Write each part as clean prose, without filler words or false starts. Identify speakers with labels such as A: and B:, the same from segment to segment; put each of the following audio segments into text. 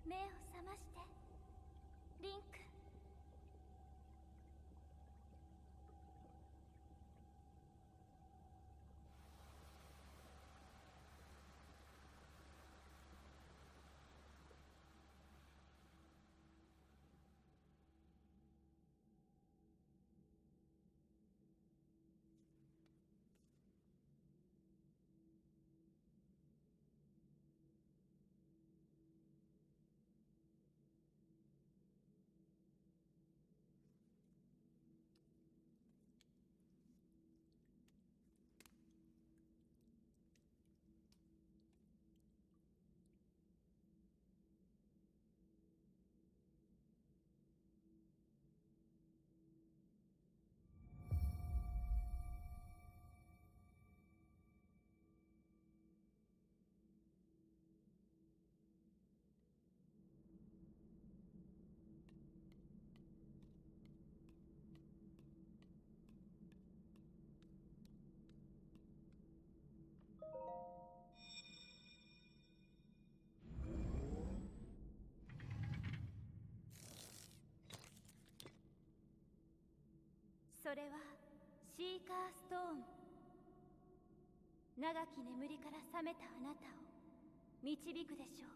A: 目を覚まして、リンク。それはシーカーストーン。長き眠りから覚めたあなたを導くでしょう。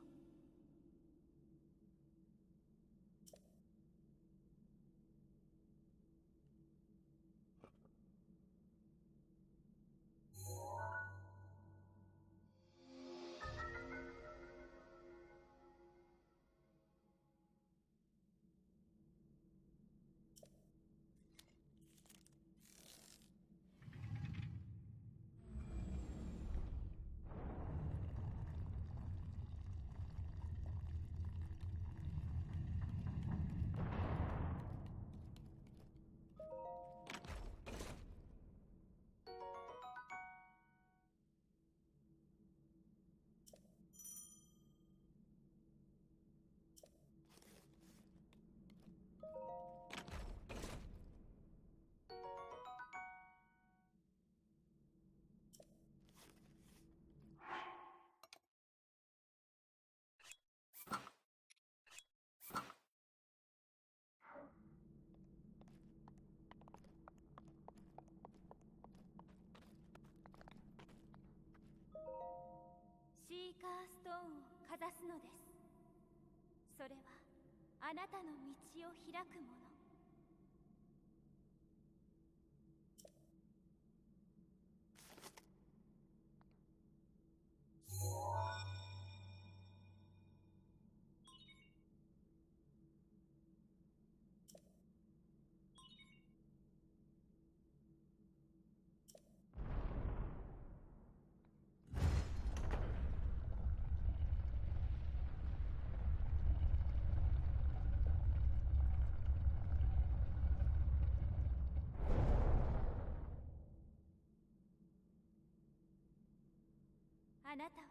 A: シーカーストーンをかざすのです。それはあなたの道を開くもの。あなたは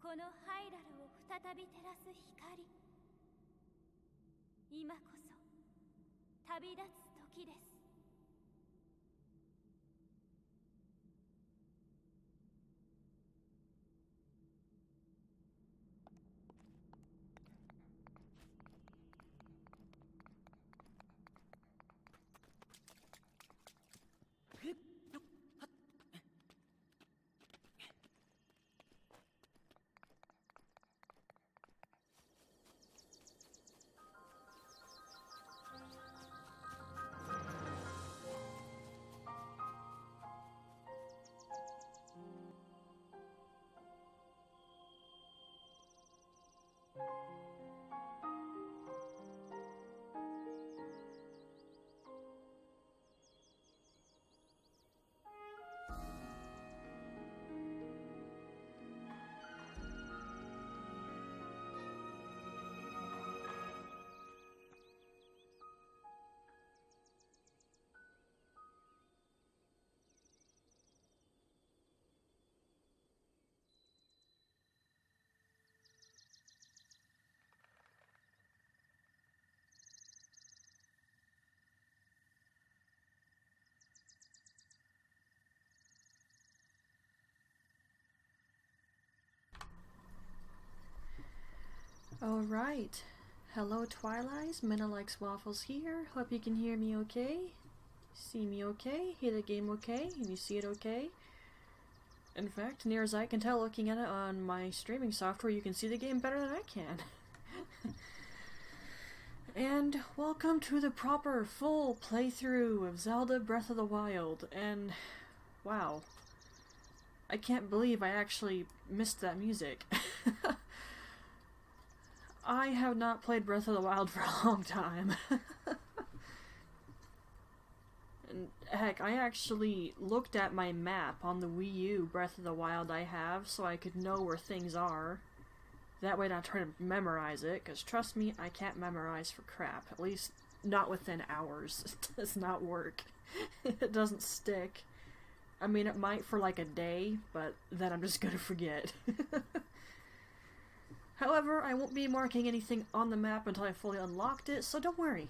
A: このハイラルを再び照らす光。今こそ旅立つ時です。
B: Alright. Hello Twilights, Minna Likes Waffles here. Hope you can hear me okay. See me okay, hear the game okay, and you see it okay. In fact, near as I can tell looking at it on my streaming software, you can see the game better than I can. And welcome to the proper full playthrough of Zelda Breath of the Wild, and wow. I can't believe I actually missed that music. I have not played Breath of the Wild for a long time. And heck, I actually looked at my map on the Wii U Breath of the Wild I have so I could know where things are. That way not trying to memorize it, because trust me, I can't memorize for crap. At least not within hours. It does not work. It doesn't stick. I mean, it might for like a day, but then I'm just gonna forget. However, I won't be marking anything on the map until I fully unlocked it, so don't worry.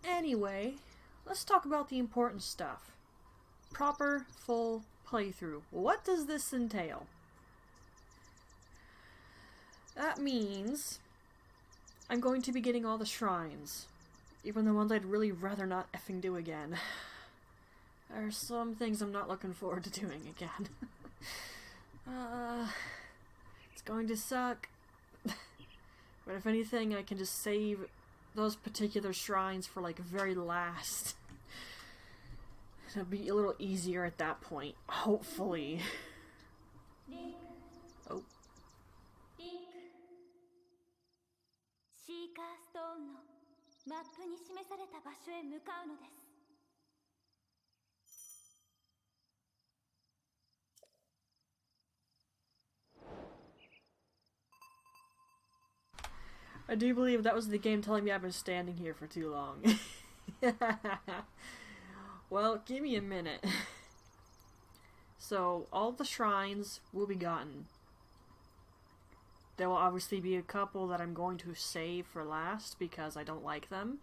B: Anyway, let's talk about the important stuff. Proper, full playthrough. What does this entail? That means I'm going to be getting all the shrines, even the ones I'd really rather not effing do again. There are some things I'm not looking forward to doing again. It's going to suck. But if anything, I can just save those particular shrines for like very last. It'll be a little easier at that point, hopefully. Oh.
A: シーカーストーンのマップに示された場所へ向かうのです。
B: I do believe that was the game telling me I've been standing here for too long. Well, give me a minute. So, all the shrines will be gotten. There will obviously be a couple that I'm going to save for last because I don't like them.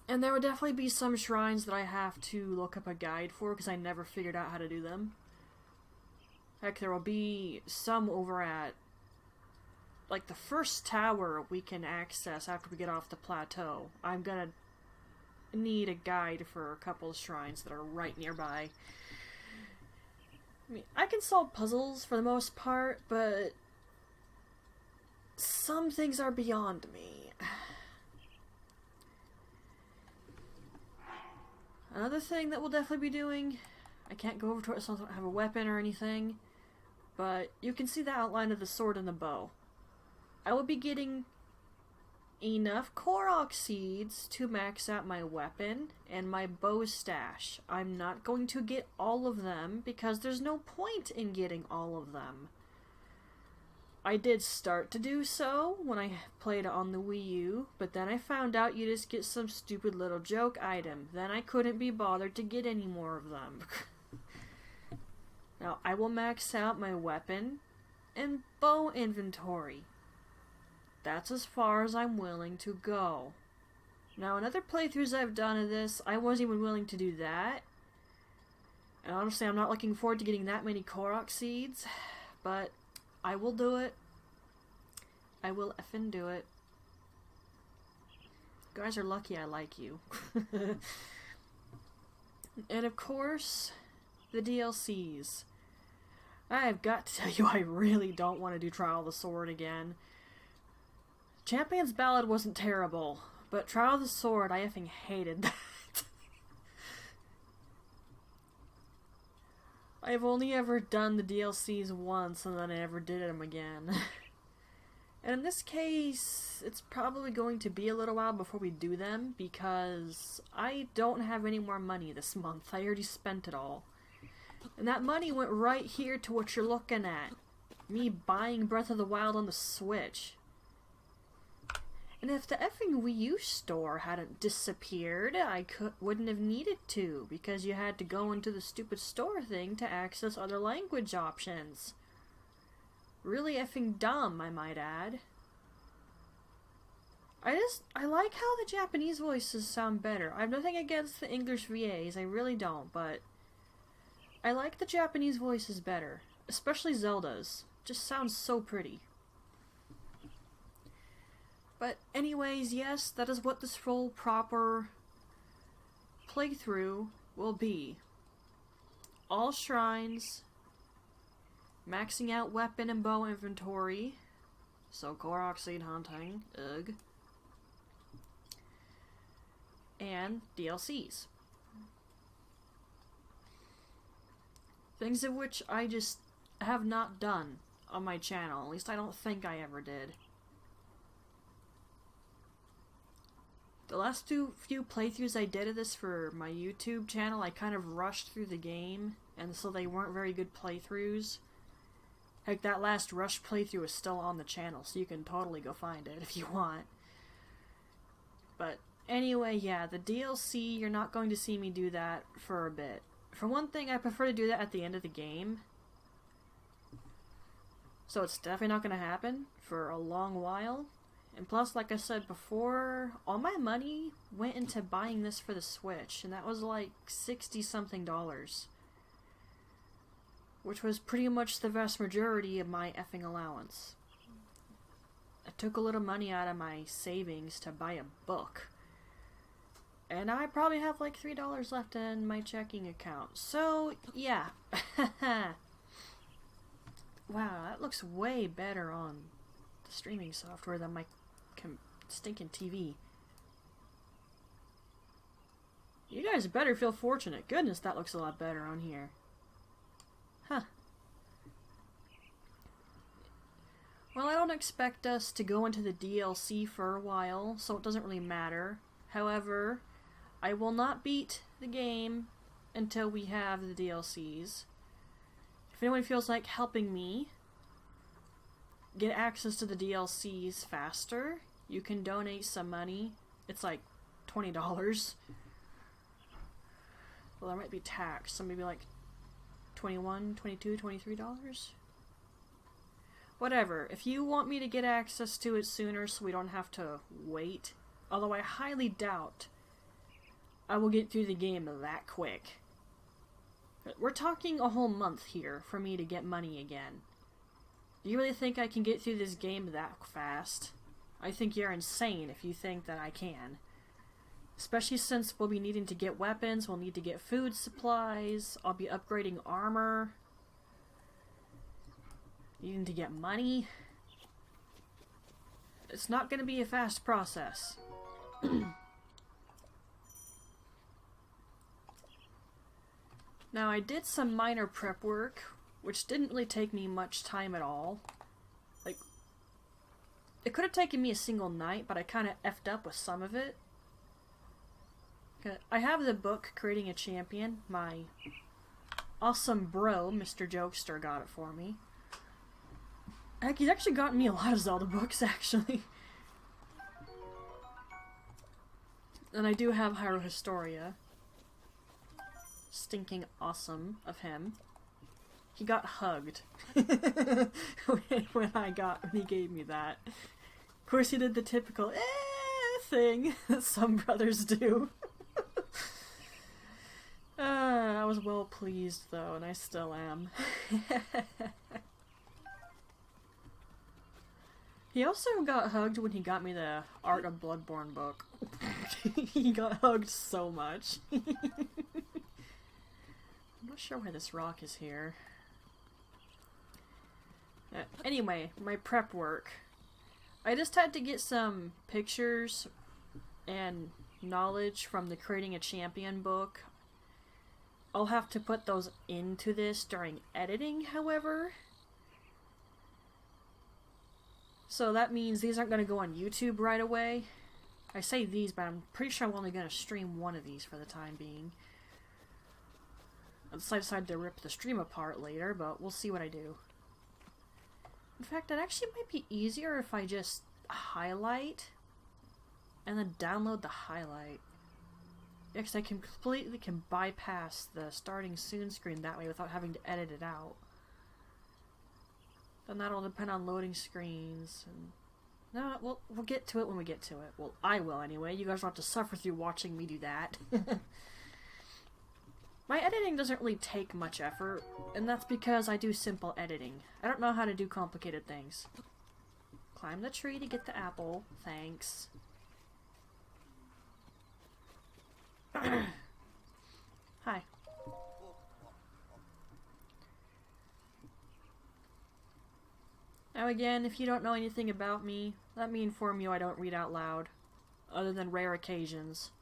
B: And there will definitely be some shrines that I have to look up a guide for because I never figured out how to do them. Heck, there will be some over at like the first tower we can access after we get off the plateau. I'm gonna need a guide for a couple of shrines that are right nearby. I mean, I can solve puzzles for the most part, but some things are beyond me. Another thing that we'll definitely be doing, I can't go over to it so I don't have a weapon or anything, but you can see the outline of the sword and the bow. I will be getting enough Korok seeds to max out my weapon and my bow stash. I'm not going to get all of them because there's no point in getting all of them. I did start to do so when I played on the Wii U, but then I found out you just get some stupid little joke item. Then I couldn't be bothered to get any more of them. Now, I will max out my weapon and bow inventory. That's as far as I'm willing to go. Now, in other playthroughs I've done of this, I wasn't even willing to do that. And honestly, I'm not looking forward to getting that many Korok seeds, but I will do it. I will effing do it. You guys are lucky I like you. And of course, the DLCs. I've got to tell you, I really don't want to do Trial of the Sword again. Champion's Ballad wasn't terrible, but Trial of the Sword, I effing hated that. I've only ever done the DLCs once, and then I never did them again. And in this case, it's probably going to be a little while before we do them, because I don't have any more money this month. I already spent it all. And that money went right here to what you're looking at. Me buying Breath of the Wild on the Switch. And if the effing Wii U store hadn't disappeared, I wouldn't have needed to, because you had to go into the stupid store thing to access other language options. Really effing dumb, I might add. I like how the Japanese voices sound better. I have nothing against the English VAs, I really don't, but I like the Japanese voices better. Especially Zelda's. Just sounds so pretty. But anyways, yes, that is what this full proper playthrough will be. All shrines, maxing out weapon and bow inventory, so Korok seed hunting, ugh, and DLCs. Things of which I just have not done on my channel, at least I don't think I ever did. The last few playthroughs I did of this for my YouTube channel, I kind of rushed through the game, and so they weren't very good playthroughs. Heck, that last rush playthrough is still on the channel, so you can totally go find it if you want. But anyway, yeah, the DLC, you're not going to see me do that for a bit. For one thing, I prefer to do that at the end of the game. So it's definitely not going to happen for a long while. And plus, like I said before, all my money went into buying this for the Switch, and that was like $60-something. Which was pretty much the vast majority of my effing allowance. I took a little money out of my savings to buy a book. And I probably have like $3 left in my checking account. So, yeah. Wow, that looks way better on the streaming software than my stinking TV. You guys better feel fortunate. Goodness, that looks a lot better on here. Huh. Well, I don't expect us to go into the DLC for a while, so it doesn't really matter. However, I will not beat the game until we have the DLCs. If anyone feels like helping me get access to the DLCs faster, you can donate some money. It's like $20. Well, there might be tax, so maybe like $21, $22, $23? Whatever. If you want me to get access to it sooner so we don't have to wait, although I highly doubt I will get through the game that quick. We're talking a whole month here for me to get money again. Do you really think I can get through this game that fast? I think you're insane if you think that I can. Especially since we'll be needing to get weapons, we'll need to get food supplies, I'll be upgrading armor, needing to get money. It's not going to be a fast process. Now, I did some minor prep work, which didn't really take me much time at all. Like, it could have taken me a single night, but I kind of effed up with some of it. I have the book, Creating a Champion. My awesome bro, Mr. Jokester, got it for me. Heck, he's actually gotten me a lot of Zelda books, actually. And I do have Hyrule Historia. Stinking awesome of him. He got hugged when he gave me that. Of course, he did the typical thing that some brothers do. I was well pleased though, and I still am. He also got hugged when he got me the Art of Bloodborne book. He got hugged so much. I'm not sure why this rock is here. Anyway, my prep work. I just had to get some pictures and knowledge from the Creating a Champion book. I'll have to put those into this during editing, however. So that means these aren't going to go on YouTube right away. I say these, but I'm pretty sure I'm only going to stream one of these for the time being. Unless I decide to rip the stream apart later, but we'll see what I do. In fact, it actually might be easier if I just highlight and then download the highlight. Yeah, because I completely can bypass the starting soon screen that way without having to edit it out. Then that'll depend on loading screens. And no, we'll get to it when we get to it. Well, I will anyway. You guys don't have to suffer through watching me do that. My editing doesn't really take much effort, and that's because I do simple editing. I don't know how to do complicated things. Climb the tree to get the apple. Thanks. Hi. Now again, if you don't know anything about me, let me inform you I don't read out loud, other than rare occasions.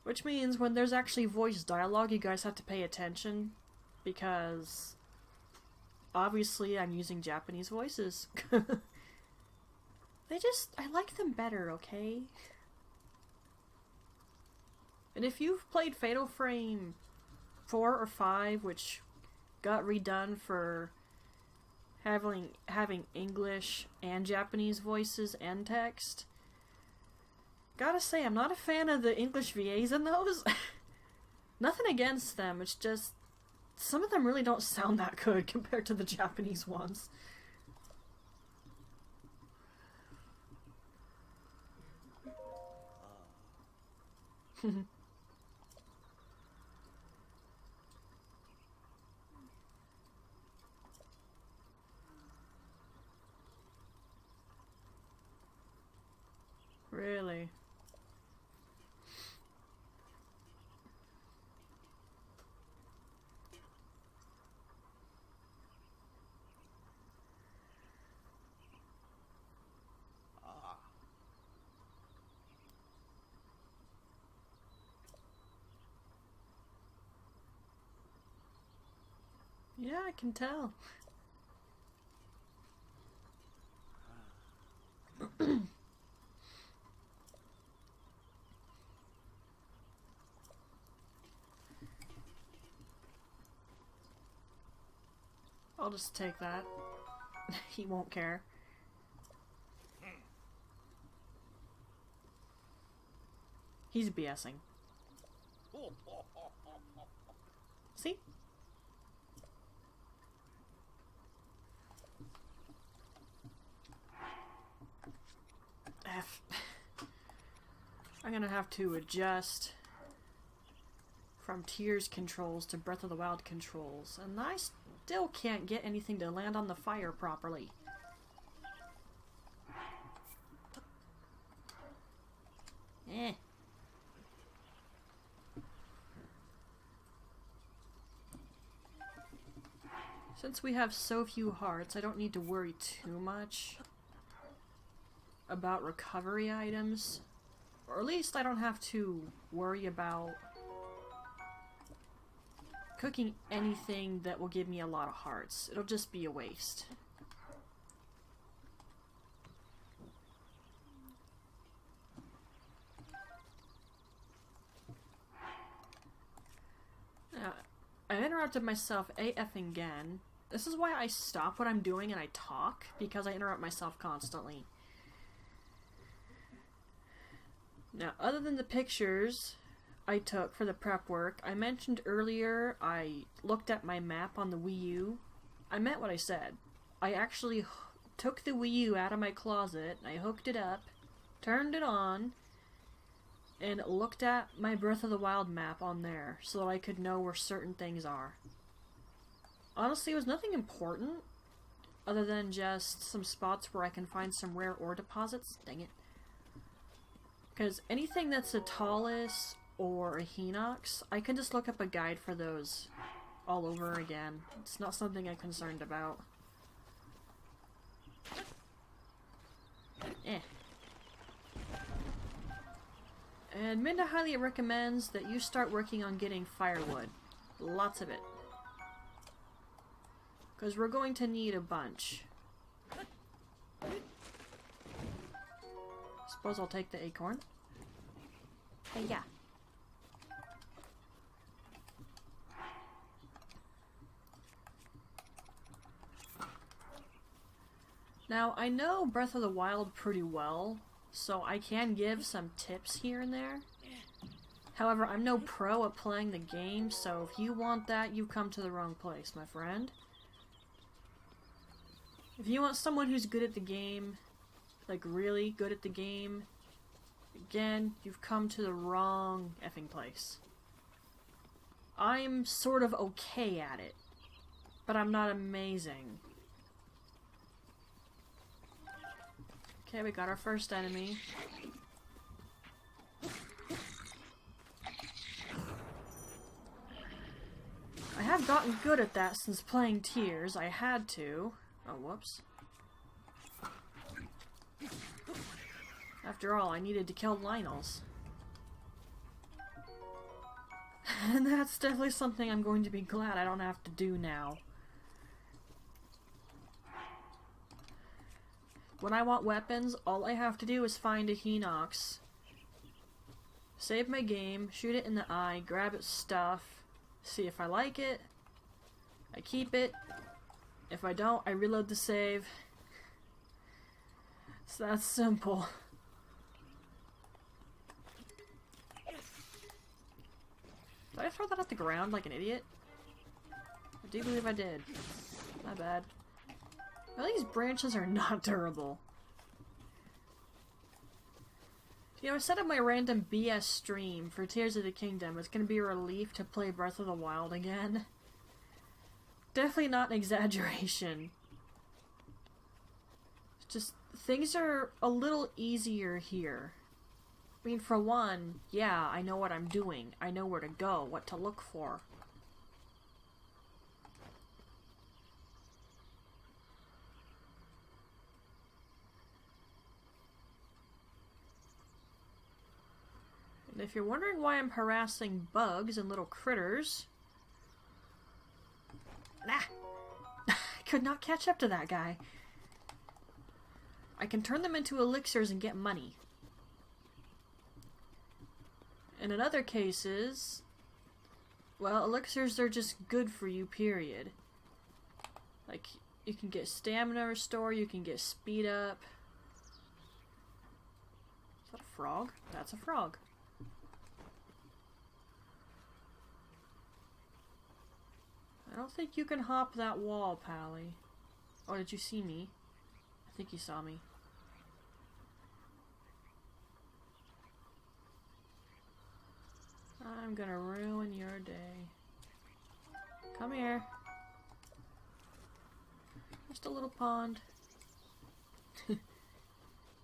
B: Which means when there's actually voice dialogue, you guys have to pay attention, because obviously I'm using Japanese voices. I like them better, okay? And if you've played Fatal Frame 4 or 5, which got redone for having English and Japanese voices and text, gotta say, I'm not a fan of the English VAs in those. Nothing against them, it's just some of them really don't sound that good compared to the Japanese ones. Really? Yeah, I can tell. I'll just take that. He won't care. He's BSing. See? F. I'm gonna have to adjust from Tears controls to Breath of the Wild controls, and I still can't get anything to land on the fire properly. Eh. Since we have so few hearts, I don't need to worry too much about recovery items. Or at least I don't have to worry about cooking anything that will give me a lot of hearts. It'll just be a waste. Now, I've interrupted myself AFing again. This is why I stop what I'm doing and I talk, because I interrupt myself constantly. Now, other than the pictures I took for the prep work, I mentioned earlier I looked at my map on the Wii U. I meant what I said. I actually took the Wii U out of my closet, I hooked it up, turned it on, and looked at my Breath of the Wild map on there so that I could know where certain things are. Honestly, it was nothing important, other than just some spots where I can find some rare ore deposits. Dang it. Because anything that's a Talus or a Hinox, I can just look up a guide for those all over again. It's not something I'm concerned about. And Minda highly recommends that you start working on getting firewood. Lots of it. Because we're going to need a bunch. Suppose I'll take the acorn. Hey, yeah. Now, I know Breath of the Wild pretty well, so I can give some tips here and there. However, I'm no pro at playing the game, so if you want that, you've come to the wrong place, my friend. If you want someone who's good at the game, like really good at the game, Again, you've come to the wrong effing place. I'm sort of okay at it, but I'm not amazing. Okay, we got our first enemy. I have gotten good at that since playing Tears. I had to. Oh, whoops. After all, I needed to kill Lionels. And that's definitely something I'm going to be glad I don't have to do now. When I want weapons, all I have to do is find a Hinox, save my game, shoot it in the eye, grab its stuff, see if I like it, I keep it, if I don't, I reload the save. It's that simple. Did I throw that at the ground like an idiot? I do believe I did. My bad. Well, these branches are not durable. You know, instead of my random BS stream for Tears of the Kingdom, it's gonna be a relief to play Breath of the Wild again. Definitely not an exaggeration. It's just, things are a little easier here. I mean, for one, yeah, I know what I'm doing. I know where to go, what to look for. And if you're wondering why I'm harassing bugs and little critters... Nah! I could not catch up to that guy. I can turn them into elixirs and get money. And in other cases... well, elixirs are just good for you, period. Like, you can get stamina restore, you can get speed up. Is that a frog? That's a frog. I don't think you can hop that wall, Pally. Or did you see me? I think you saw me. I'm gonna ruin your day. Come here. Just a little pond.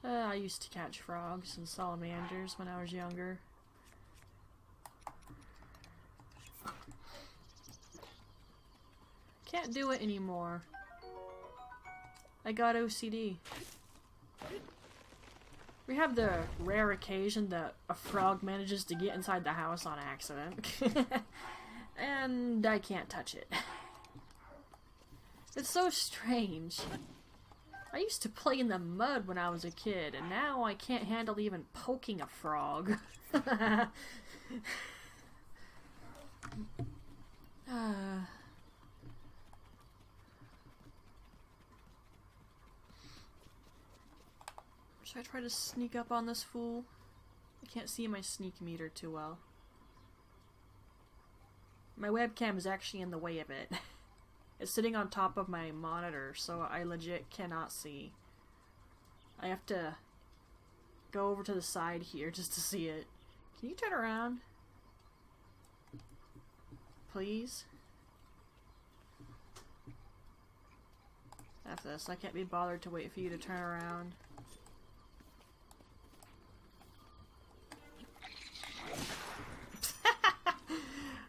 B: I used to catch frogs and salamanders when I was younger. Can't do it anymore. I got OCD. We have the rare occasion that a frog manages to get inside the house on accident. And I can't touch it. It's so strange. I used to play in the mud when I was a kid, and now I can't handle even poking a frog. Should I try to sneak up on this fool? I can't see my sneak meter too well. My webcam is actually in the way of it. It's sitting on top of my monitor, so I legit cannot see. I have to go over to the side here just to see it. Can you turn around? Please? After this, I can't be bothered to wait for you to turn around.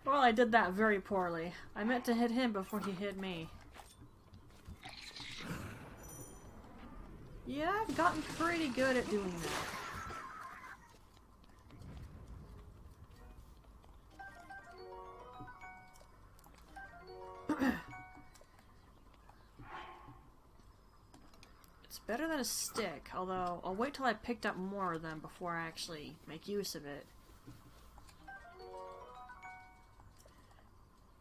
B: Well, I did that very poorly. I meant to hit him before he hit me. Yeah, I've gotten pretty good at doing that. It's better than a stick, although I'll wait till I picked up more of them before I actually make use of it.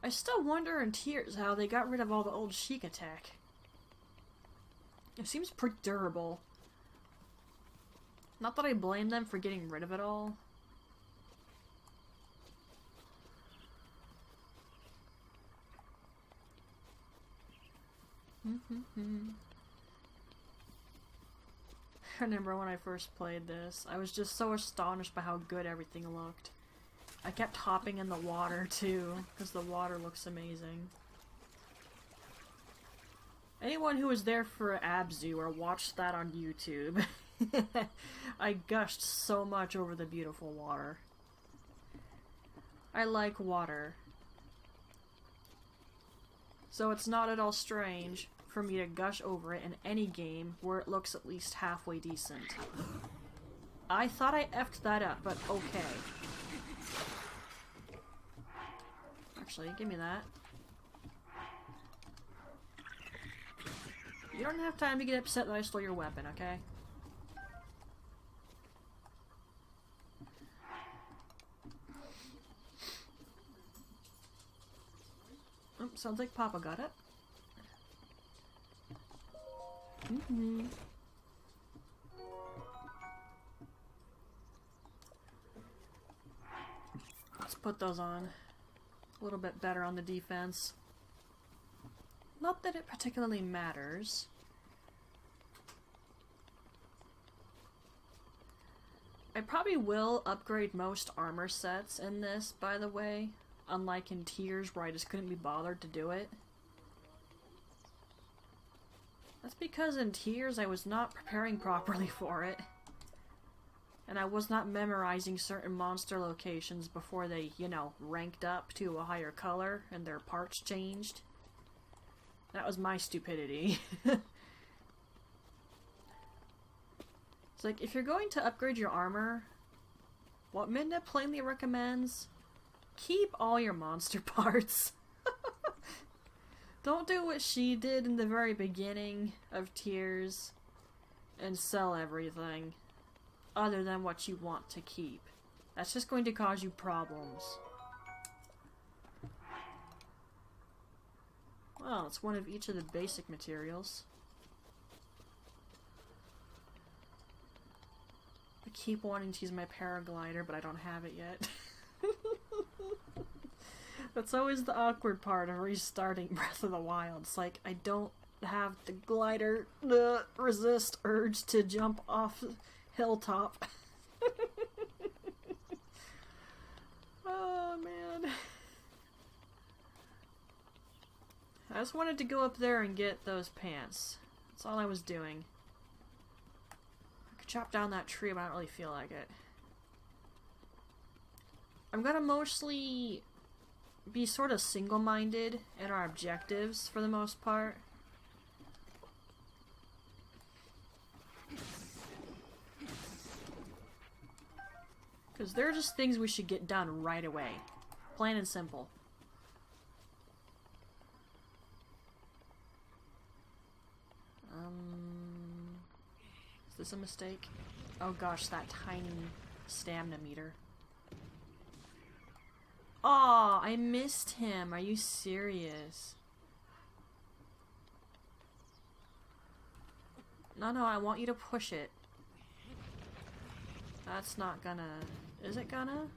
B: I still wonder in Tears how they got rid of all the old Sheik attack. It seems pretty durable. Not that I blame them for getting rid of it all. I remember when I first played this, I was just so astonished by how good everything looked. I kept hopping in the water too, because the water looks amazing. Anyone who was there for Abzu or watched that on YouTube, I gushed so much over the beautiful water. I like water. So it's not at all strange for me to gush over it in any game where it looks at least halfway decent. I thought I effed that up, but okay. Actually, give me that. You don't have time to get upset that I stole your weapon, okay? Oh, sounds like Papa got it. Let's put those on. A little bit better on the defense. Not that it particularly matters. I probably will upgrade most armor sets in this, by the way. Unlike in Tears, where I just couldn't be bothered to do it. That's because in Tears I was not preparing properly for it. And I was not memorizing certain monster locations before they, you know, ranked up to a higher color and their parts changed. That was my stupidity. It's like, if you're going to upgrade your armor, what Midna plainly recommends, keep all your monster parts. Don't do what she did in the very beginning of Tears and sell everything other than what you want to keep. That's just going to cause you problems. Well, it's one of each of the basic materials. I keep wanting to use my paraglider, but I don't have it yet. That's always the awkward part of restarting Breath of the Wild. It's like, I don't have the glider resist urge to jump off hilltop. Oh, man. I just wanted to go up there and get those pants. That's all I was doing. I could chop down that tree, but I don't really feel like it. I'm gonna mostly be sort of single-minded in our objectives for the most part. Because they're just things we should get done right away. Plain and simple. Is this a mistake? Oh gosh, that tiny stamina meter. Aw, I missed him. Are you serious? No, I want you to push it. That's not gonna... Is it gonna?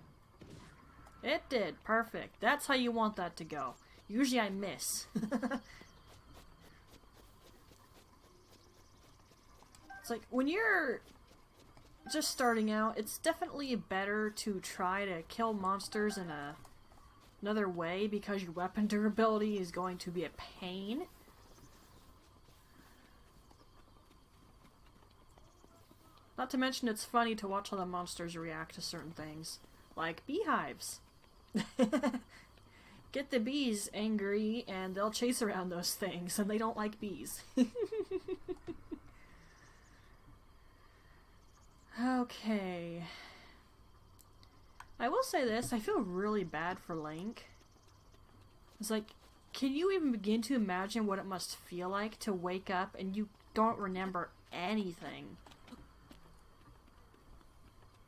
B: It did. Perfect. That's how you want that to go. Usually I miss. It's like, when you're just starting out, it's definitely better to try to kill monsters in another way, because your weapon durability is going to be a pain. Not to mention, it's funny to watch how the monsters react to certain things. Like beehives. Get the bees angry and they'll chase around those things, and they don't like bees. Okay. I will say this, I feel really bad for Link. It's like, can you even begin to imagine what it must feel like to wake up and you don't remember anything?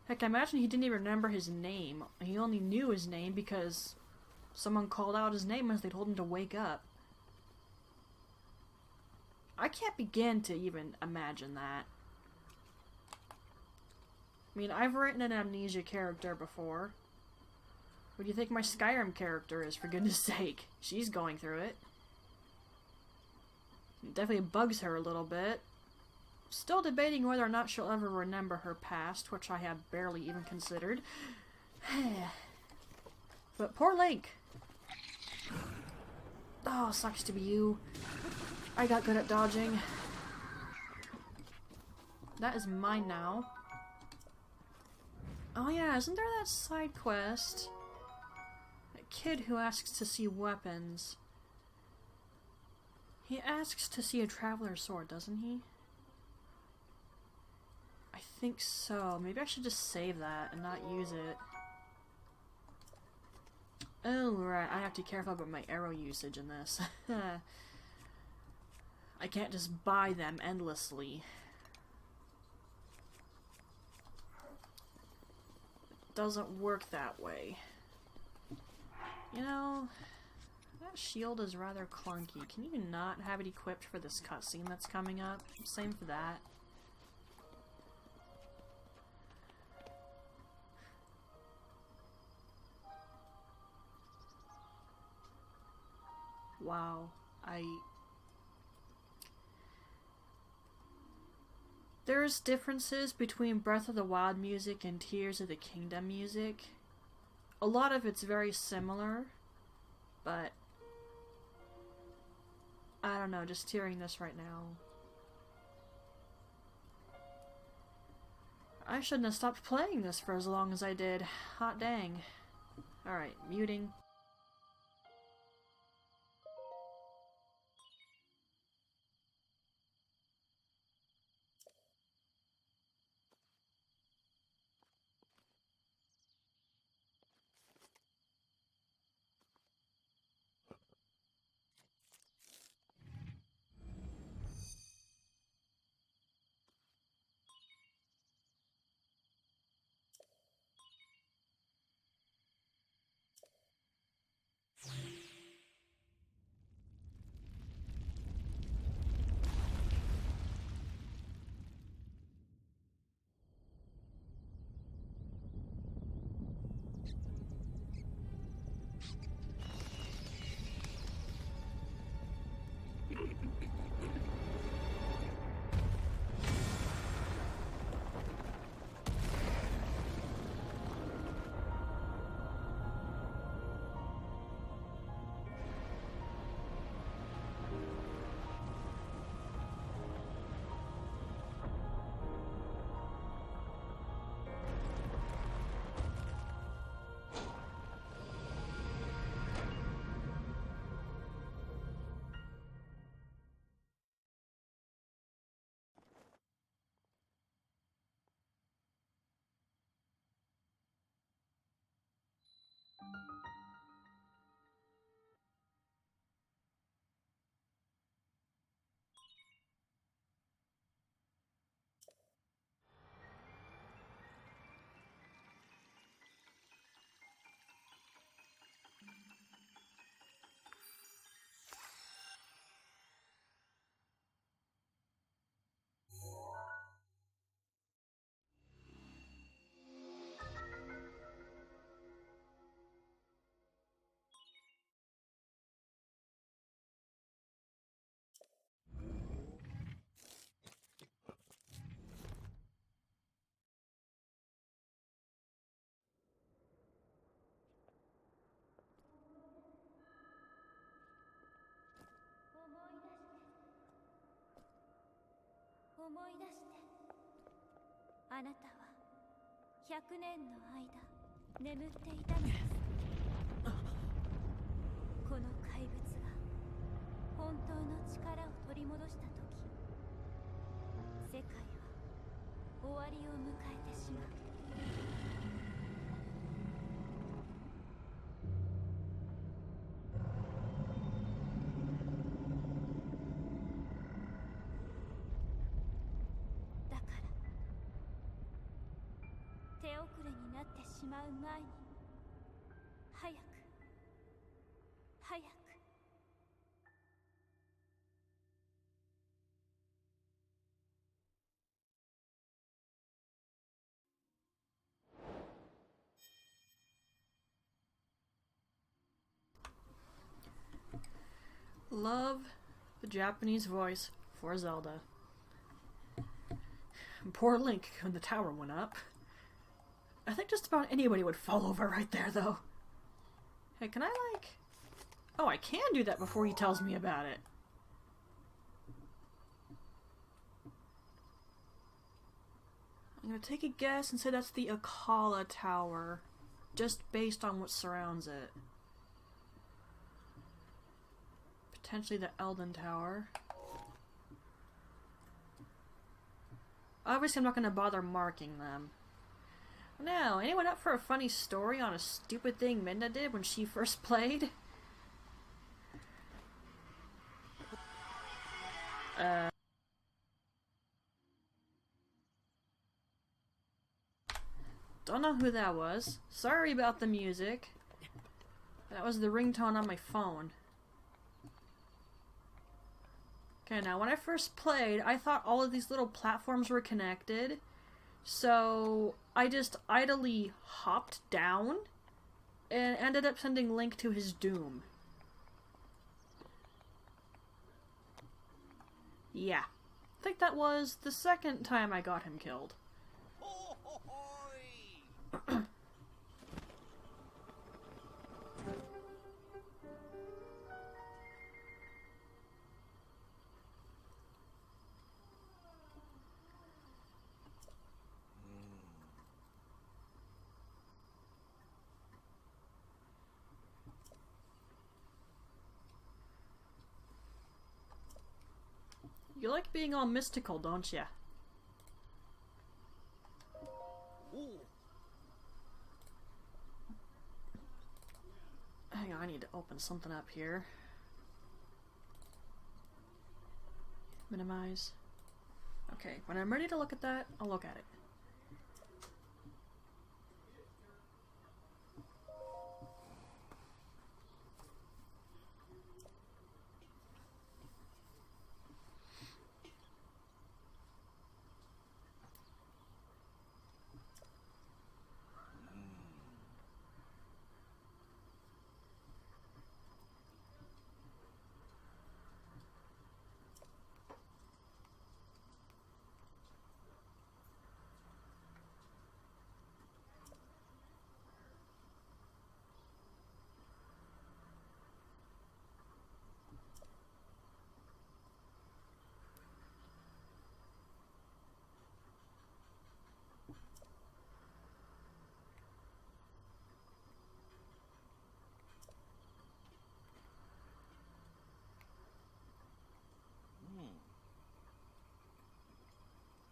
B: Heck, I imagine he didn't even remember his name. He only knew his name because someone called out his name as they told him to wake up. I can't begin to even imagine that. I mean, I've written an Amnesia character before. What do you think my Skyrim character is, for goodness sake? She's going through it. It definitely bugs her a little bit. Still debating whether or not she'll ever remember her past, which I have barely even considered. But poor Link. Oh, sucks to be you. I got good at dodging. That is mine now. Oh yeah, isn't there that side quest? That kid who asks to see weapons. He asks to see a traveler's sword, doesn't he? I think so. Maybe I should just save that and not use it. Oh, right. I have to be careful about my arrow usage in this. I can't just buy them endlessly. It doesn't work that way. You know, that shield is rather clunky. Can you not have it equipped for this cutscene that's coming up? Same for that. Wow, There's differences between Breath of the Wild music and Tears of the Kingdom music. A lot of it's very similar, but I don't know, just hearing this right now. I shouldn't have stopped playing this for as long as I did. Hot dang. Alright, muting.
A: あなたは100年の間眠っていたのです。この怪物が本当の力を取り戻した時、世界は終わりを迎えてしまう。手遅れになってしまう前に、早く早く。
B: Love the Japanese voice for Zelda. Poor Link when the tower went up. I think just about anybody would fall over right there, though. Hey, can I, like... Oh, I can do that before he tells me about it. I'm gonna take a guess and say that's the Akala Tower, just based on what surrounds it. Potentially the Elden Tower. Obviously I'm not gonna bother marking them. Now, anyone up for a funny story on a stupid thing Minda did when she first played? Don't know who that was. Sorry about the music. That was the ringtone on my phone. Okay, now when I first played, I thought all of these little platforms were connected. So I just idly hopped down and ended up sending Link to his doom. Yeah. I think that was the second time I got him killed. You like being all mystical, don't ya? Hang on, I need to open something up here. Minimize. Okay, when I'm ready to look at that, I'll look at it.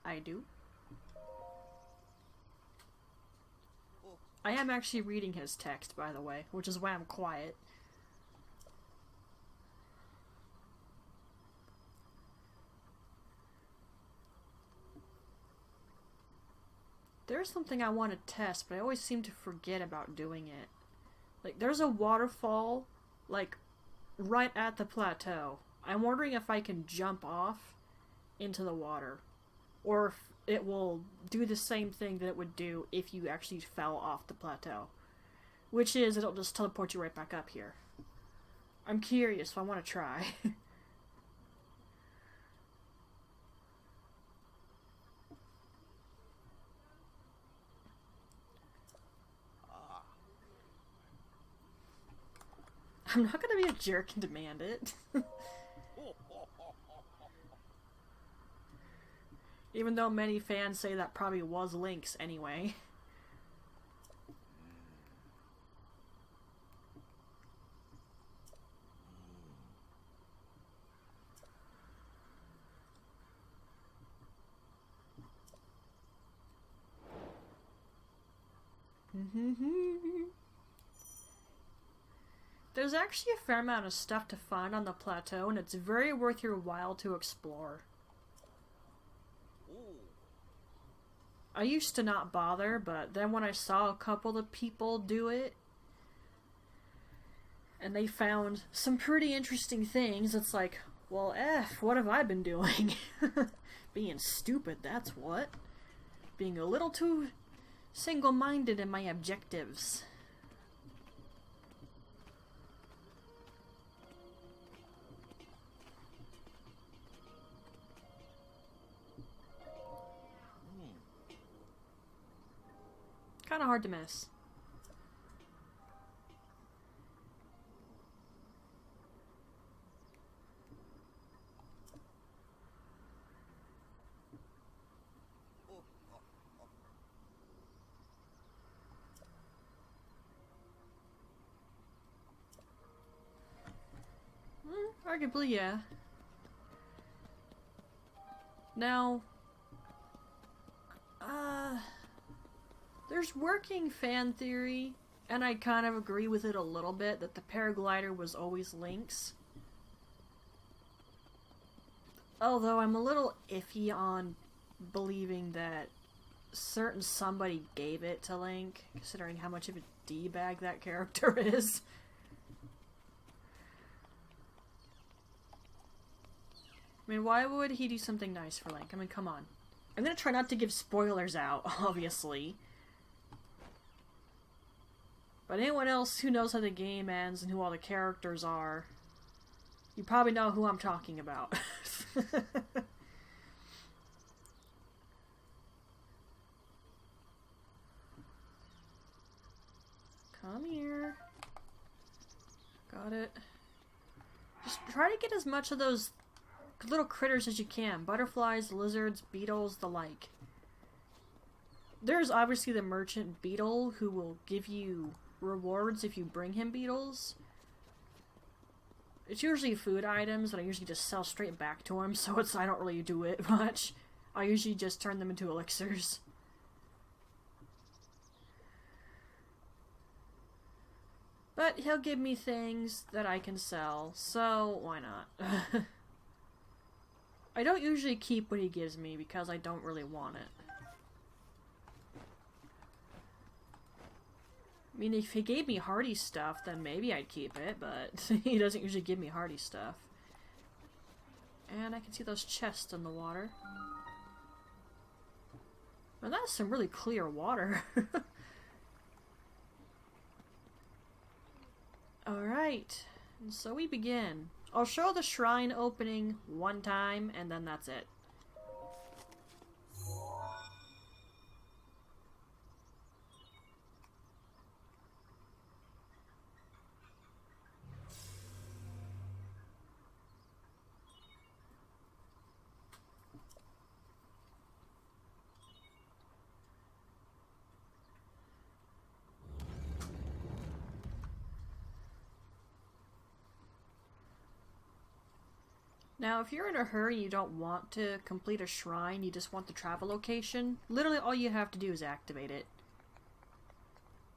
B: I do. I am actually reading his text, by the way, which is why I'm quiet. There's something I want to test, but I always seem to forget about doing it. Like, there's a waterfall, like, right at the plateau. I'm wondering if I can jump off into the water. Or if it will do the same thing that it would do if you actually fell off the plateau. Which is, it'll just teleport you right back up here. I'm curious, so I want to try. I'm not gonna be a jerk and demand it. Even though many fans say that probably was Link's anyway. There's actually a fair amount of stuff to find on the plateau, and it's very worth your while to explore. I used to not bother, but then when I saw a couple of people do it, and they found some pretty interesting things, it's like, well, what have I been doing? Being stupid, that's what. Being a little too single-minded in my objectives. Kind of hard to miss. Arguably, yeah. Now, there's working fan theory, and I kind of agree with it a little bit, that the paraglider was always Link's. Although I'm a little iffy on believing that certain somebody gave it to Link, considering how much of a D-bag that character is. I mean, why would he do something nice for Link? I mean, come on. I'm gonna try not to give spoilers out, obviously. But anyone else who knows how the game ends and who all the characters are, you probably know who I'm talking about. Come here. Got it. Just try to get as much of those little critters as you can. Butterflies, lizards, beetles, the like. There's obviously the merchant beetle who will give you rewards if you bring him beetles. It's usually food items that I usually just sell straight back to him, so I don't really do it much. I usually just turn them into elixirs. But he'll give me things that I can sell, so why not? I don't usually keep what he gives me because I don't really want it. I mean, if he gave me hardy stuff, then maybe I'd keep it, but he doesn't usually give me hardy stuff. And I can see those chests in the water. Well, that's some really clear water. Alright, and so we begin. I'll show the shrine opening one time, and then that's it. Now, if you're in a hurry and you don't want to complete a shrine, you just want the travel location, literally all you have to do is activate it.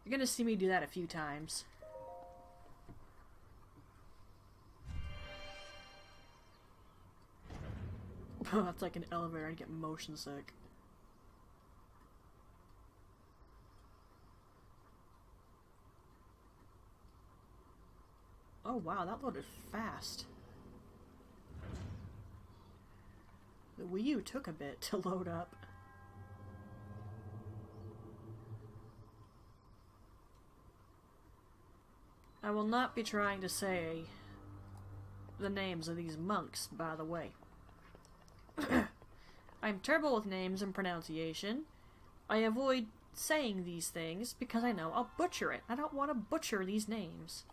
B: You're gonna see me do that a few times. That's like an elevator, I'd get motion sick. Oh wow, that loaded fast. The Wii U took a bit to load up. I will not be trying to say the names of these monks, by the way. I'm terrible with names and pronunciation. I avoid saying these things because I know I'll butcher it. I don't want to butcher these names.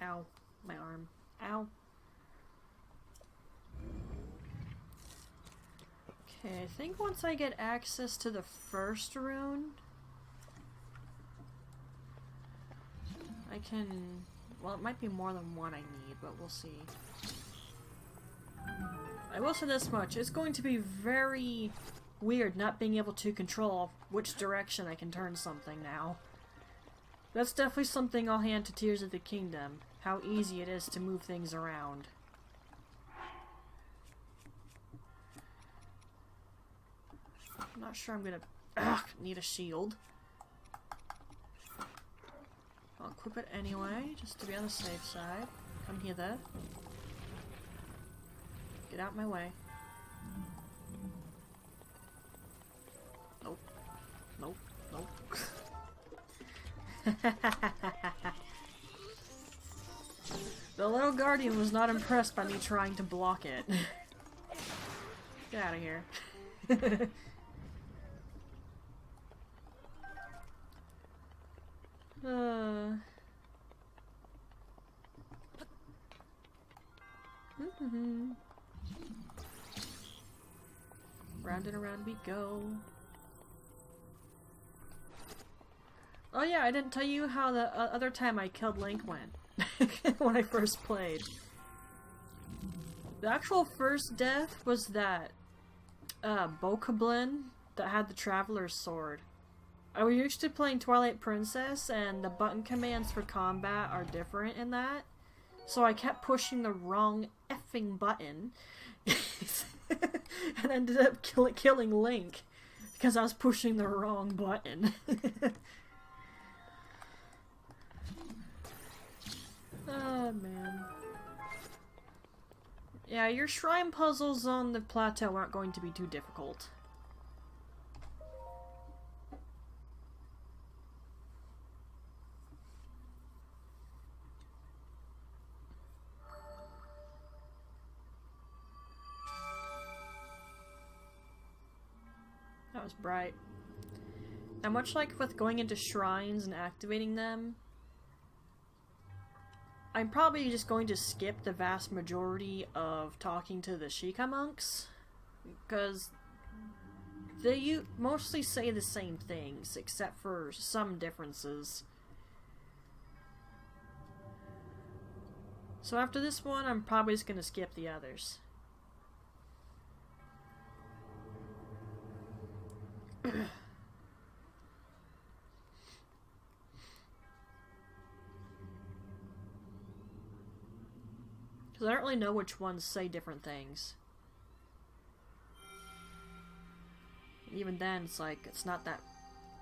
B: Ow. My arm. Ow. Okay, I think once I get access to the first rune, I can... Well, it might be more than one I need, but we'll see. I will say this much. It's going to be very weird not being able to control which direction I can turn something now. That's definitely something I'll hand to Tears of the Kingdom. How easy it is to move things around. I'm not sure I'm gonna need a shield. I'll equip it anyway, just to be on the safe side. Come hither. Get out my way. Nope. Nope. Nope. The little guardian was not impressed by me trying to block it. Get out of here. Round and around we go. Oh yeah, I didn't tell you how the other time I killed Link went. When I first played. The actual first death was that Bokoblin that had the Traveler's Sword. I was used to playing Twilight Princess, and the button commands for combat are different in that. So I kept pushing the wrong effing button. And ended up killing Link. Because I was pushing the wrong button. Oh, man. Yeah, your shrine puzzles on the plateau aren't going to be too difficult. That was bright. And much like with going into shrines and activating them, I'm probably just going to skip the vast majority of talking to the Sheikah monks, because they mostly say the same things, except for some differences. So after this one, I'm probably just going to skip the others. Because I don't really know which ones say different things. Even then, it's like, it's not that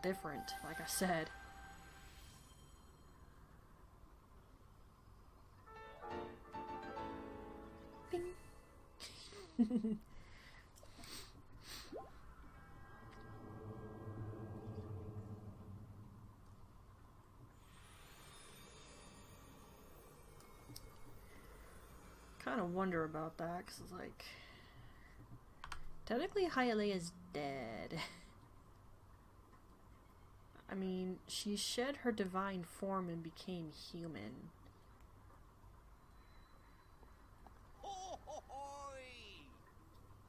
B: different, like I said. Bing. Kind of wonder about that, because it's like, technically Hylia is dead. I mean, she shed her divine form and became human.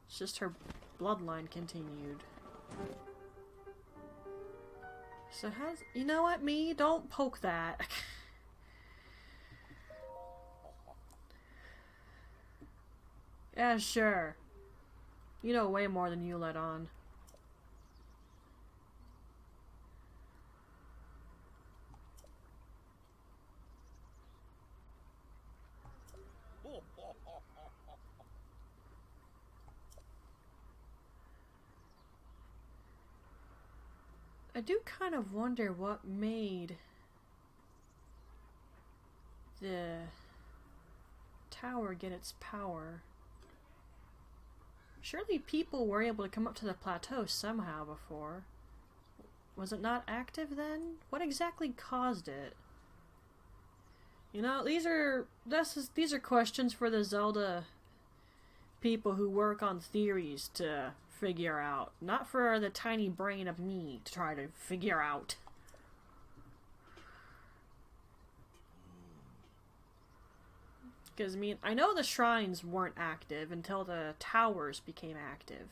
B: It's just her bloodline continued. So has, you know what, me? Don't poke that. Yeah, sure. You know way more than you let on. I do kind of wonder what made the tower get its power. Surely people were able to come up to the plateau somehow before. Was it not active then? What exactly caused it? You know, these are questions for the Zelda people who work on theories to figure out, not for the tiny brain of me to try to figure out. Because, I mean, I know the shrines weren't active until the towers became active.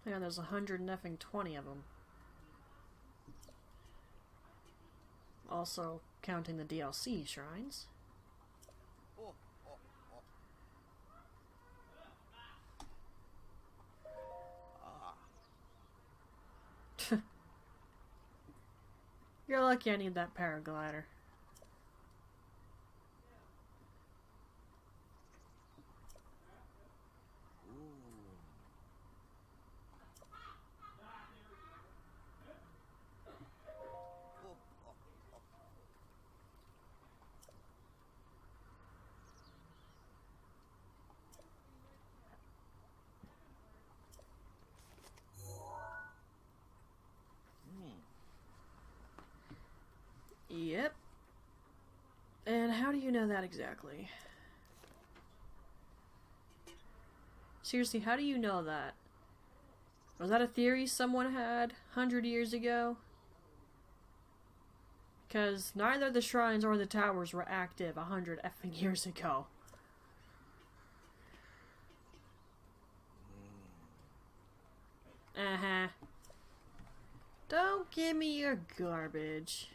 B: Yeah, there's 120 of them. Also, counting the DLC shrines. You're lucky I need that paraglider. Yep. And how do you know that exactly? Seriously, how do you know that? Was that a theory someone had 100 years ago? Because neither the shrines or the towers were active 100 effing years ago. Uh-huh. Don't give me your garbage.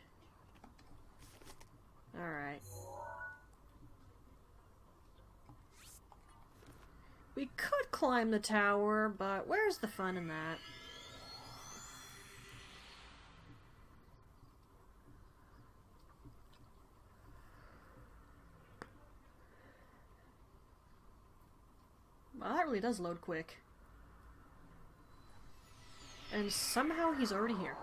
B: Alright. We could climb the tower, but where's the fun in that? Well, that really does load quick. And somehow he's already here.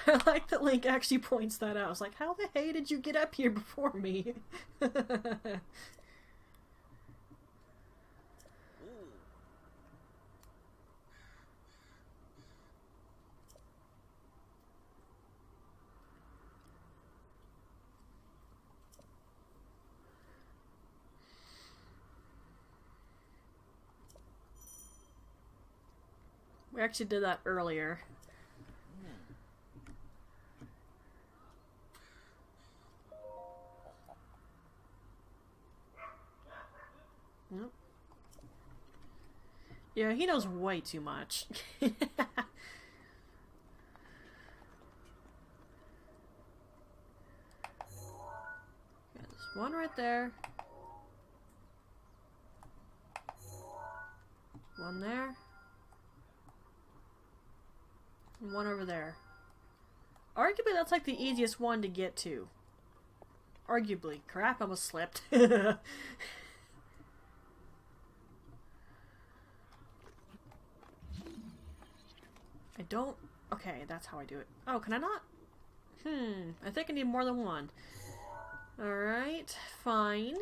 B: I like that Link actually points that out. I was like, how the hey did you get up here before me? We actually did that earlier. Nope. Yeah, he knows way too much. There's one right there. One there. And one over there. Arguably, that's like the easiest one to get to. Arguably. Crap, I almost slipped. I don't... Okay, that's how I do it. Oh, can I not? I think I need more than one. Alright, fine.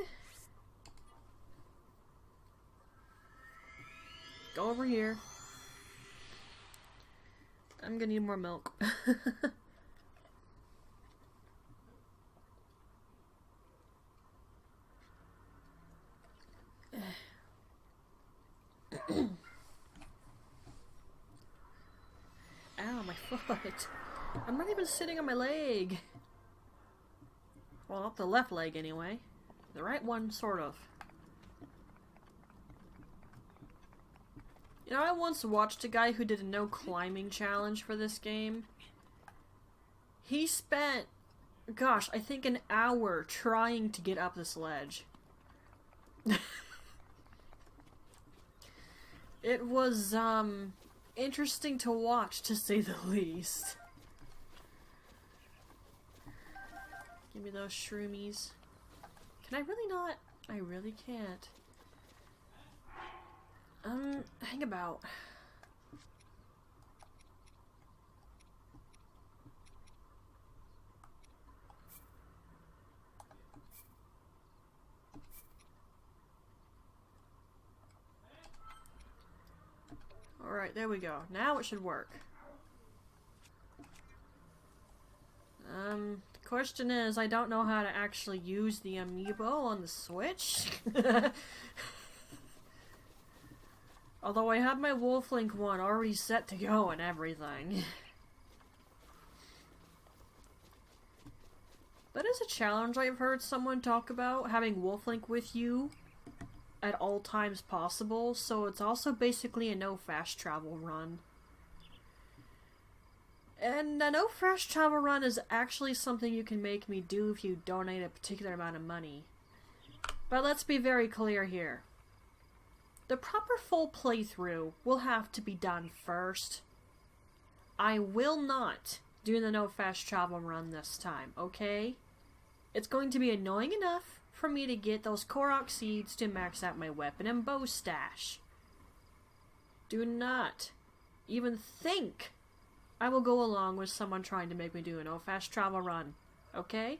B: Go over here. I'm gonna need more milk. Ow, my foot. I'm not even sitting on my leg. Well, not the left leg anyway. The right one, sort of. You know, I once watched a guy who did a no climbing challenge for this game. He spent, gosh, I think an hour trying to get up this ledge. It was, interesting to watch, to say the least. Give me those shroomies. Can I really not? I really can't. Hang about. Alright, there we go. Now it should work. The question is, I don't know how to actually use the amiibo on the Switch. Although I have my Wolf Link one already set to go and everything. That is a challenge I've heard someone talk about, having Wolf Link with you at all times possible, so it's also basically a no fast travel run. And a no fast travel run is actually something you can make me do if you donate a particular amount of money. But let's be very clear here. The proper full playthrough will have to be done first. I will not do the no fast travel run this time, okay? It's going to be annoying enough for me to get those Korok seeds to max out my weapon and bow stash. Do not even think I will go along with someone trying to make me do a no fast travel run, okay?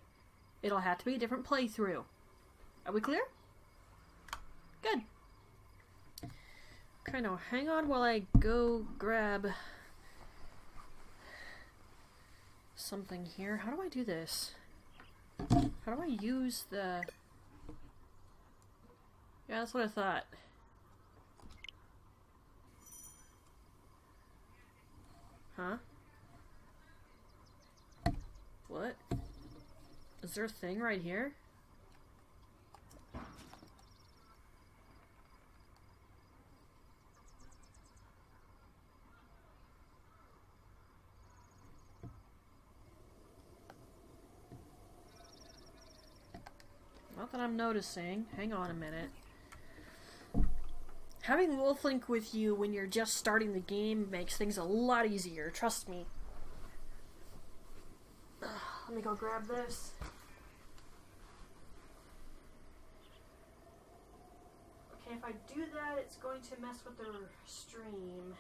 B: It'll have to be a different playthrough. Are we clear? Good. Okay, now hang on while I go grab something here. How do I do this? How do I use the... Yeah, that's what I thought. Huh? What? Is there a thing right here? Not that I'm noticing. Hang on a minute. Having Wolf Link with you when you're just starting the game makes things a lot easier, trust me. Let me go grab this. Okay, if I do that, it's going to mess with the stream.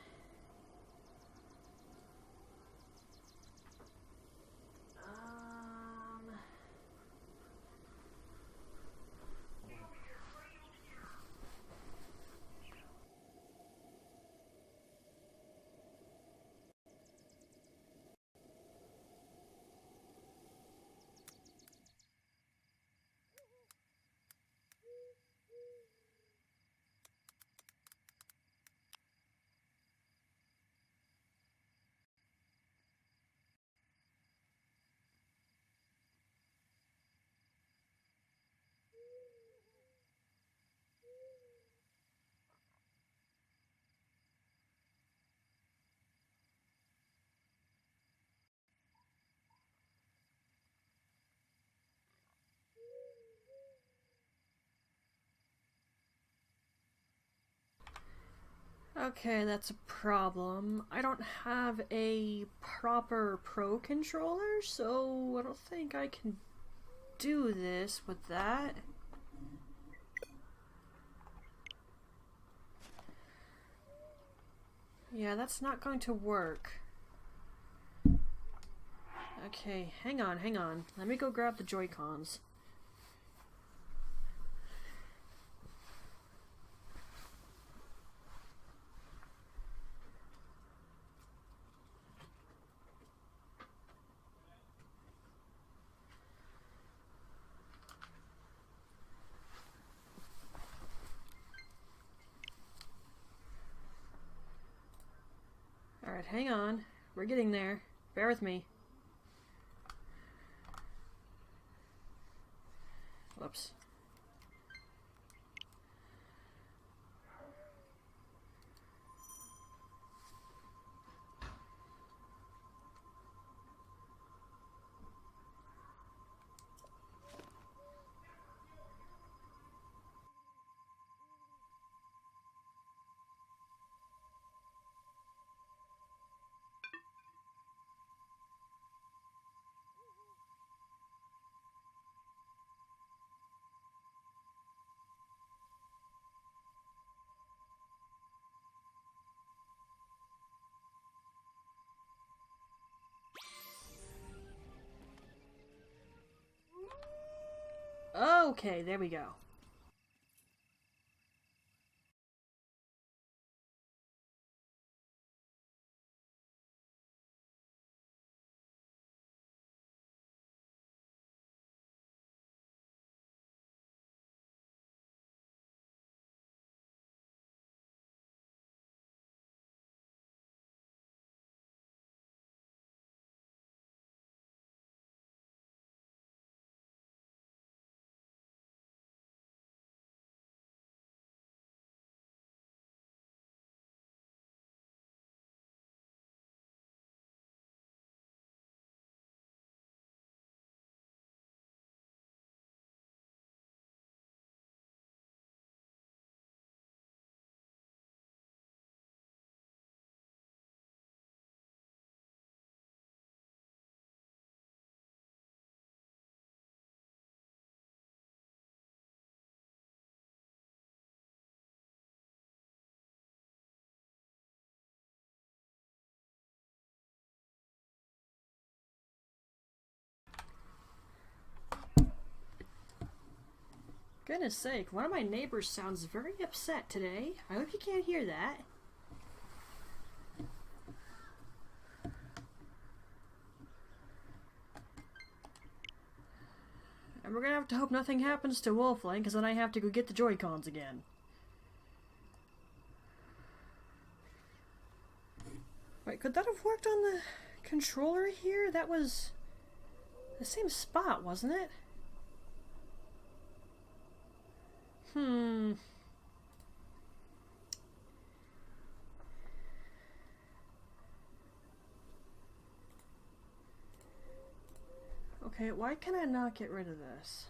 B: Okay, that's a problem. I don't have a proper Pro controller, so I don't think I can do this with that. Yeah, that's not going to work. Okay, hang on, hang on. Let me go grab the Joy-Cons. Alright, hang on. We're getting there. Bear with me. Whoops. Okay, there we go. Goodness sake, one of my neighbors sounds very upset today. I hope you can't hear that. And we're gonna have to hope nothing happens to Wolfling, because then I have to go get the Joy-Cons again. Wait, could that have worked on the controller here? That was the same spot, wasn't it? Okay, why can I not get rid of this?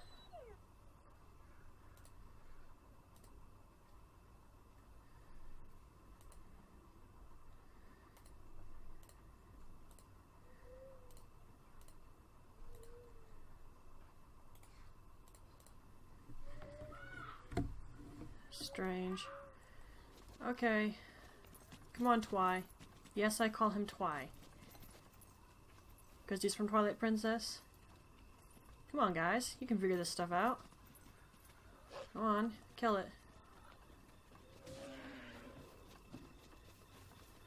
B: Strange. Okay. Come on, Twy. Yes, I call him Twy. Because he's from Twilight Princess. Come on, guys. You can figure this stuff out. Come on. Kill it.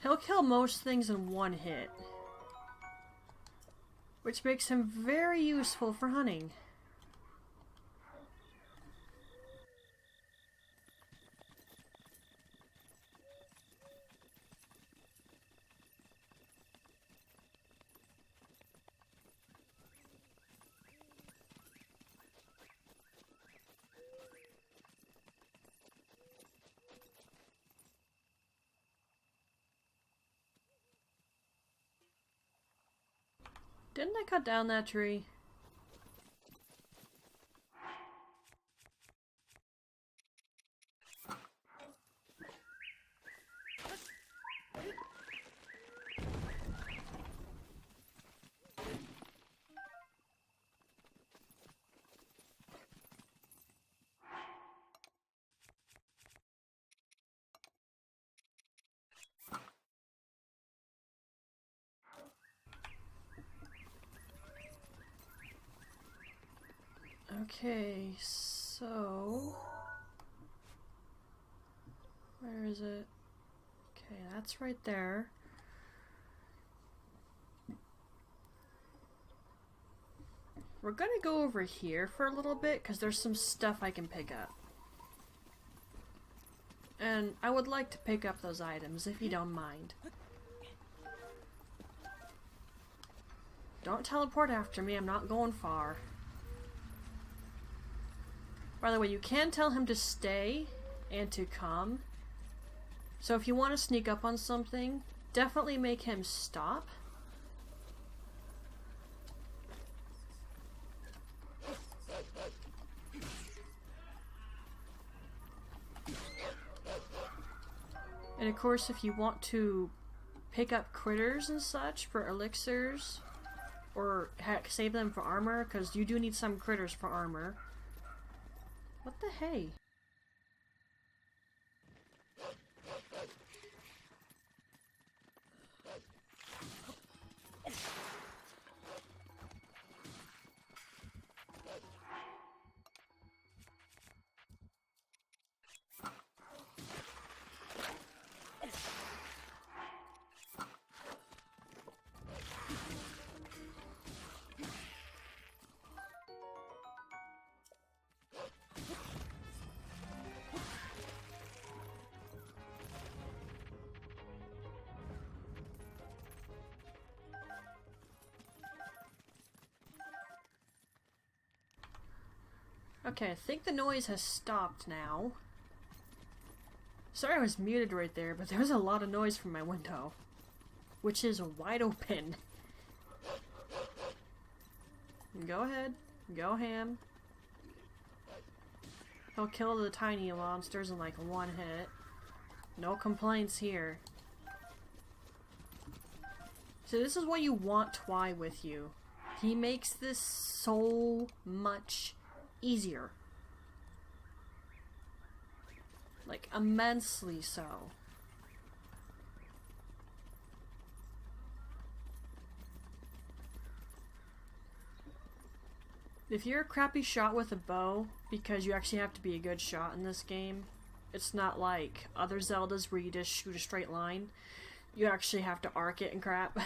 B: He'll kill most things in one hit. Which makes him very useful for hunting. Didn't I cut down that tree? Okay, so... where is it? Okay, that's right there. We're gonna go over here for a little bit, because there's some stuff I can pick up. And I would like to pick up those items, if you don't mind. Don't teleport after me, I'm not going far. By the way, you can tell him to stay and to come. So if you want to sneak up on something, definitely make him stop. And of course, if you want to pick up critters and such for elixirs, or heck, save them for armor, because you do need some critters for armor. What the hey? Okay, I think the noise has stopped now. Sorry I was muted right there, but there was a lot of noise from my window. Which is wide open. Go ahead. Go ham. He'll kill the tiny monsters in like one hit. No complaints here. So this is what you want Twy with you. He makes this so much easier. Like, immensely so. If you're a crappy shot with a bow, because you actually have to be a good shot in this game, it's not like other Zeldas where you just shoot a straight line. You actually have to arc it and crap.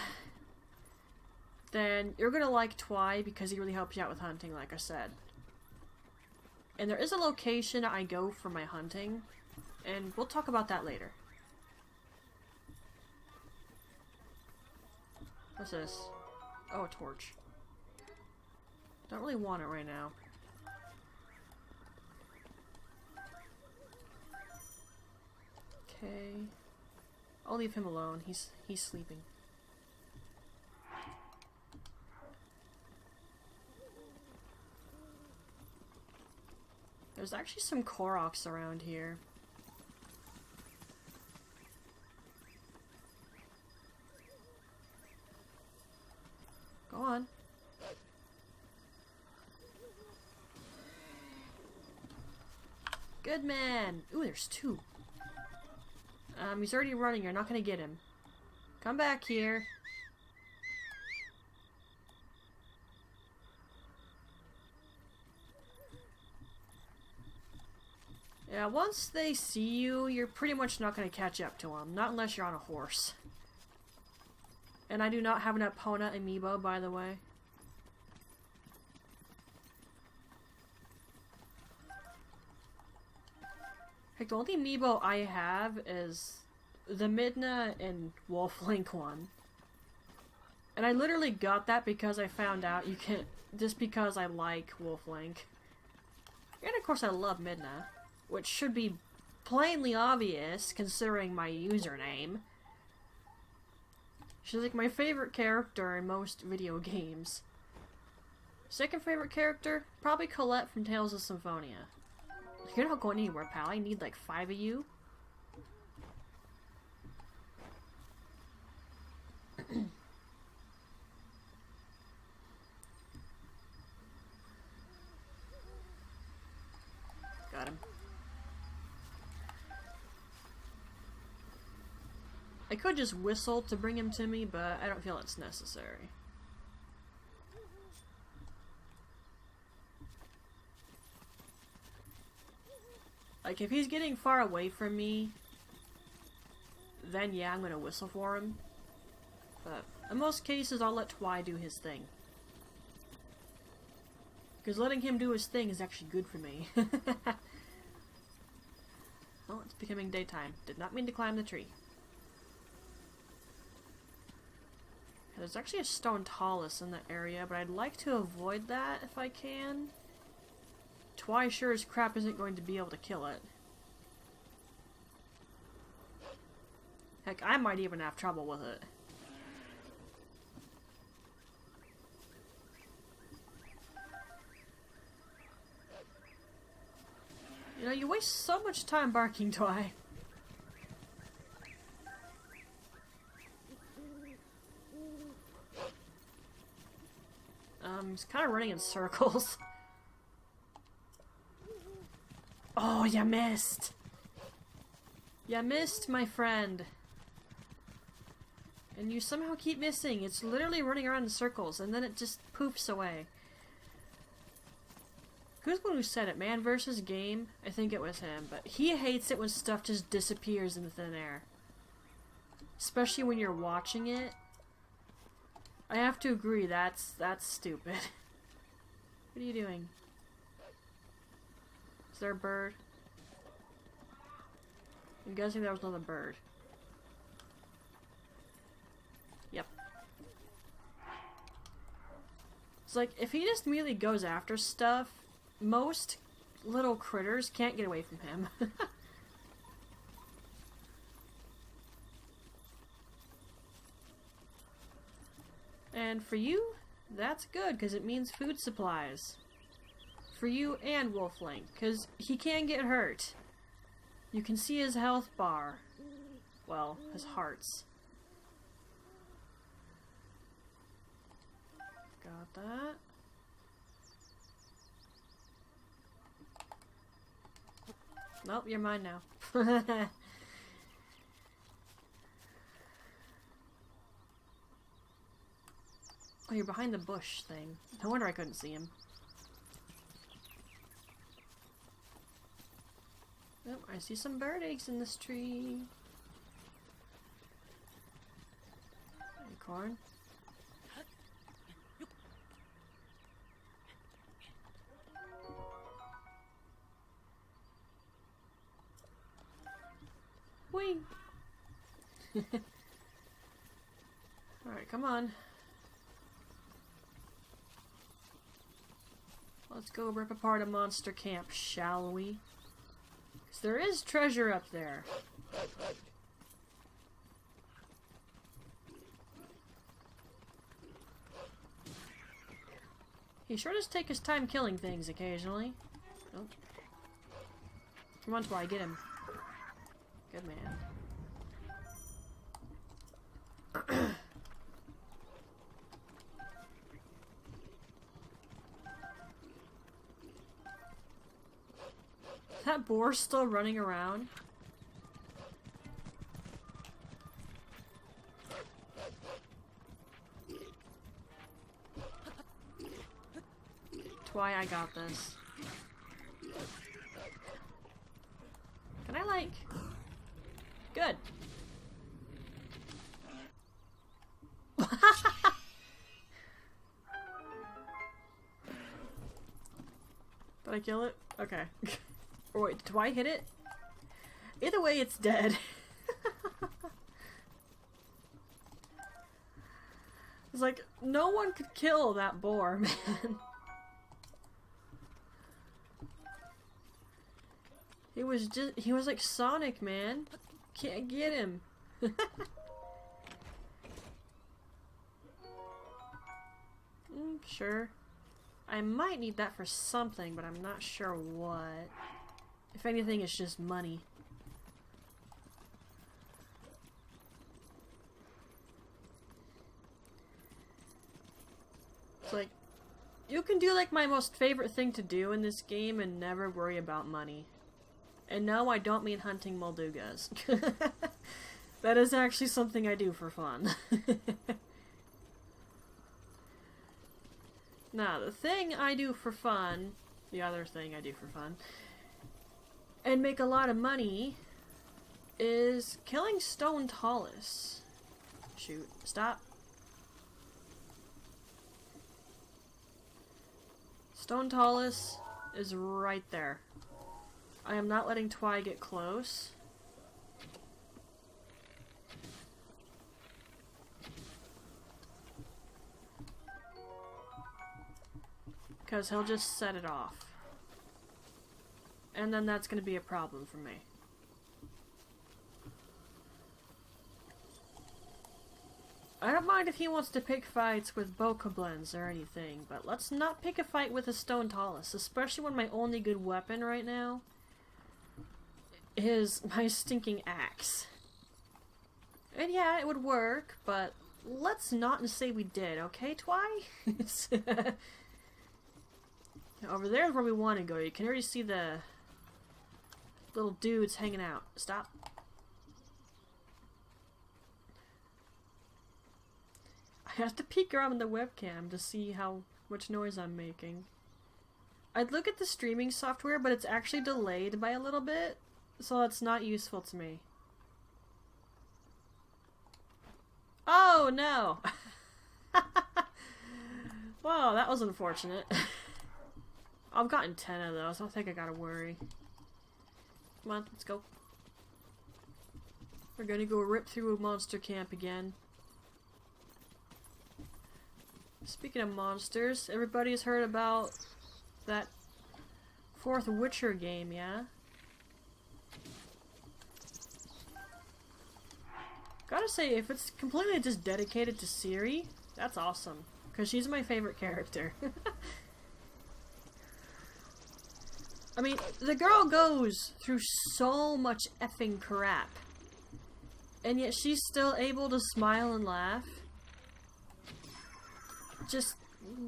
B: Then you're gonna like Twy because he really helps you out with hunting, like I said. And there is a location I go for my hunting, and we'll talk about that later. What's this? Oh, a torch. Don't really want it right now. Okay. I'll leave him alone. He's sleeping. There's actually some Koroks around here. Go on. Good man! Ooh, there's two. He's already running. You're not gonna get him. Come back here. Yeah, once they see you, you're pretty much not gonna catch up to them. Not unless you're on a horse. And I do not have an Epona amiibo, by the way. Heck, the only amiibo I have is the Midna and Wolf Link one. And I literally got that because I found out you can, just because I like Wolf Link. And of course I love Midna, which should be plainly obvious considering my username. She's like my favorite character in most video games. Second favorite character? Probably Colette from Tales of Symphonia. You're not going anywhere, pal. I need like 5 of you. Got him. I could just whistle to bring him to me, but I don't feel it's necessary. Like, if he's getting far away from me, then yeah, I'm gonna whistle for him. But in most cases, I'll let Twy do his thing. Because letting him do his thing is actually good for me. Oh, it's becoming daytime. Did not mean to climb the tree. There's actually a stone talus in the area, but I'd like to avoid that if I can. Twy sure as crap isn't going to be able to kill it. Heck, I might even have trouble with it. You know, you waste so much time barking, Twy. He's kind of running in circles. Oh, you missed! You missed, my friend. And you somehow keep missing. It's literally running around in circles, and then it just poofs away. Who's the one who said it? Man versus game? I think it was him, but he hates it when stuff just disappears in the thin air. Especially when you're watching it. I have to agree, that's stupid. What are you doing? Is there a bird? I'm guessing there was another bird. Yep. It's like, if he just immediately goes after stuff, most little critters can't get away from him. And for you, that's good, because it means food supplies. For you and Wolf Link, because he can get hurt. You can see his health bar. Well, his hearts. Got that. Nope, you're mine now. Oh, you're behind the bush thing. No wonder I couldn't see him. Yep, I see some bird eggs in this tree. Acorn. Whee! Alright, come on. Let's go rip apart a monster camp, shall we? Because there is treasure up there. He sure does take his time killing things occasionally. Oh. Come on, Twy, get him. Good man. That boar's still running around. Twy, I got this. Can I, like... Good. Did I kill it? Okay. Or wait, did I hit it? Either way, it's dead. It's like, no one could kill that boar, man. He was like Sonic, man. Can't get him. Sure. I might need that for something, but I'm not sure what. If anything, it's just money. It's like, you can do like my most favorite thing to do in this game and never worry about money. And no, I don't mean hunting Moldugas. That is actually something I do for fun. Now, the thing I do for fun, the other thing I do for fun, and make a lot of money, is killing Stone Talus. Shoot, stop. Stone Talus is right there. I am not letting Twy get close. Because he'll just set it off. And then that's going to be a problem for me. I don't mind if he wants to pick fights with Bokoblins or anything, but let's not pick a fight with a Stone Talus, especially when my only good weapon right now is my stinking axe. And yeah, it would work, but let's not say we did, okay, Twy? Over there is where we want to go. You can already see the little dudes hanging out. Stop. I have to peek around the webcam to see how much noise I'm making. I'd look at the streaming software, but it's actually delayed by a little bit, so that's not useful to me. Oh, no! Well, that was unfortunate. I've gotten 10 of those. I don't think I gotta worry. Come on, let's go. We're gonna go rip through a monster camp again. Speaking of monsters, everybody's heard about that 4th Witcher game, yeah? Gotta say, if it's completely just dedicated to Ciri, that's awesome. Because she's my favorite character. I mean, the girl goes through so much effing crap. And yet she's still able to smile and laugh. Just,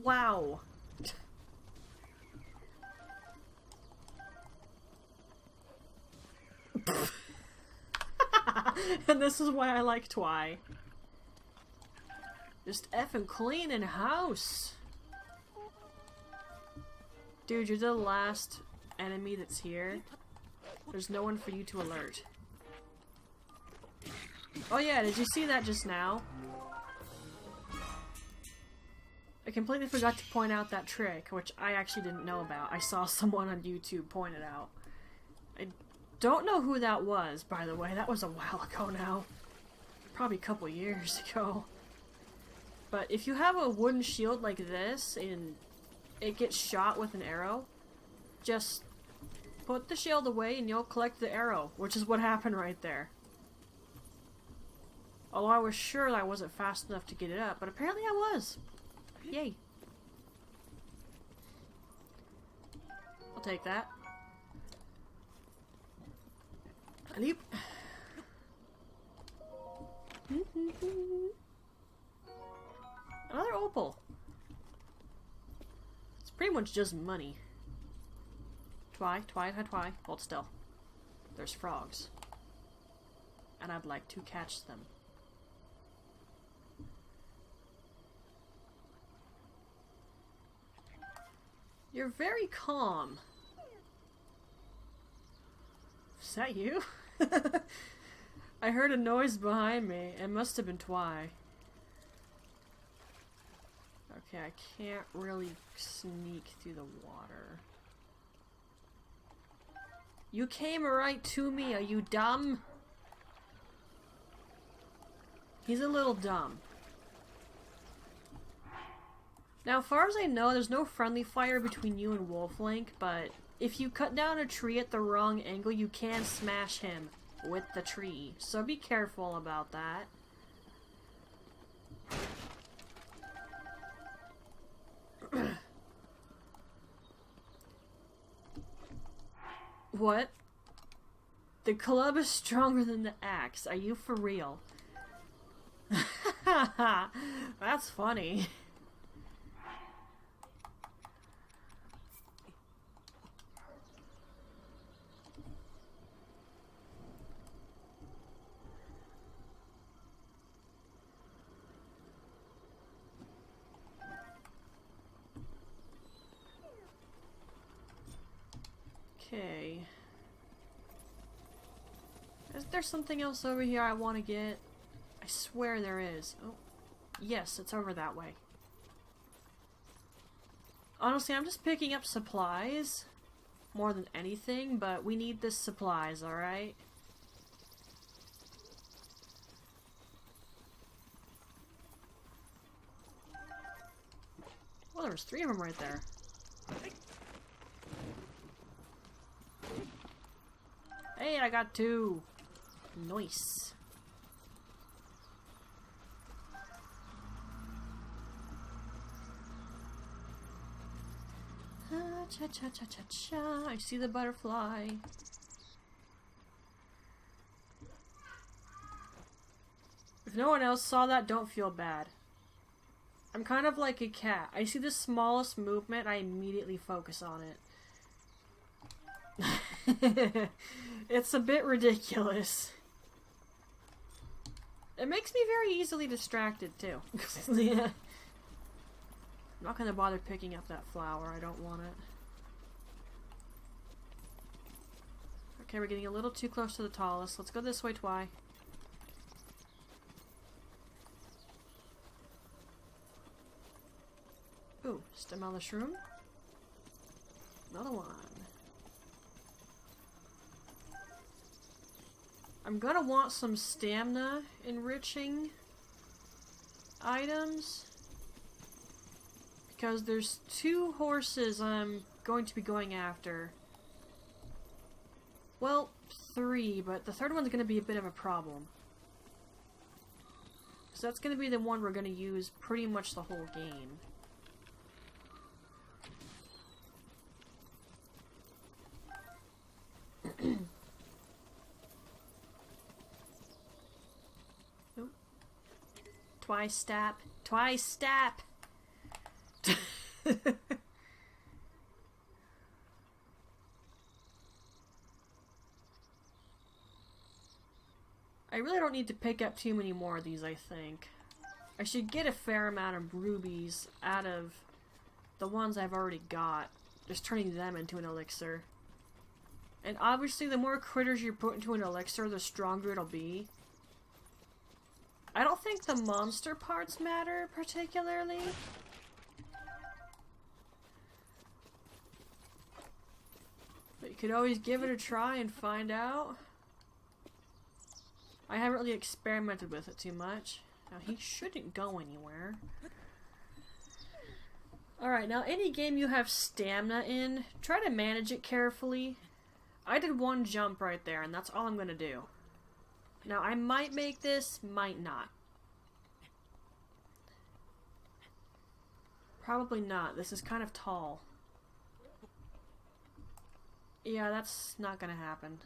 B: wow. And this is why I like Twy. Just effing clean in house. Dude, you're the last enemy that's here. There's no one for you to alert. Oh yeah, did you see that just now? I completely forgot to point out that trick, which I actually didn't know about. I saw someone on YouTube point it out. I don't know who that was, by the way. That was a while ago now. Probably a couple years ago. But if you have a wooden shield like this, and it gets shot with an arrow, just put the shield away and you'll collect the arrow, which is what happened right there. Although I was sure I wasn't fast enough to get it up, but apparently I was. Yay. I'll take that. Leap. Another opal. It's pretty much just money. Twy. Hold still. There's frogs. And I'd like to catch them. You're very calm. Is that you? I heard a noise behind me. It must have been Twy. Okay, I can't really sneak through the water. You came right to me, are you dumb? He's a little dumb. Now, as far as I know, there's no friendly fire between you and Wolflink, but if you cut down a tree at the wrong angle, you can smash him with the tree. So be careful about that. What? The club is stronger than the axe. Are you for real? That's funny. Okay. Is there something else over here I want to get? I swear there is. Oh, yes, it's over that way. Honestly, I'm just picking up supplies more than anything, but we need the supplies, alright? Well, there was 3 of them right there. Hey, I got 2. Nice. Cha cha cha cha cha. I see the butterfly. If no one else saw that, don't feel bad. I'm kind of like a cat. I see the smallest movement, I immediately focus on it. It's a bit ridiculous. It makes me very easily distracted, too. Yeah. I'm not gonna bother picking up that flower, I don't want it. Okay, we're getting a little too close to the tallest. Let's go this way, Twy. Ooh, stem on the shroom. Another one. I'm gonna want some stamina enriching items. Because there's 2 horses I'm going to be going after. Well, 3, but the 3rd one's gonna be a bit of a problem. So that's gonna be the one we're gonna use pretty much the whole game. Twice stap. Twice stap! I really don't need to pick up too many more of these, I think. I should get a fair amount of rubies out of the ones I've already got. Just turning them into an elixir. And obviously the more critters you put into an elixir, the stronger it'll be. I don't think the monster parts matter particularly. But you could always give it a try and find out. I haven't really experimented with it too much. Now he shouldn't go anywhere. Alright, now any game you have stamina in, try to manage it carefully. I did one jump right there, and that's all I'm gonna do. Now, I might make this, might not. Probably not. This is kind of tall. Yeah, that's not gonna happen.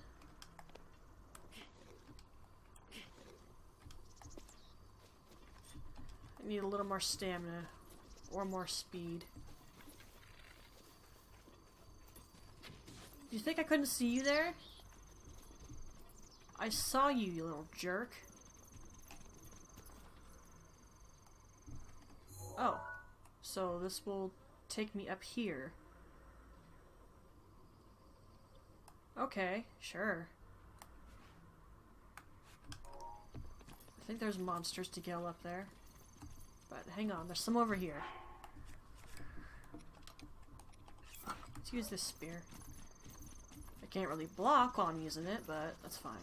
B: I need a little more stamina. Or more speed. Do you think I couldn't see you there? I saw you, you little jerk. Oh. So this will take me up here. Okay, sure. I think there's monsters to kill up there. But hang on, there's some over here. Let's use this spear. I can't really block while I'm using it, but that's fine.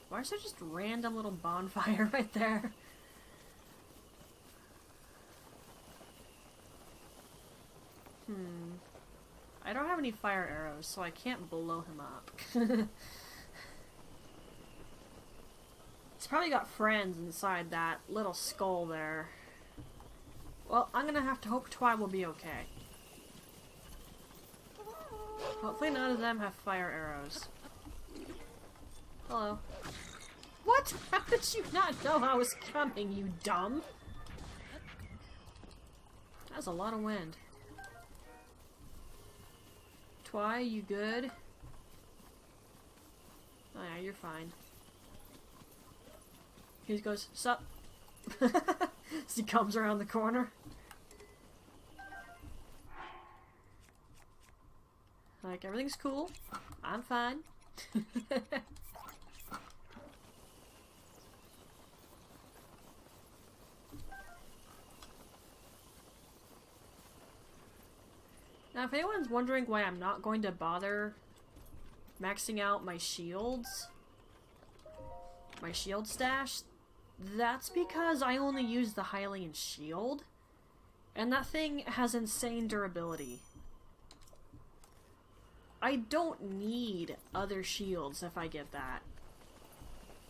B: Why is there just random little bonfire right there? I don't have any fire arrows, so I can't blow him up. He's probably got friends inside that little skull there. Well, I'm gonna have to hope Twy will be okay. Hopefully none of them have fire arrows. Hello. What? How did you not know I was coming, you dumb? That's a lot of wind. Twy, you good? Oh yeah, you're fine. He goes, sup? As he comes around the corner. Like, everything's cool. I'm fine. Now, if anyone's wondering why I'm not going to bother maxing out my shields, my shield stash, that's because I only use the Hylian shield, and that thing has insane durability. I don't need other shields if I get that.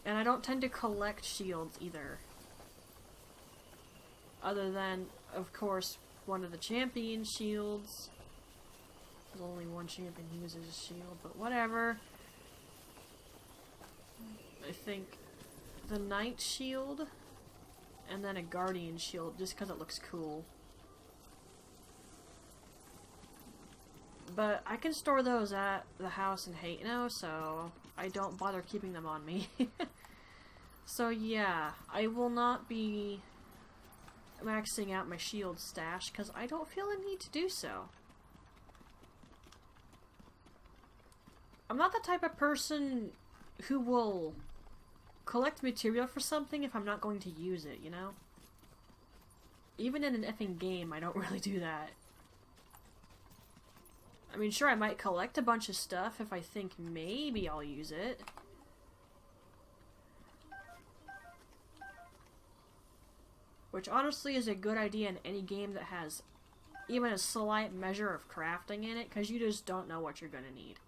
B: And I don't tend to collect shields either. Other than, of course, one of the champion shields. There's only one champion who uses a shield, but whatever. I think the Knight shield, and then a Guardian shield, just because it looks cool. But I can store those at the house in Haytno, so I don't bother keeping them on me. So yeah, I will not be maxing out my shield stash, because I don't feel a need to do so. I'm not the type of person who will collect material for something if I'm not going to use it, you know? Even in an effing game, I don't really do that. I mean, sure, I might collect a bunch of stuff if I think maybe I'll use it. Which honestly is a good idea in any game that has even a slight measure of crafting in it, because you just don't know what you're gonna need.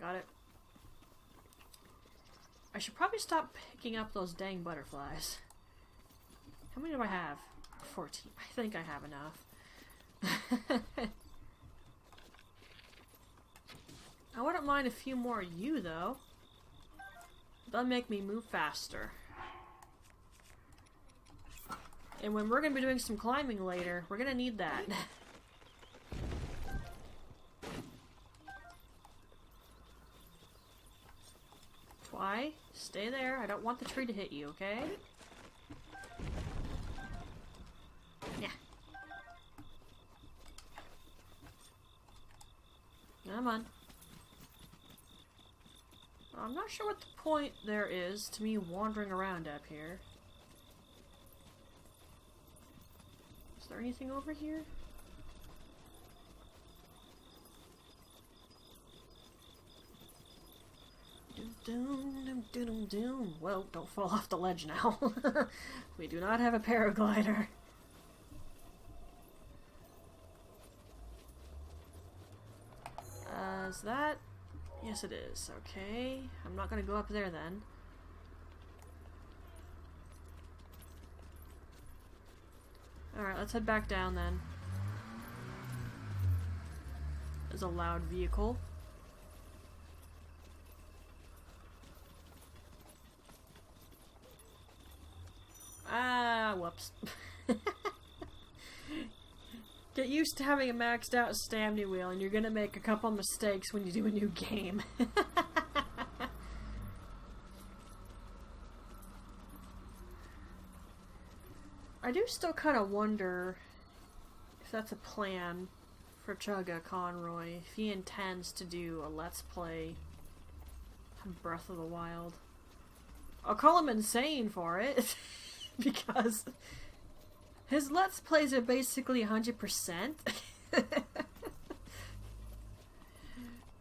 B: Got it. I should probably stop picking up those dang butterflies. How many do I have? 14. I think I have enough. I wouldn't mind a few more of you, though. That'll make me move faster. And when we're going to be doing some climbing later, we're going to need that. Fly, stay there. I don't want the tree to hit you, okay? Yeah. Come on. I'm not sure what the point there is to me wandering around up here. Is there anything over here? Well, don't fall off the ledge now. We do not have a paraglider. Is that? Yes, it is. Okay. I'm not gonna go up there then. Alright, let's head back down then. There's a loud vehicle. Ah, whoops. Get used to having a maxed out stamina wheel and you're gonna make a couple mistakes when you do a new game. I do still kind of wonder if that's a plan for Chugga Conroy, if he intends to do a Let's Play Breath of the Wild. I'll call him insane for it, because his Let's Plays are basically 100%.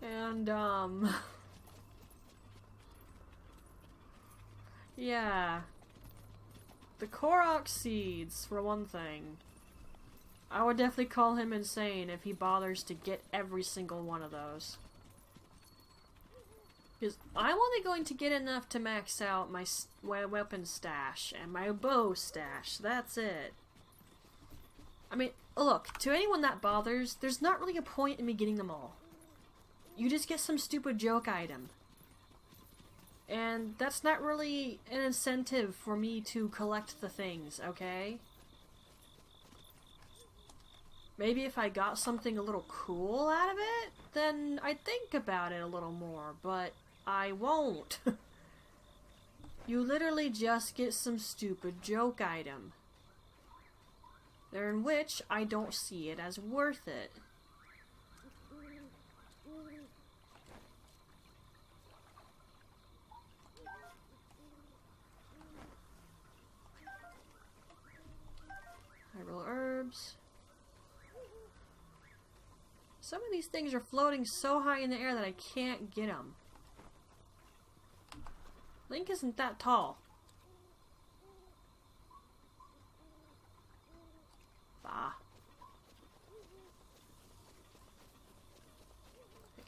B: And, yeah. The Korok seeds, for one thing. I would definitely call him insane if he bothers to get every single one of those. Because I'm only going to get enough to max out my weapon stash and my bow stash. That's it. I mean, look, to anyone that bothers, there's not really a point in me getting them all. You just get some stupid joke item. And that's not really an incentive for me to collect the things, okay? Maybe if I got something a little cool out of it, then I'd think about it a little more, but I won't. You literally just get some stupid joke item. In which I don't see it as worth it. Hyrule herbs. Some of these things are floating so high in the air that I can't get them. Link isn't that tall. Bah.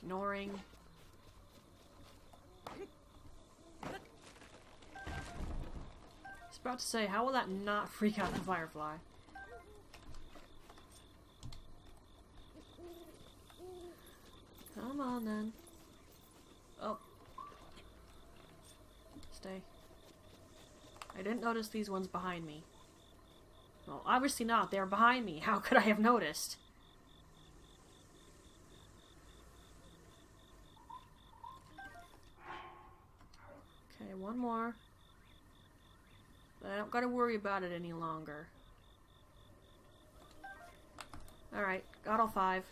B: Ignoring. I was about to say, how will that not freak out the firefly? Come on then. Oh. Stay. I didn't notice these ones behind me. Well, obviously not. They're behind me. How could I have noticed? Okay, one more. But I don't gotta worry about it any longer. Alright, got all 5.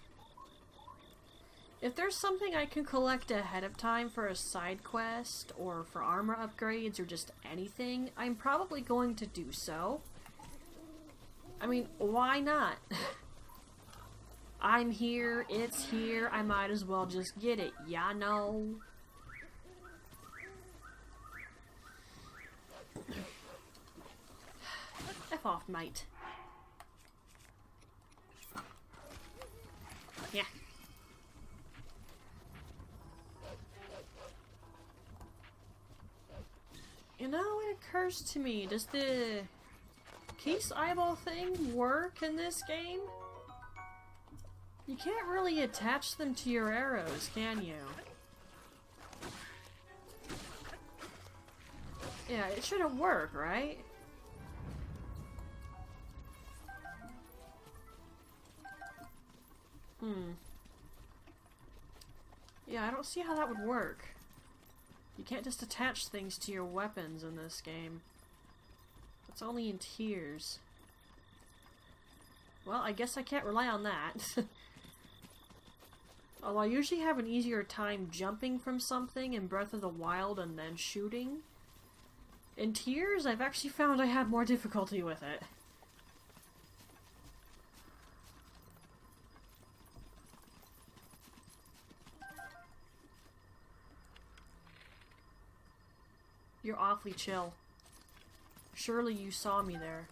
B: If there's something I can collect ahead of time for a side quest, or for armor upgrades, or just anything, I'm probably going to do so. I mean, why not? I'm here, it's here, I might as well just get it, ya know? F off, mate. Yeah. You know, it occurs to me, does the Case Eyeball thing work in this game? You can't really attach them to your arrows, can you? Yeah, it shouldn't work, right? Yeah, I don't see how that would work. You You can't just attach things to your weapons in this game. It's only in tiers. Well, I guess I can't rely on that. Although I usually have an easier time jumping from something in Breath of the Wild and then shooting. In tiers, I've actually found I have more difficulty with it. You're awfully chill. Surely you saw me there.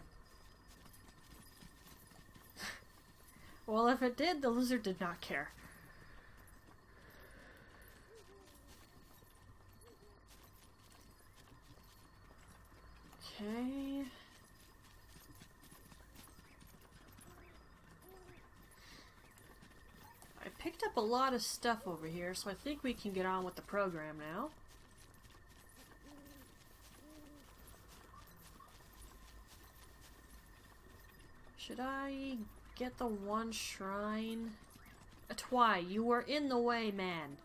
B: Well, if it did, the lizard did not care. Okay. I picked up a lot of stuff over here, so I think we can get on with the program now. Should I get the one shrine? Twy, you were in the way, man.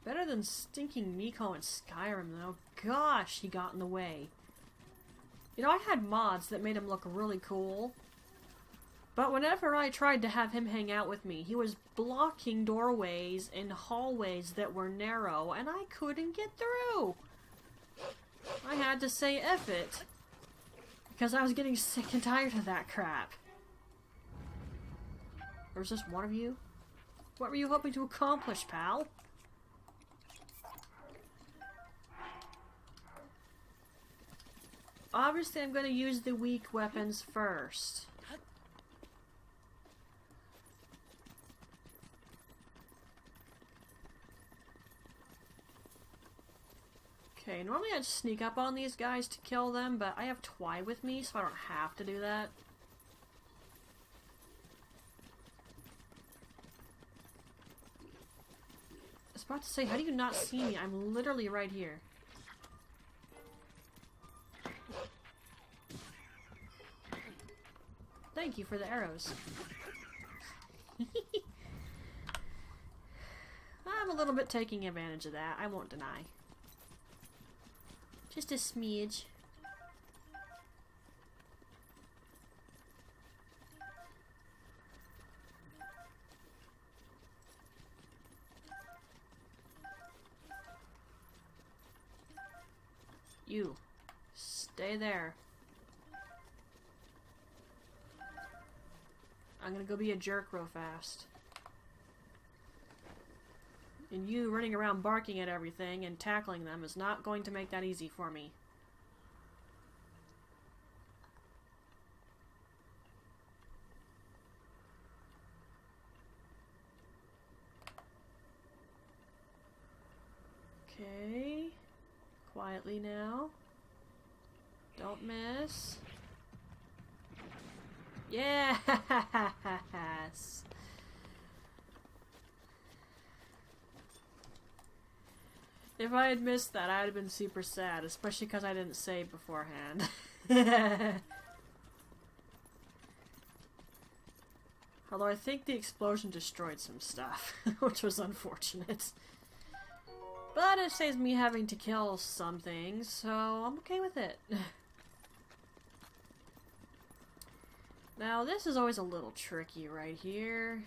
B: Better than stinking Miko in Skyrim, though. Gosh, he got in the way. You know, I had mods that made him look really cool. But whenever I tried to have him hang out with me, he was blocking doorways and hallways that were narrow, and I couldn't get through. I had to say F it. Because I was getting sick and tired of that crap. Or was this one of you? What were you hoping to accomplish, pal? Obviously, I'm going to use the weak weapons first. Okay, normally I'd sneak up on these guys to kill them, but I have Twy with me, so I don't have to do that. I was about to say, how do you not see me? I'm literally right here. Thank you for the arrows. I'm a little bit taking advantage of that, I won't deny. Just a smidge. You. Stay there. I'm gonna go be a jerk real fast. And you running around barking at everything and tackling them is not going to make that easy for me. Okay. Quietly now. Don't miss. Yes! If I had missed that, I'd have been super sad, especially because I didn't save beforehand. Although I think the explosion destroyed some stuff, which was unfortunate. But it saves me having to kill some things, so I'm okay with it. Now, this is always a little tricky right here.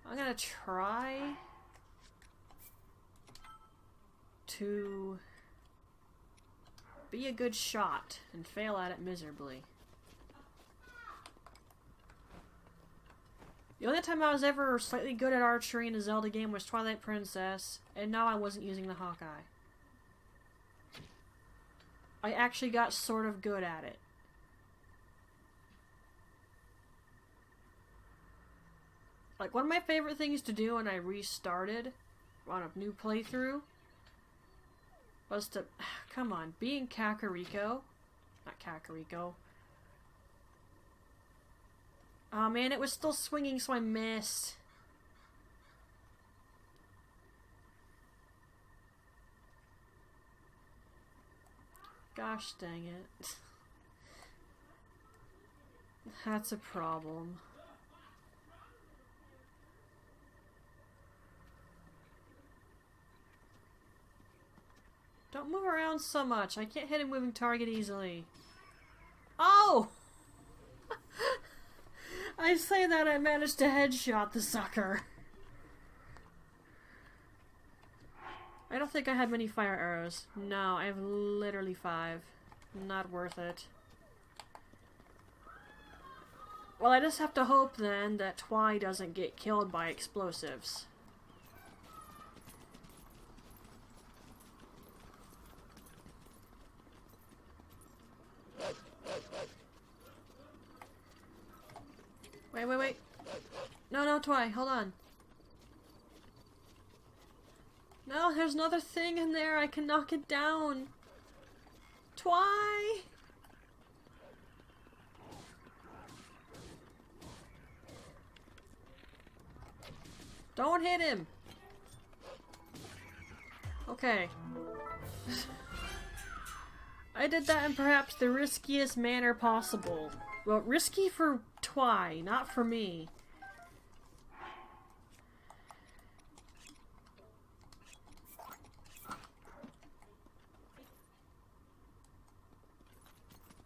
B: I'm gonna try to be a good shot and fail at it miserably. The only time I was ever slightly good at archery in a Zelda game was Twilight Princess, and now I wasn't using the Hawkeye. I actually got sort of good at it. Like, one of my favorite things to do when I restarted on a new playthrough was to, come on, being Kakariko. Not Kakariko. Oh man, it was still swinging, so I missed. Gosh dang it. That's a problem. Don't move around so much. I can't hit a moving target easily. Oh! I say that I managed to headshot the sucker. I don't think I had many fire arrows. No, I have literally 5. Not worth it. Well, I just have to hope then that Twy doesn't get killed by explosives. Wait. No, Twy, hold on. No, there's another thing in there. I can knock it down. Twy! Don't hit him! Okay. I did that in perhaps the riskiest manner possible. Well, risky for Twy, not for me.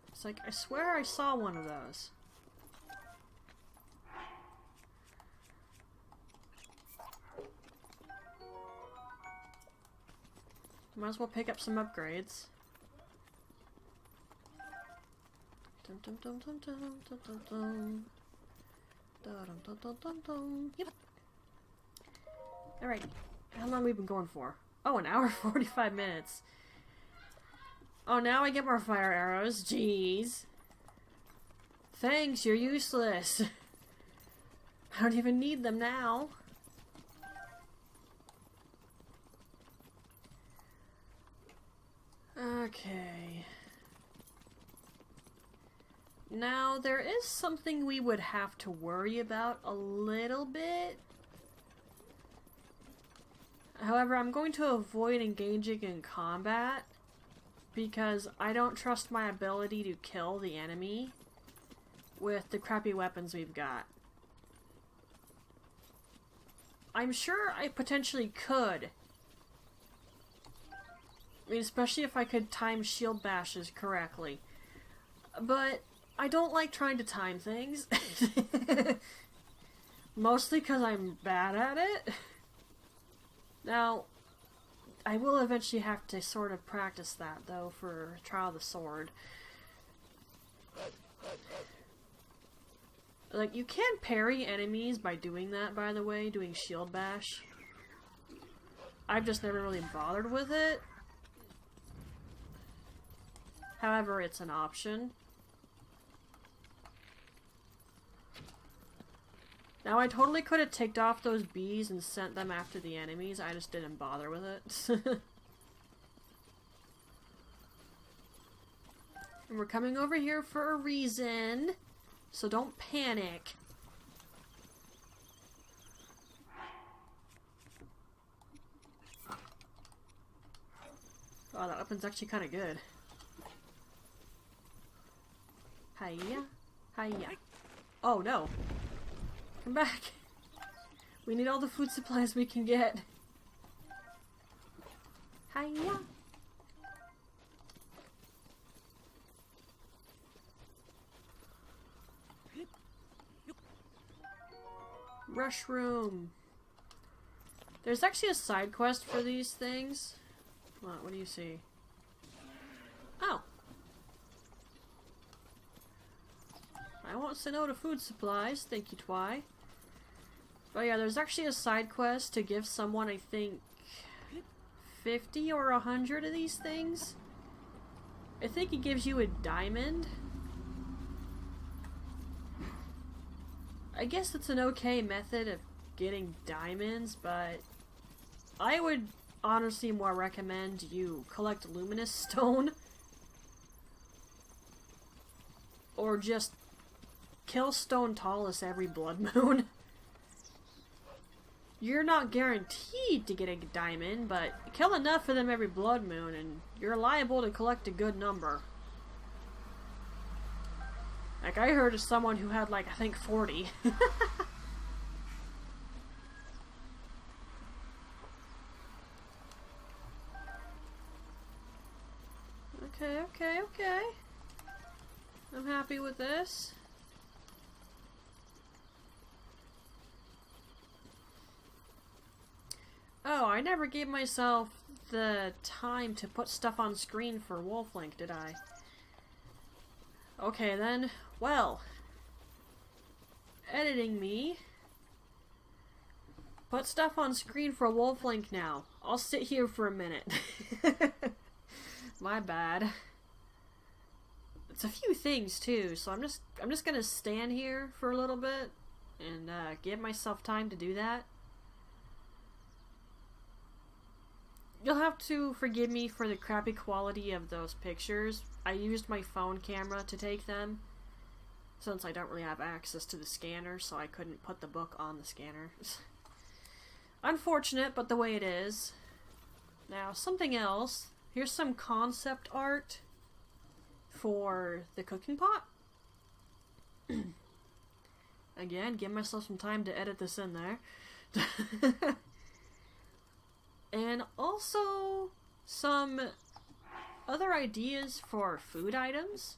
B: It's like, I swear I saw one of those. Might as well pick up some upgrades. Yep. Alright. How long have we been going for? Oh, an hour 45 minutes. Oh, now I get more fire arrows. Jeez. Thanks, you're useless. I don't even need them now. Okay. Now, there is something we would have to worry about a little bit. However, I'm going to avoid engaging in combat because I don't trust my ability to kill the enemy with the crappy weapons we've got. I'm sure I potentially could. I mean, especially if I could time shield bashes correctly. But I don't like trying to time things. Mostly because I'm bad at it. Now, I will eventually have to sort of practice that, though, for Trial of the Sword. Like, you can parry enemies by doing that, by the way, doing shield bash. I've just never really bothered with it. However, it's an option. Now, I totally could have ticked off those bees and sent them after the enemies. I just didn't bother with it. And we're coming over here for a reason, so don't panic. Oh, that weapon's actually kind of good. Hiya. Hiya. Oh, no. Come back. We need all the food supplies we can get. Hiya. Rushroom. There's actually a side quest for these things. What do you see? Oh. I won't say no to food supplies, thank you, Twy. But yeah, there's actually a side quest to give someone, I think, 50 or 100 of these things. I think it gives you a diamond. I guess it's an okay method of getting diamonds, but I would honestly more recommend you collect luminous stone. Or just kill Stone Tallus every blood moon. You're not guaranteed to get a diamond, but kill enough of them every blood moon and you're liable to collect a good number. Like, I heard of someone who had, like, I think 40. Okay. I'm happy with this. Oh, I never gave myself the time to put stuff on screen for Wolf Link, did I? Okay then, well, editing me. Put stuff on screen for Wolf Link now. I'll sit here for a minute. My bad. It's a few things too, so I'm just gonna stand here for a little bit and give myself time to do that. You'll have to forgive me for the crappy quality of those pictures. I used my phone camera to take them, since I don't really have access to the scanner, so I couldn't put the book on the scanner. Unfortunate, but the way it is. Now, something else. Here's some concept art for the cooking pot. Again, give myself some time to edit this in there. And also some other ideas for food items,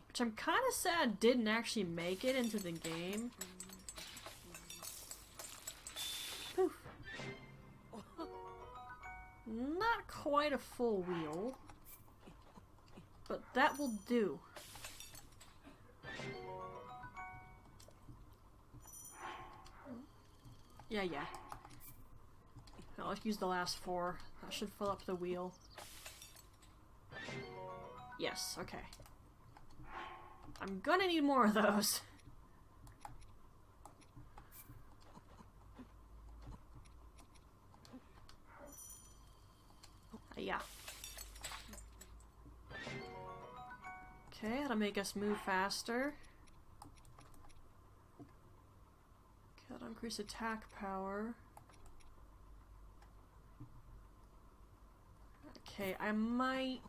B: which I'm kind of sad didn't actually make it into the game. Poof. Not quite a full wheel, but that will do. Yeah. I'll use the last 4. That should fill up the wheel. Yes, okay. I'm gonna need more of those. Yeah. Okay, that'll make us move faster. Okay, that'll increase attack power. Okay, I might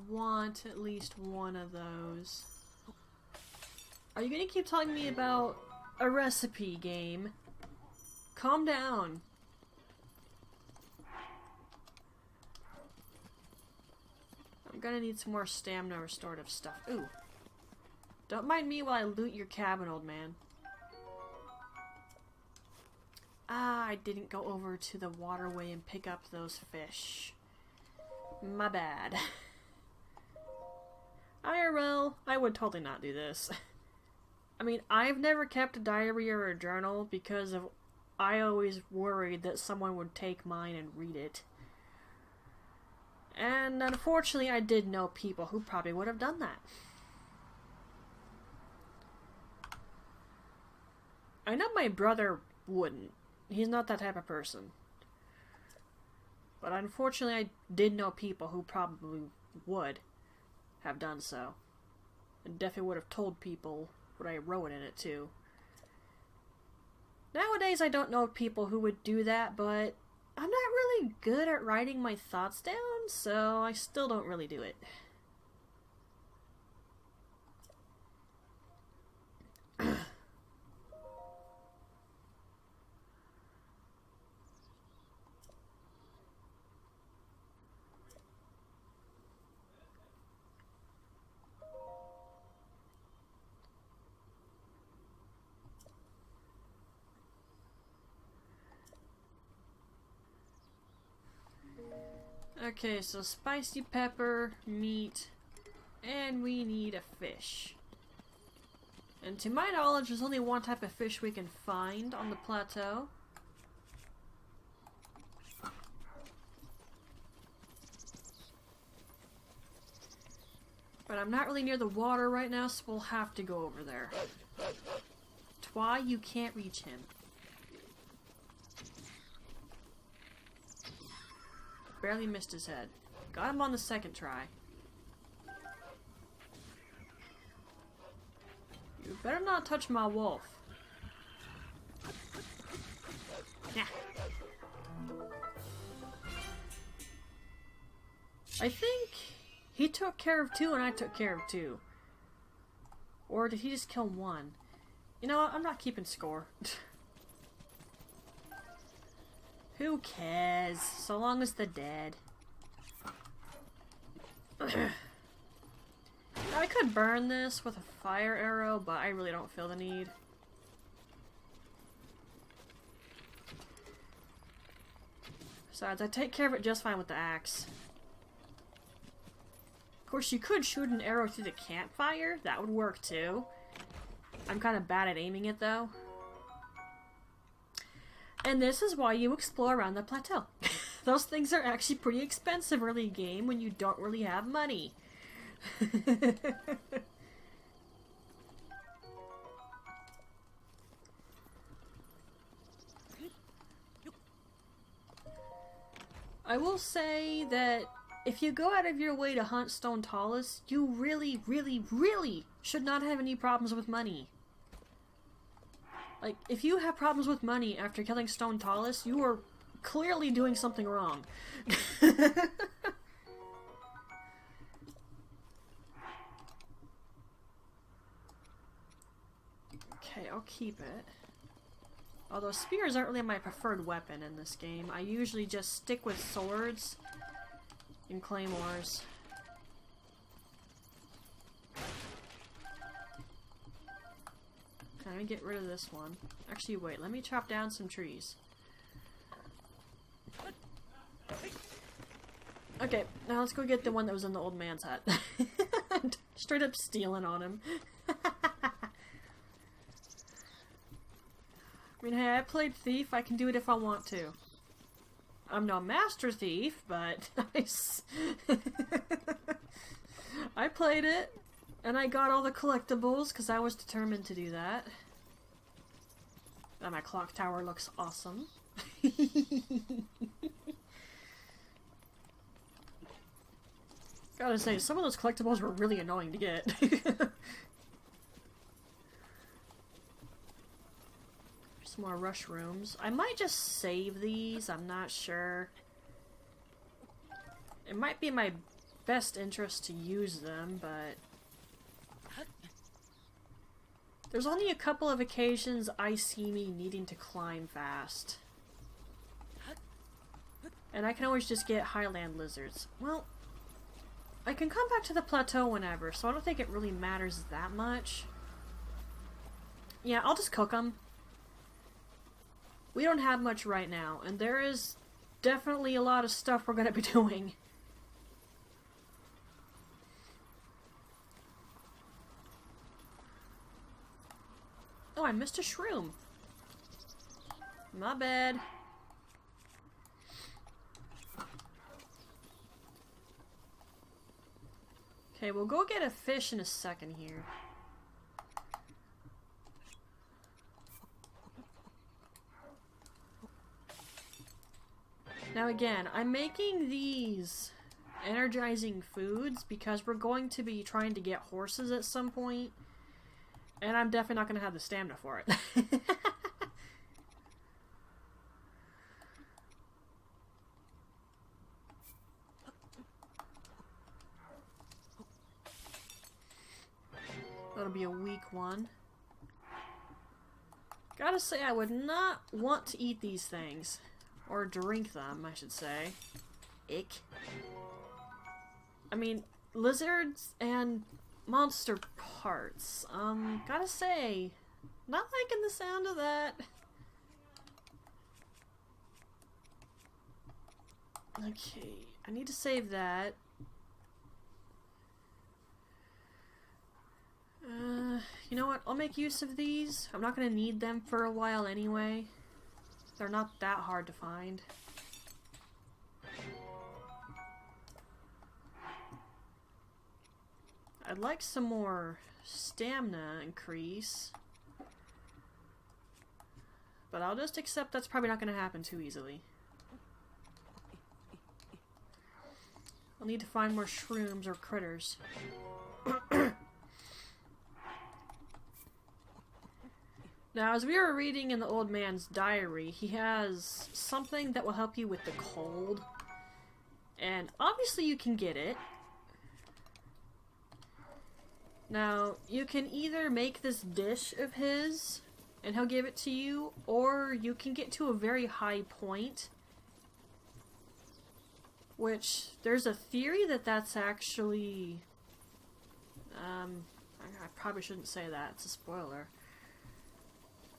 B: want at least one of those. Are you gonna keep telling me about a recipe game? Calm down. I'm gonna need some more stamina restorative stuff. Ooh. Don't mind me while I loot your cabin, old man. Ah, I didn't go over to the waterway and pick up those fish. My bad. IRL, I would totally not do this. I mean, I've never kept a diary or a journal because of I always worried that someone would take mine and read it. And unfortunately, I did know people who probably would have done that. I know my brother wouldn't. He's not that type of person. But unfortunately, I did know people who probably would have done so. And definitely would have told people what I wrote in it, too. Nowadays, I don't know people who would do that, but I'm not really good at writing my thoughts down, so I still don't really do it. Okay, so spicy pepper, meat, and we need a fish. And to my knowledge, there's only one type of fish we can find on the plateau. But I'm not really near the water right now, so we'll have to go over there. Twy, you can't reach him. Barely missed his head. Got him on the second try. You better not touch my wolf. Yeah. I think he took care of 2 and I took care of 2. Or did he just kill one? You know what? I'm not keeping score. Who cares? So long as they're dead. I could burn this with a fire arrow, but I really don't feel the need. Besides, I take care of it just fine with the axe. Of course, you could shoot an arrow through the campfire. That would work too. I'm kind of bad at aiming it though. And this is why you explore around the plateau. Those things are actually pretty expensive early game when you don't really have money. I will say that if you go out of your way to hunt Stone Talus, you really, really, really should not have any problems with money. Like, if you have problems with money after killing Stone Talus, you are clearly doing something wrong. Okay, I'll keep it. Although spears aren't really my preferred weapon in this game. I usually just stick with swords and claymores. Let me get rid of this one. Actually, wait, let me chop down some trees. Okay, now let's go get the one that was in the old man's hut. Straight up stealing on him. I mean, hey, I played Thief. I can do it if I want to. I'm no master thief, but I played it, and I got all the collectibles because I was determined to do that. And my clock tower looks awesome. Gotta say, some of those collectibles were really annoying to get. Some more rush rooms. I might just save these, I'm not sure. It might be in my best interest to use them, but there's only a couple of occasions I see me needing to climb fast. And I can always just get highland lizards. Well, I can come back to the plateau whenever, so I don't think it really matters that much. Yeah, I'll just cook them. We don't have much right now, and there is definitely a lot of stuff we're gonna be doing. Oh, I missed a shroom. My bad. Okay, we'll go get a fish in a second here. Now again, I'm making these energizing foods because we're going to be trying to get horses at some point, and I'm definitely not going to have the stamina for it. That'll be a weak one. Gotta say, I would not want to eat these things. Or drink them, I should say. Ick. I mean, lizards and monster parts. Gotta say, not liking the sound of that. Okay, I need to save that. You know what? I'll make use of these. I'm not gonna need them for a while anyway. They're not that hard to find. I'd like some more stamina increase. But I'll just accept that's probably not going to happen too easily. I'll need to find more shrooms or critters. Now, as we were reading in the old man's diary, he has something that will help you with the cold. And obviously you can get it. Now, you can either make this dish of his, and he'll give it to you, or you can get to a very high point, which, there's a theory that that's actually, I probably shouldn't say that, it's a spoiler.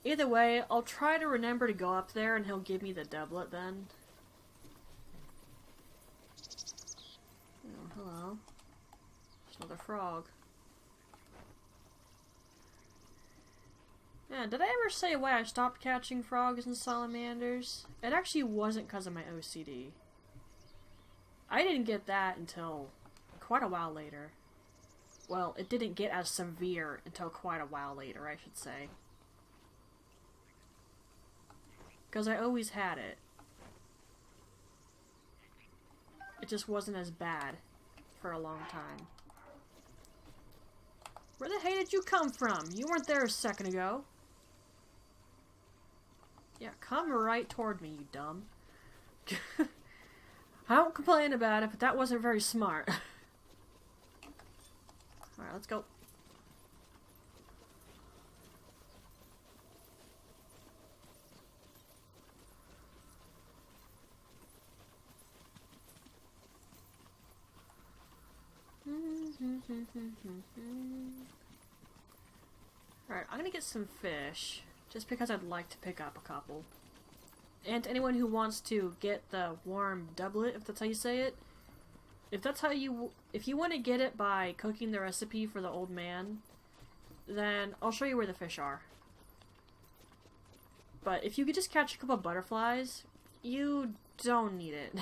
B: Either way, I'll try to remember to go up there, and he'll give me the doublet then. Oh, hello. There's another frog. Yeah, did I ever say why I stopped catching frogs and salamanders? It actually wasn't because of my OCD. I didn't get that until quite a while later. Well, it didn't get as severe until quite a while later, I should say. Because I always had it. It just wasn't as bad for a long time. Where the heck did you come from? You weren't there a second ago. Yeah, come right toward me, you dumb. I don't complain about it, but that wasn't very smart. Alright, let's go. Alright, I'm gonna get some fish, just because I'd like to pick up a couple. And to anyone who wants to get the warm doublet, if that's how you say it, if you want to get it by cooking the recipe for the old man, then I'll show you where the fish are. But if you could just catch a couple butterflies, you don't need it.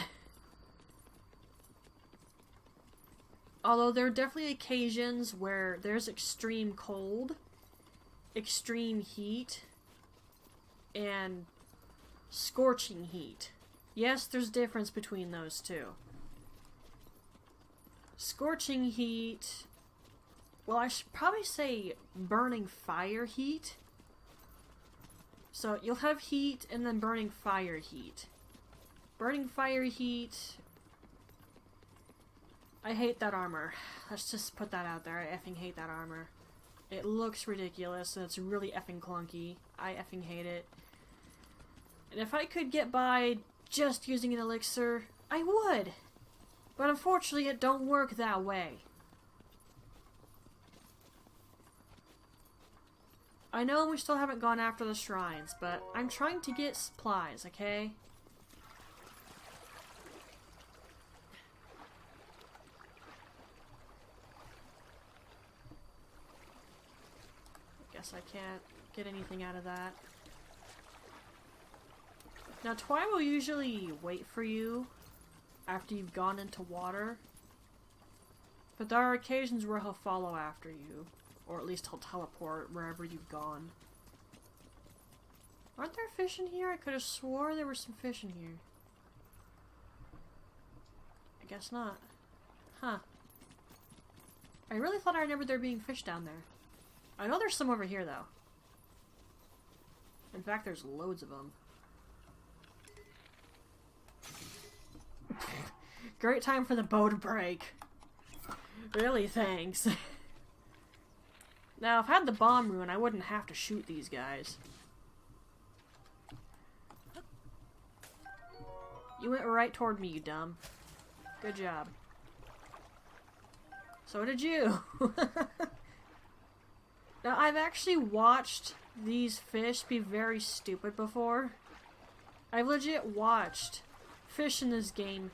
B: Although there are definitely occasions where there's extreme cold, extreme heat, and scorching heat. Yes, there's difference between those two. Scorching heat, well, I should probably say burning fire heat. So you'll have heat and then burning fire heat. Burning fire heat, I hate that armor. Let's just put that out there. I effing hate that armor. It looks ridiculous and it's really effing clunky. I effing hate it. And if I could get by just using an elixir, I would. But unfortunately, it don't work that way. I know we still haven't gone after the shrines, but I'm trying to get supplies, okay? I guess I can't get anything out of that. Now, Twy will usually wait for you after you've gone into water, but there are occasions where he'll follow after you, or at least he'll teleport wherever you've gone. Aren't there fish in here? I could have swore there were some fish in here. I guess not. Huh. I really thought I remembered there being fish down there. I know there's some over here, though. In fact, there's loads of them. Great time for the bow to break. Really, thanks. Now, if I had the bomb rune, I wouldn't have to shoot these guys. You went right toward me, you dumb. Good job. So did you. Now, I've actually watched these fish be very stupid before. I've legit watched fish in this game,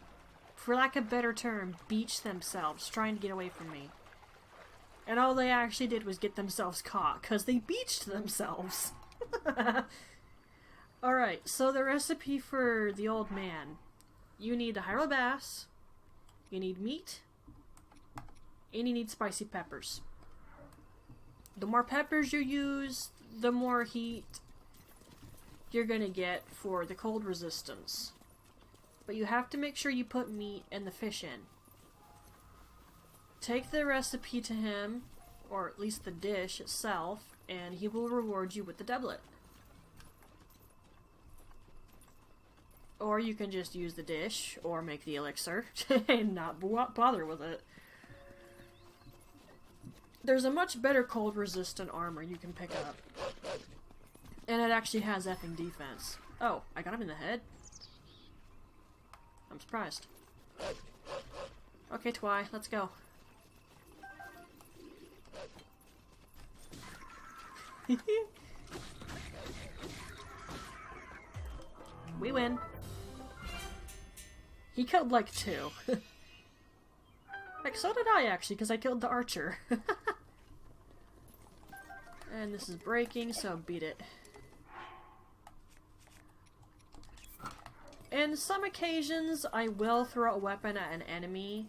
B: for lack of a better term, beach themselves, trying to get away from me. And all they actually did was get themselves caught, because they beached themselves. Alright, so the recipe for the old man. You need a Hyro bass, you need meat, and you need spicy peppers. The more peppers you use, the more heat you're gonna get for the cold resistance. But you have to make sure you put meat and the fish in. Take the recipe to him, or at least the dish itself, and he will reward you with the doublet. Or you can just use the dish, or make the elixir, and not bother with it. there's a much better cold resistant armor you can pick up. And it actually has effing defense. Oh, I got him in the head? I'm surprised. Okay, Twy, let's go. We win. He killed like 2. Like, so did I actually, because I killed the archer. And this is breaking, so beat it. In some occasions, I will throw a weapon at an enemy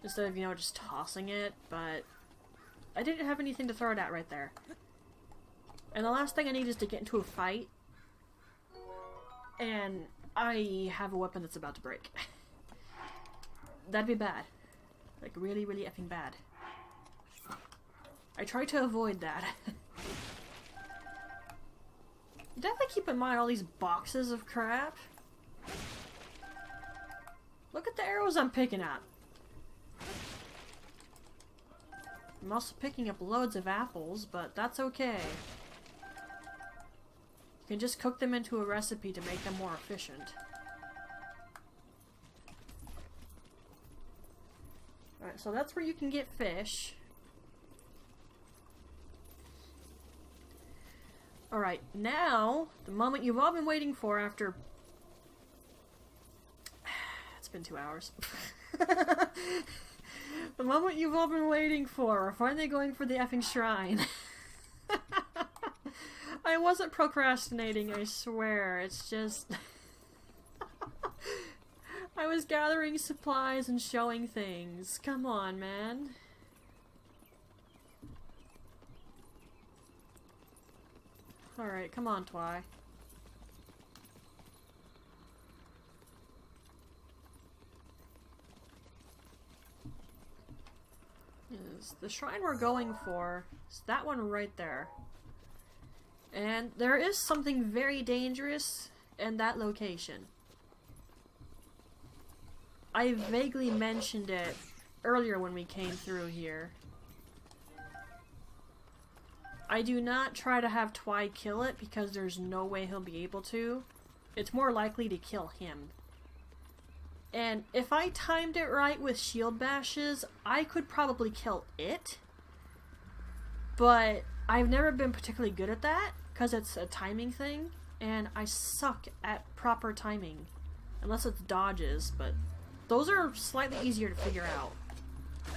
B: instead of, you know, just tossing it, but I didn't have anything to throw it at right there. And the last thing I need is to get into a fight, and I have a weapon that's about to break. That'd be bad. Like, really, really effing bad. I try to avoid that. Definitely keep in mind all these boxes of crap. Look at the arrows I'm picking up. I'm also picking up loads of apples, but that's okay. You can just cook them into a recipe to make them more efficient. Alright, so that's where you can get fish. Alright, now, the moment you've all been waiting for after... It's been 2 hours. The moment you've all been waiting for. We're finally going for the effing shrine. I wasn't procrastinating, I swear. It's just... I was gathering supplies and showing things. Come on, man. Alright, come on, Twy. The shrine we're going for is that one right there. And there is something very dangerous in that location. I vaguely mentioned it earlier when we came through here. I do not try to have Twy kill it because there's no way he'll be able to. It's more likely to kill him. And if I timed it right with shield bashes, I could probably kill it. But I've never been particularly good at that because it's a timing thing, and I suck at proper timing. Unless it's dodges, but those are slightly easier to figure out.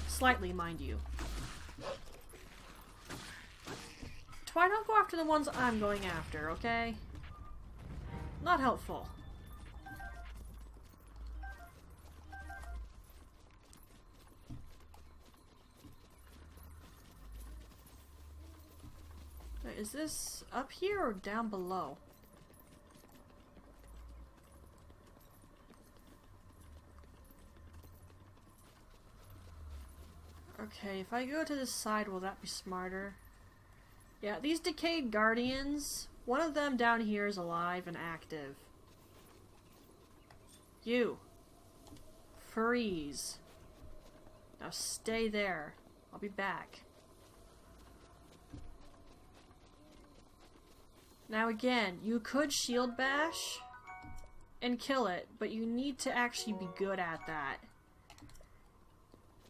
B: Slightly, mind you. Twy, don't go after the ones I'm going after, okay? Not helpful. Wait, is this up here or down below? Okay, if I go to this side, will that be smarter? Yeah, these decayed guardians, one of them down here is alive and active. You. Freeze. Now stay there. I'll be back. Now again, you could shield bash and kill it, but you need to actually be good at that.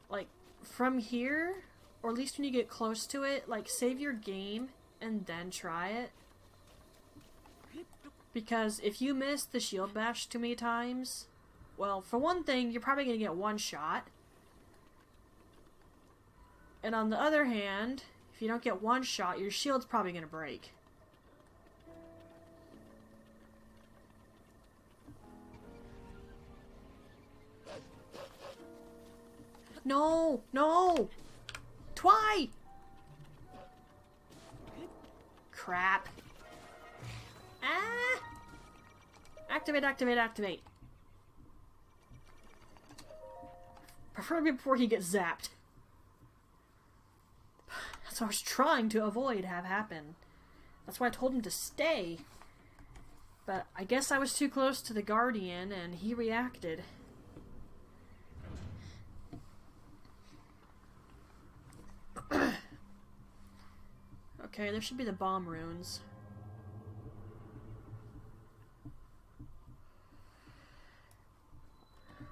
B: Like, from here, or at least when you get close to it, like, save your game and then try it. Because if you miss the shield bash too many times, well, for one thing, you're probably going to get one shot. And on the other hand, if you don't get one shot, your shield's probably going to break. No! No! Twy! Crap. Ah! Activate, activate, activate. Preferably before he gets zapped. That's what I was trying to avoid have happen. That's why I told him to stay. But I guess I was too close to the Guardian and he reacted. Okay, there should be the bomb runes.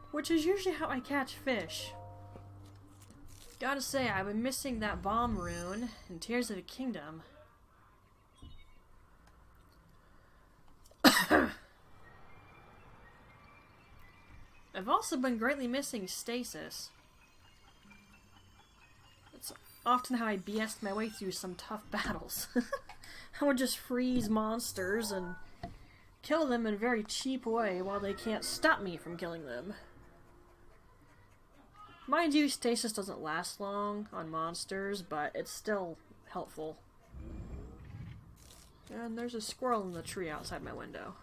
B: Which is usually how I catch fish. Gotta say, I've been missing that bomb rune in Tears of the Kingdom. I've also been greatly missing stasis. It's often how I BS'd my way through some tough battles. I would just freeze monsters and kill them in a very cheap way while they can't stop me from killing them. Mind you, stasis doesn't last long on monsters, but it's still helpful. And there's a squirrel in the tree outside my window.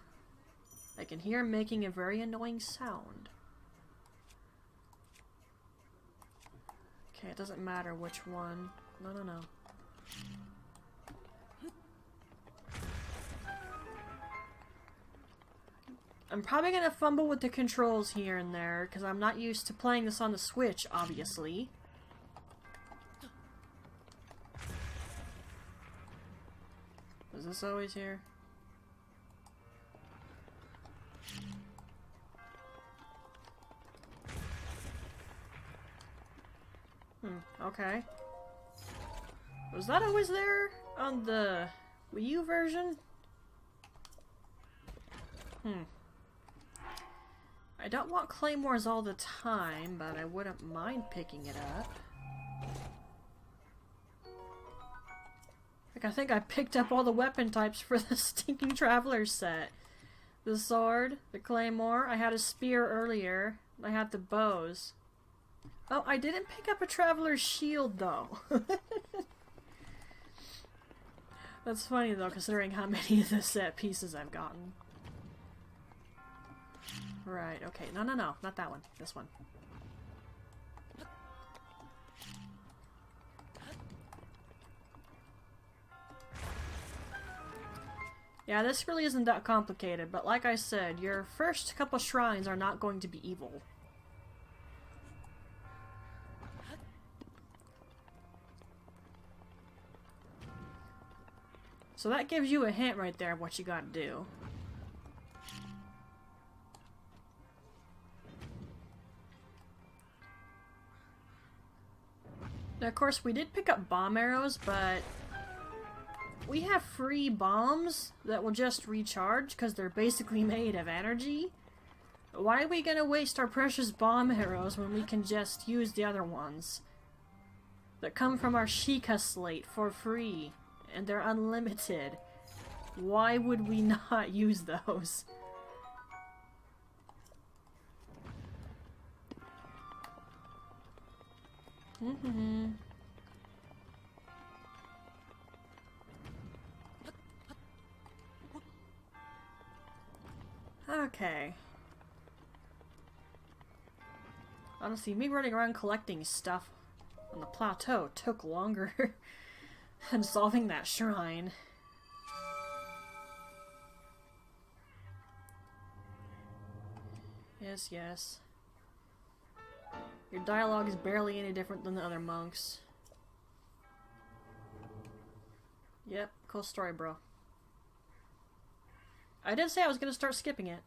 B: I can hear him making a very annoying sound. Okay, it doesn't matter which one. No. I'm probably gonna fumble with the controls here and there, because I'm not used to playing this on the Switch, obviously. Is this always here? Okay. Was that always there on the Wii U version? I don't want claymores all the time, but I wouldn't mind picking it up. Like, I think I picked up all the weapon types for the Stinking Traveler set. The sword, the claymore, I had a spear earlier, I had the bows. Oh, I didn't pick up a Traveler's shield, though. That's funny, though, considering how many of the set pieces I've gotten. Right, okay. No, not that one. This one. Yeah, this really isn't that complicated, but like I said, your first couple shrines are not going to be evil. So that gives you a hint right there of what you gotta do. Now, of course, we did pick up bomb arrows, but we have free bombs that will just recharge because they're basically made of energy. Why are we gonna waste our precious bomb arrows when we can just use the other ones that come from our Sheikah slate for free? And they're unlimited. Why would we not use those? Okay. Honestly, me running around collecting stuff on the plateau took longer than solving that shrine. Yes. Your dialogue is barely any different than the other monks. Yep, cool story, bro. I did say I was gonna start skipping it.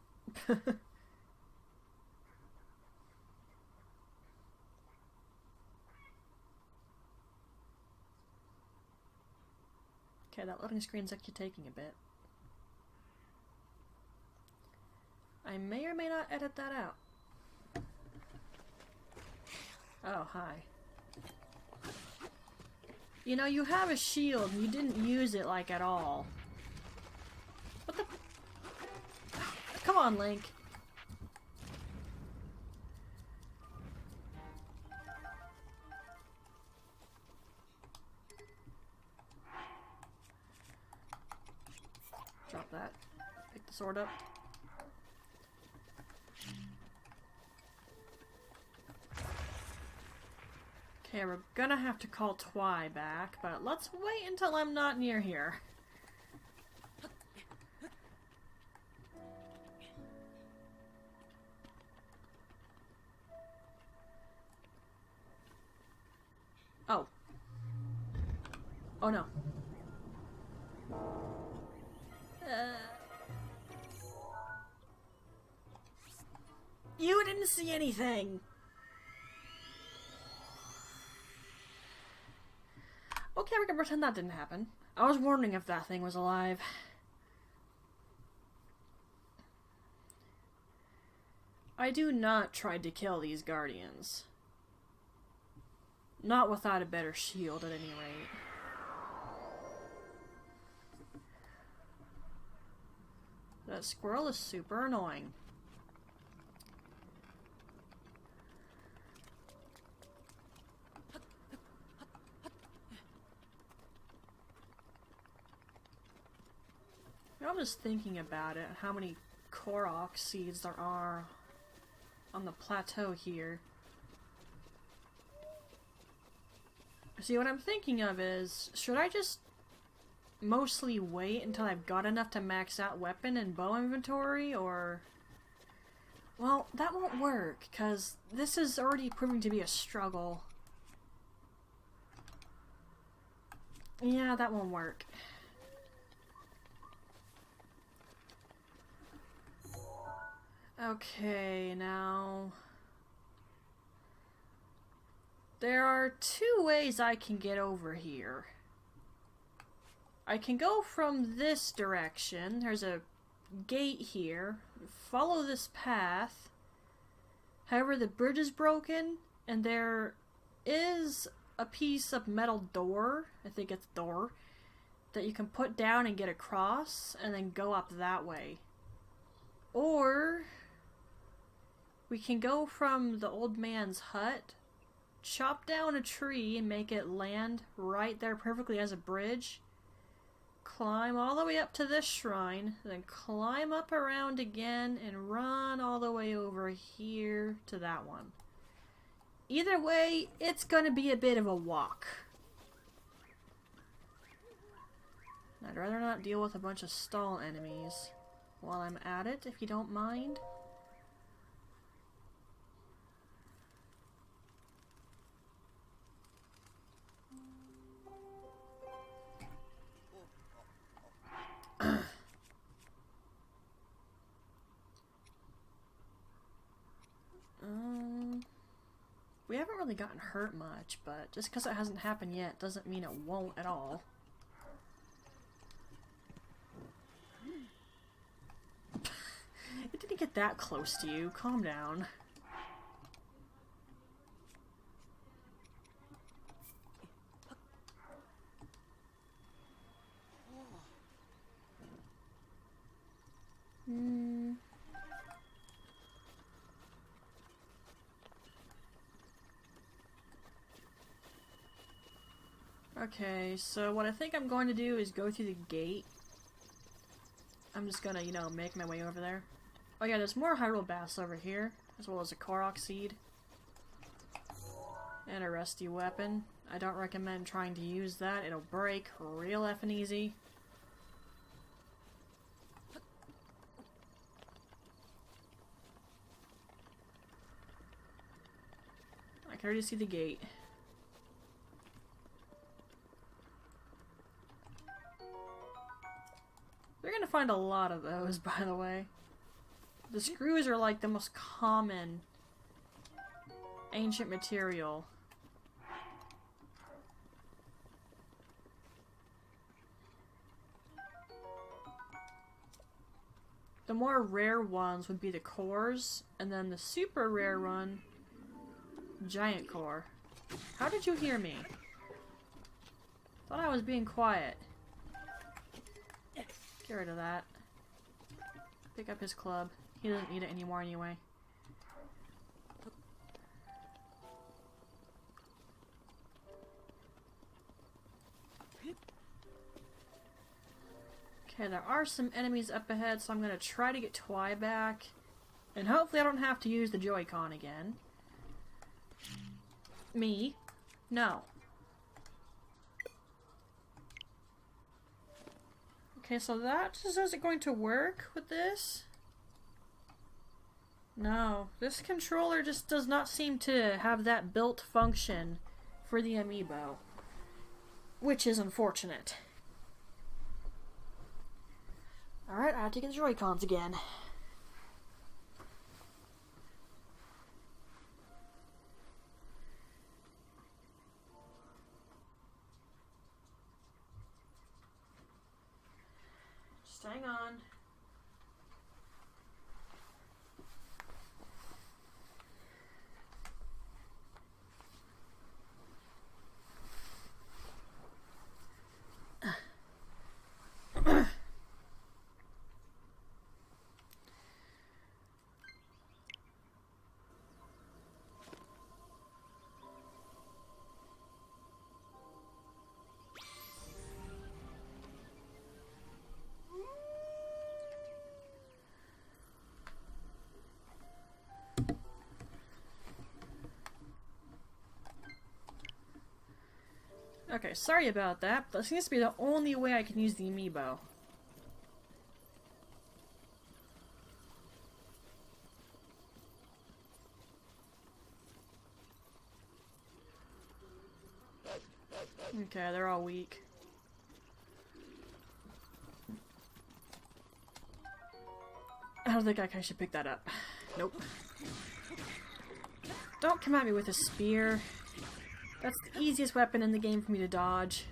B: Okay, that loading screen's actually taking a bit. I may or may not edit that out. Oh, hi. You know, you have a shield and you didn't use it, like, at all. What the... Come on, Link. Drop that. Pick the sword up. Okay, we're gonna have to call Twy back, but let's wait until I'm not near here. Oh. Oh no. You didn't see anything! Okay, we can pretend that didn't happen. I was wondering if that thing was alive. I do not try to kill these guardians. Not without a better shield, at any rate. That squirrel is super annoying. I'm just thinking about it, how many Korok seeds there are on the plateau here. See, what I'm thinking of is, should I just mostly wait until I've got enough to max out weapon and bow inventory, or... Well, that won't work, because this is already proving to be a struggle. Yeah, that won't work. Okay, now... There are two ways I can get over here. I can go from this direction. There's a gate here. Follow this path. However, the bridge is broken, and there is a piece of metal door, I think it's door, that you can put down and get across, and then go up that way. Or we can go from the old man's hut, chop down a tree and make it land right there perfectly as a bridge, climb all the way up to this shrine, then climb up around again and run all the way over here to that one. Either way, it's gonna be a bit of a walk. I'd rather not deal with a bunch of stall enemies while I'm at it, if you don't mind. We haven't really gotten hurt much, but just because it hasn't happened yet doesn't mean it won't at all. It didn't get that close to you. Calm down. Okay, so what I think I'm going to do is go through the gate. I'm just gonna, you know, make my way over there. Oh yeah, there's more Hyrule Bass over here, as well as a Korok Seed. And a rusty weapon. I don't recommend trying to use that, it'll break real effing easy. I can already see the gate. You're gonna find a lot of those, by the way. The screws are like the most common ancient material. The more rare ones would be the cores, and then the super rare one, giant core. How did you hear me? Thought I was being quiet. Get rid of that. Pick up his club. He doesn't need it anymore anyway. Okay, there are some enemies up ahead, so I'm gonna try to get Twy back. And hopefully I don't have to use the Joy-Con again. Me? No. Okay, so that just isn't going to work with this? No, this controller just does not seem to have that built function for the amiibo. Which is unfortunate. Alright, I have to get the Joy-Cons again. hang on. Okay, sorry about that, but that seems to be the only way I can use the amiibo. Okay, they're all weak. I don't think I should pick that up. Nope. Don't come at me with a spear. That's the easiest weapon in the game for me to dodge.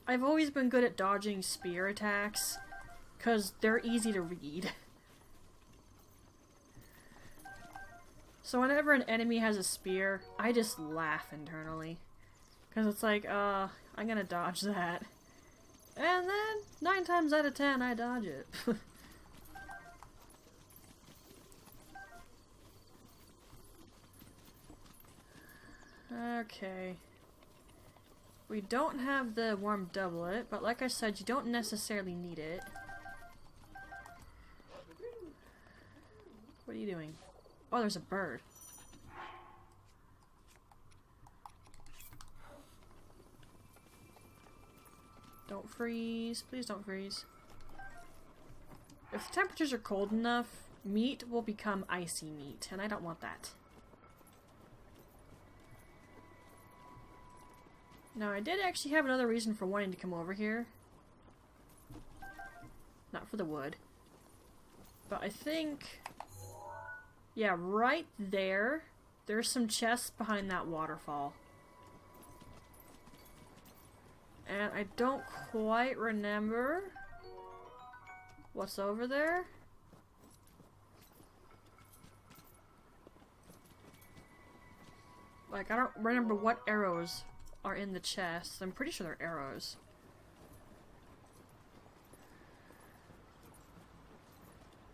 B: I've always been good at dodging spear attacks, because they're easy to read. So whenever an enemy has a spear, I just laugh internally. Because it's like, I'm gonna dodge that. And then, 9 times out of 10, I dodge it. Okay. We don't have the warm doublet, but like I said, you don't necessarily need it. What are you doing? Oh, there's a bird. Don't freeze. Please don't freeze. If the temperatures are cold enough, meat will become icy meat, and I don't want that. Now, I did actually have another reason for wanting to come over here. Not for the wood. But I think... yeah, right there, there's some chests behind that waterfall. And I don't quite remember what's over there. Like, I don't remember what arrows are in the chest. I'm pretty sure they're arrows.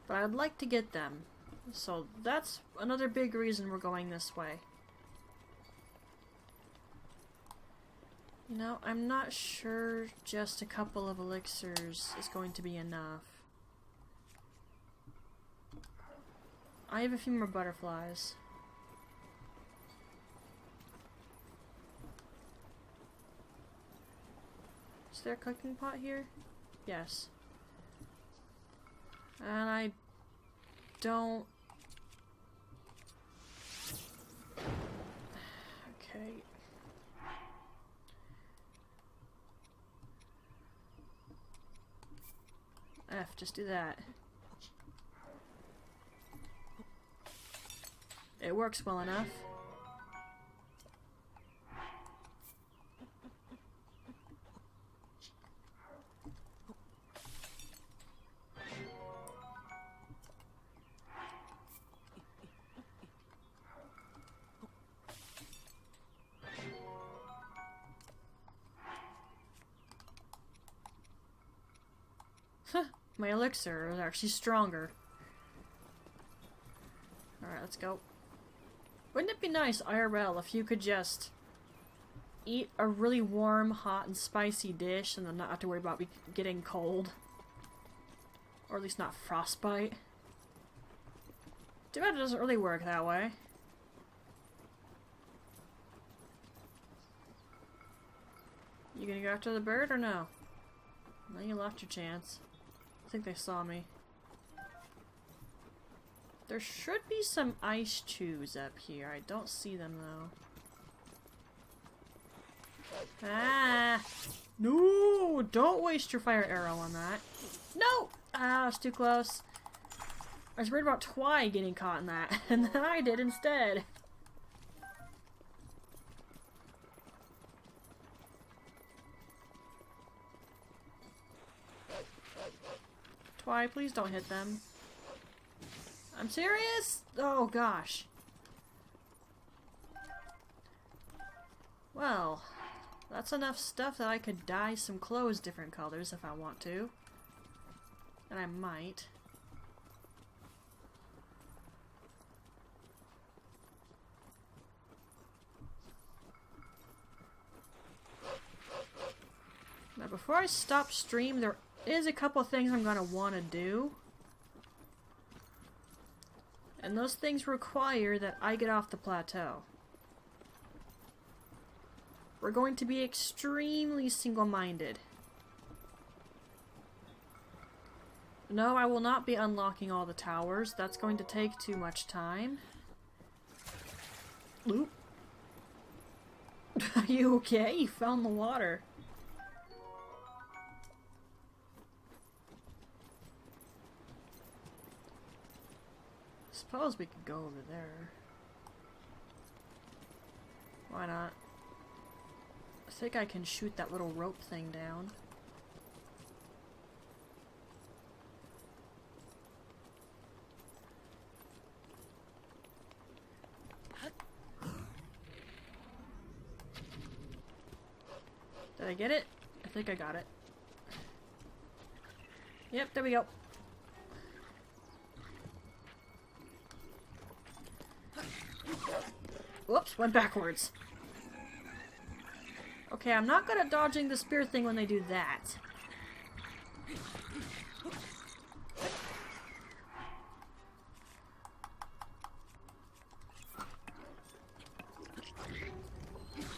B: But I'd like to get them. So that's another big reason we're going this way. You know, I'm not sure just a couple of elixirs is going to be enough. I have a few more butterflies. Is there a cooking pot here? Yes. And I don't... okay. Just do that. It works well enough. My elixir is actually stronger. Alright, let's go. Wouldn't it be nice, IRL, if you could just eat a really warm, hot, and spicy dish and then not have to worry about getting cold? Or at least not frostbite? Too bad it doesn't really work that way. You gonna go after the bird or no? No, you lost your chance. I think they saw me. There should be some ice chews up here. I don't see them though. Ah! No! Don't waste your fire arrow on that. No! Ah, it's too close. I was worried about Twy getting caught in that, and then I did instead. Why? Please don't hit them. I'm serious? Oh gosh. Well, that's enough stuff that I could dye some clothes different colors if I want to. And I might. Now before I stop stream, there is a couple things I'm gonna want to do. And those things require that I get off the plateau. We're going to be extremely single-minded. No, I will not be unlocking all the towers. That's going to take too much time. Oop. Are you okay? You fell in the water. Suppose we could go over there. Why not? I think I can shoot that little rope thing down. Did I get it? I think I got it. Yep, there we go. Whoops, went backwards. Okay, I'm not good at dodging the spear thing when they do that.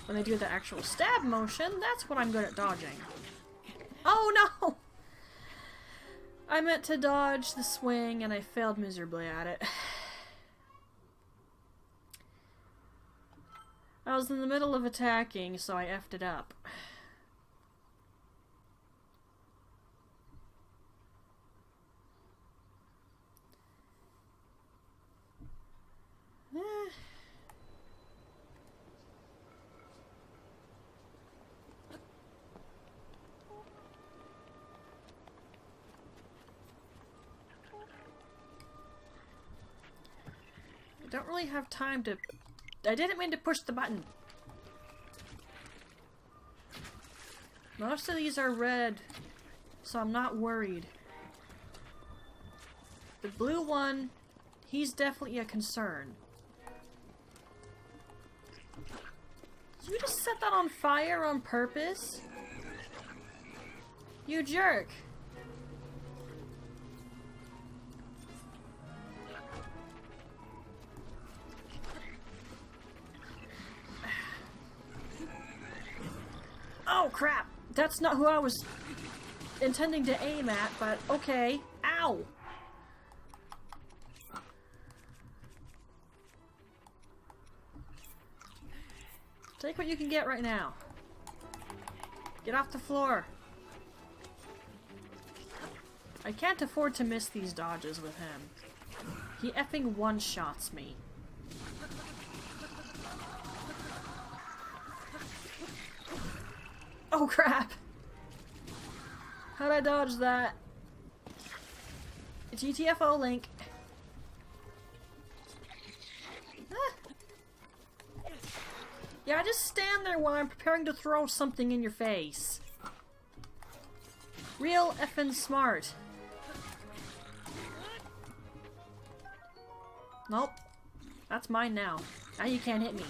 B: When they do the actual stab motion, that's what I'm good at dodging. Oh no! I meant to dodge the swing and I failed miserably at it. I was in the middle of attacking, so I effed it up. I don't really have time to... I didn't mean to push the button. Most of these are red, so I'm not worried. The blue one, he's definitely a concern. Did you just set that on fire on purpose? You jerk. Oh crap! That's not who I was intending to aim at, but okay. Ow! Take what you can get right now. Get off the floor. I can't afford to miss these dodges with him. He effing one-shots me. Oh crap! How'd I dodge that? GTFO Link. Ah. Yeah, just stand there while I'm preparing to throw something in your face. Real effing smart. Nope. That's mine now. Now you can't hit me.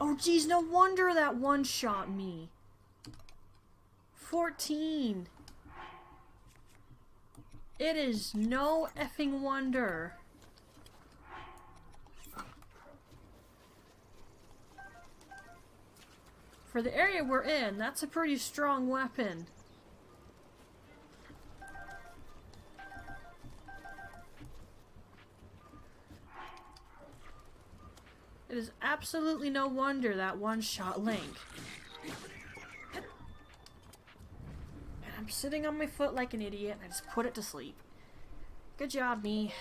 B: Oh geez, no wonder that one shot me. 14. It is no effing wonder. For the area we're in, that's a pretty strong weapon. It is absolutely no wonder that one-shot Link. And I'm sitting on my foot like an idiot, and I just put it to sleep. Good job, me.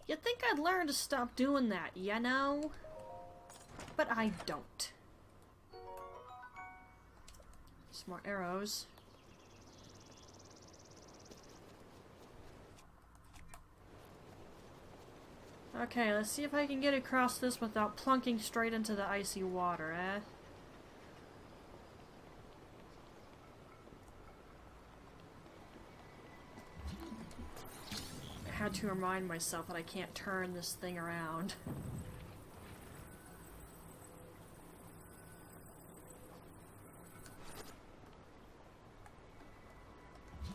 B: You'd think I'd learn to stop doing that, you know? But I don't. Some more arrows. Okay, let's see if I can get across this without plunking straight into the icy water, eh? I had to remind myself that I can't turn this thing around.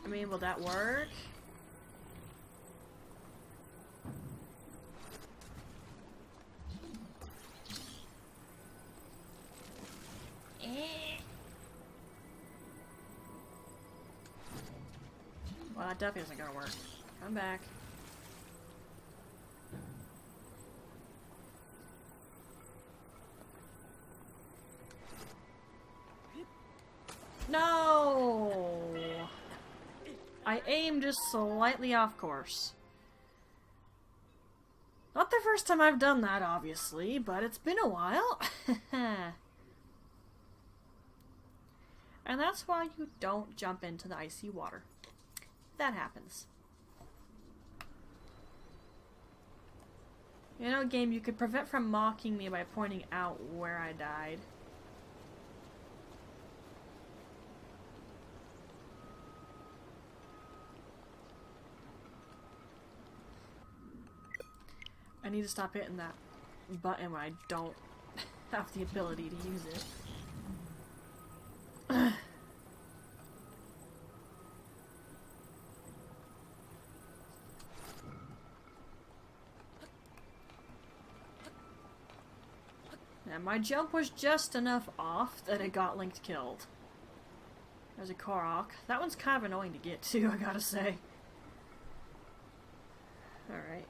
B: I mean, will that work? Well, that definitely isn't gonna work. Come back. No! I aimed just slightly off course. Not the first time I've done that, obviously, but it's been a while. And that's why you don't jump into the icy water. That happens. You know, game, you could prevent from mocking me by pointing out where I died. I need to stop hitting that button when I don't have the ability to use it. And my jump was just enough off that it got Linked killed. There's a Korok. That one's kind of annoying to get to, I gotta say. Alright.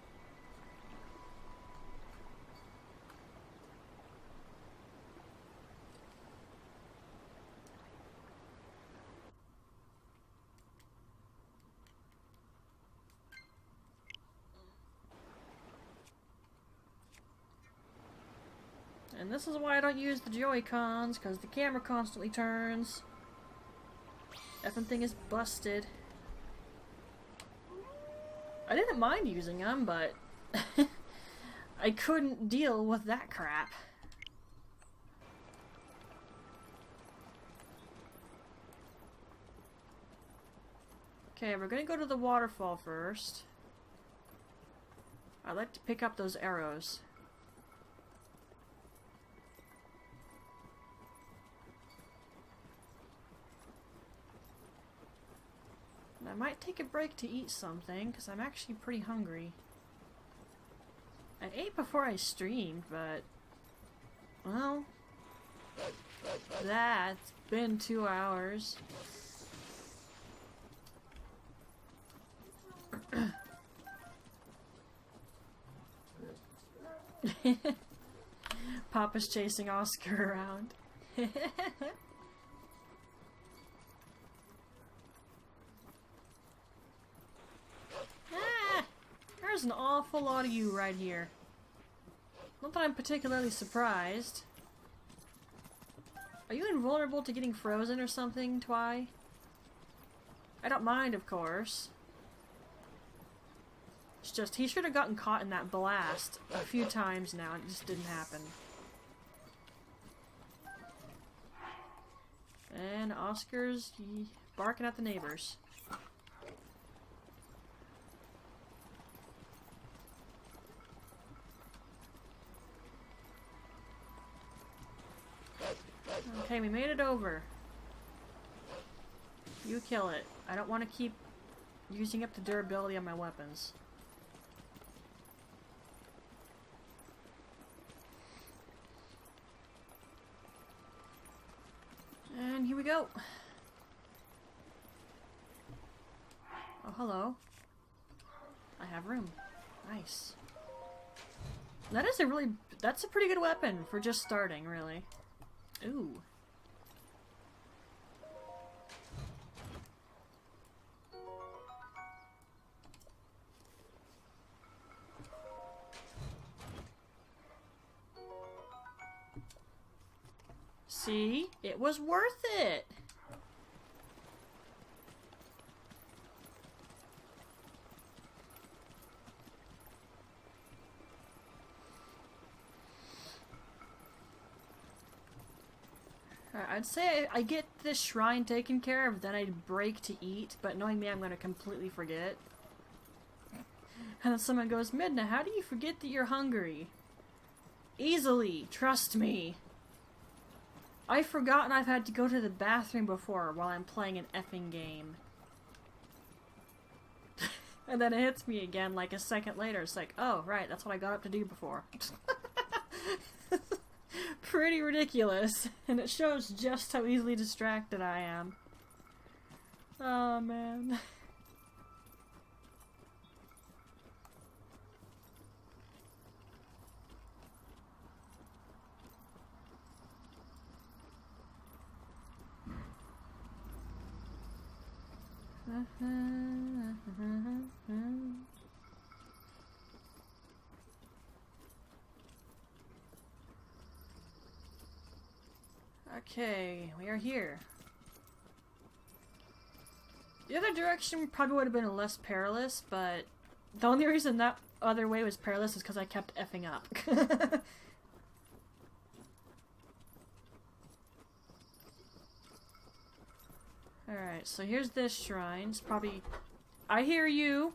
B: And this is why I don't use the Joy-Cons, because the camera constantly turns. Effing thing is busted. I didn't mind using them, but I couldn't deal with that crap. Okay, we're gonna go to the waterfall first. I'd like to pick up those arrows. I might take a break to eat something, because I'm actually pretty hungry. I ate before I streamed, but... well... that's been 2 hours. Papa's chasing Oscar around. There's an awful lot of you right here. Not that I'm particularly surprised. Are you invulnerable to getting frozen or something, Twy? I don't mind, of course. It's just, he should have gotten caught in that blast a few times now, and it just didn't happen. And Oscar's barking at the neighbors. Okay, we made it over. You kill it. I don't want to keep using up the durability on my weapons. And here we go. Oh, hello. I have room. Nice. That is a really... that's a pretty good weapon for just starting, really. Ooh. See? It was worth it! I'd say I get this shrine taken care of, then I'd break to eat, but knowing me, I'm gonna completely forget. And then someone goes, Midna, how do you forget that you're hungry? Easily, trust me. I've forgotten I've had to go to the bathroom before while I'm playing an effing game. And then it hits me again like a second later. It's like, oh, right, that's what I got up to do before. Pretty ridiculous. And it shows just how easily distracted I am. Oh, man. Okay, we are here. The other direction probably would have been less perilous, but the only reason that other way was perilous is because I kept effing up. Alright, so here's this shrine. It's probably... I hear you!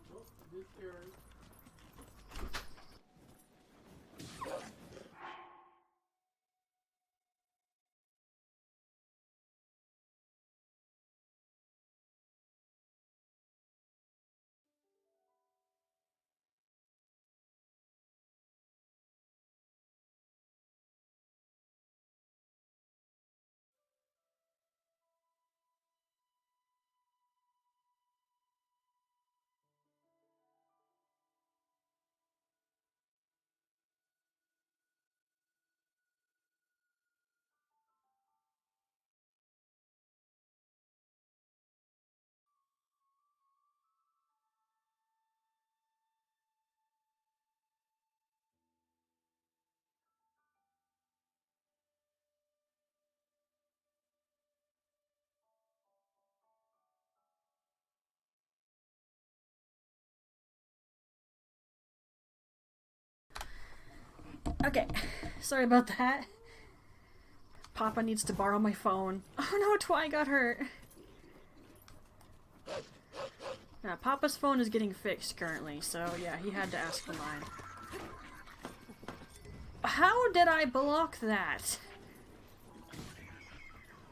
B: Okay, sorry about that. Papa needs to borrow my phone. Oh no, Twy got hurt! Now, Papa's phone is getting fixed currently, so yeah, he had to ask for mine. How did I block that?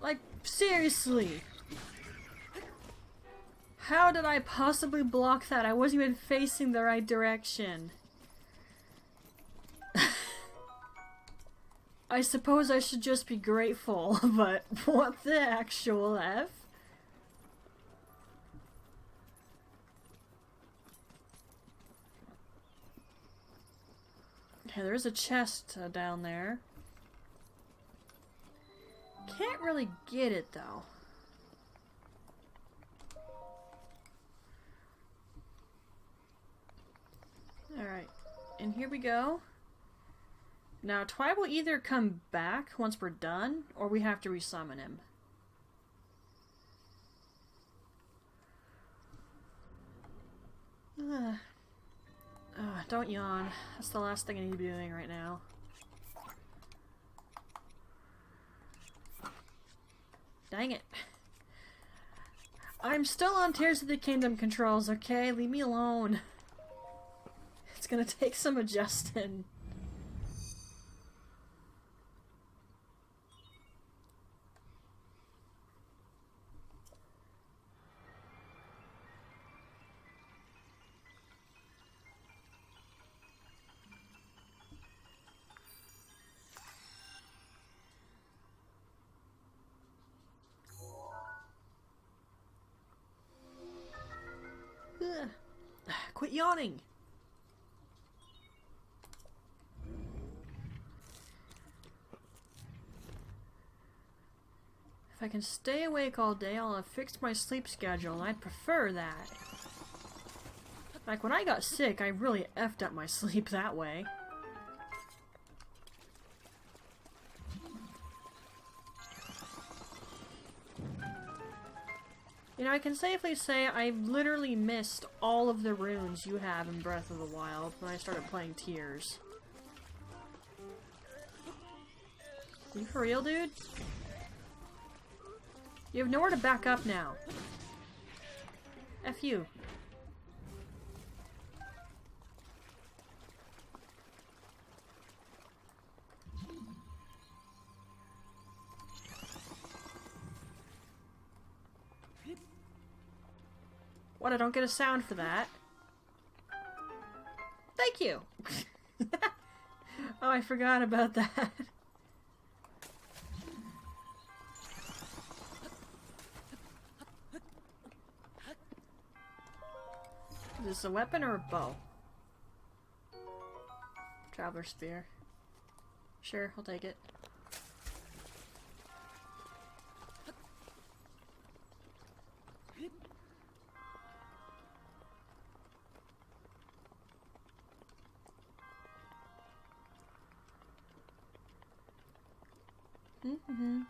B: Like, seriously? How did I possibly block that? I wasn't even facing the right direction. I suppose I should just be grateful, but what the actual F? Okay, there's a chest down there. Can't really get it, though. Alright, and here we go. Now, Twy will either come back once we're done, or we have to resummon him. Don't yawn. That's the last thing I need to be doing right now. Dang it. I'm still on Tears of the Kingdom controls, okay? Leave me alone. It's gonna take some adjusting. Quit yawning! If I can stay awake all day, I'll have fixed my sleep schedule, and I'd prefer that. Like, when I got sick, I really effed up my sleep that way. You know, I can safely say I've literally missed all of the runes you have in Breath of the Wild when I started playing Tears. You for real, dude? You have nowhere to back up now. F you. What, I don't get a sound for that? Thank you! Oh, I forgot about that. Is this a weapon or a bow? Traveler spear. Sure, I'll take it. Mm-hmm.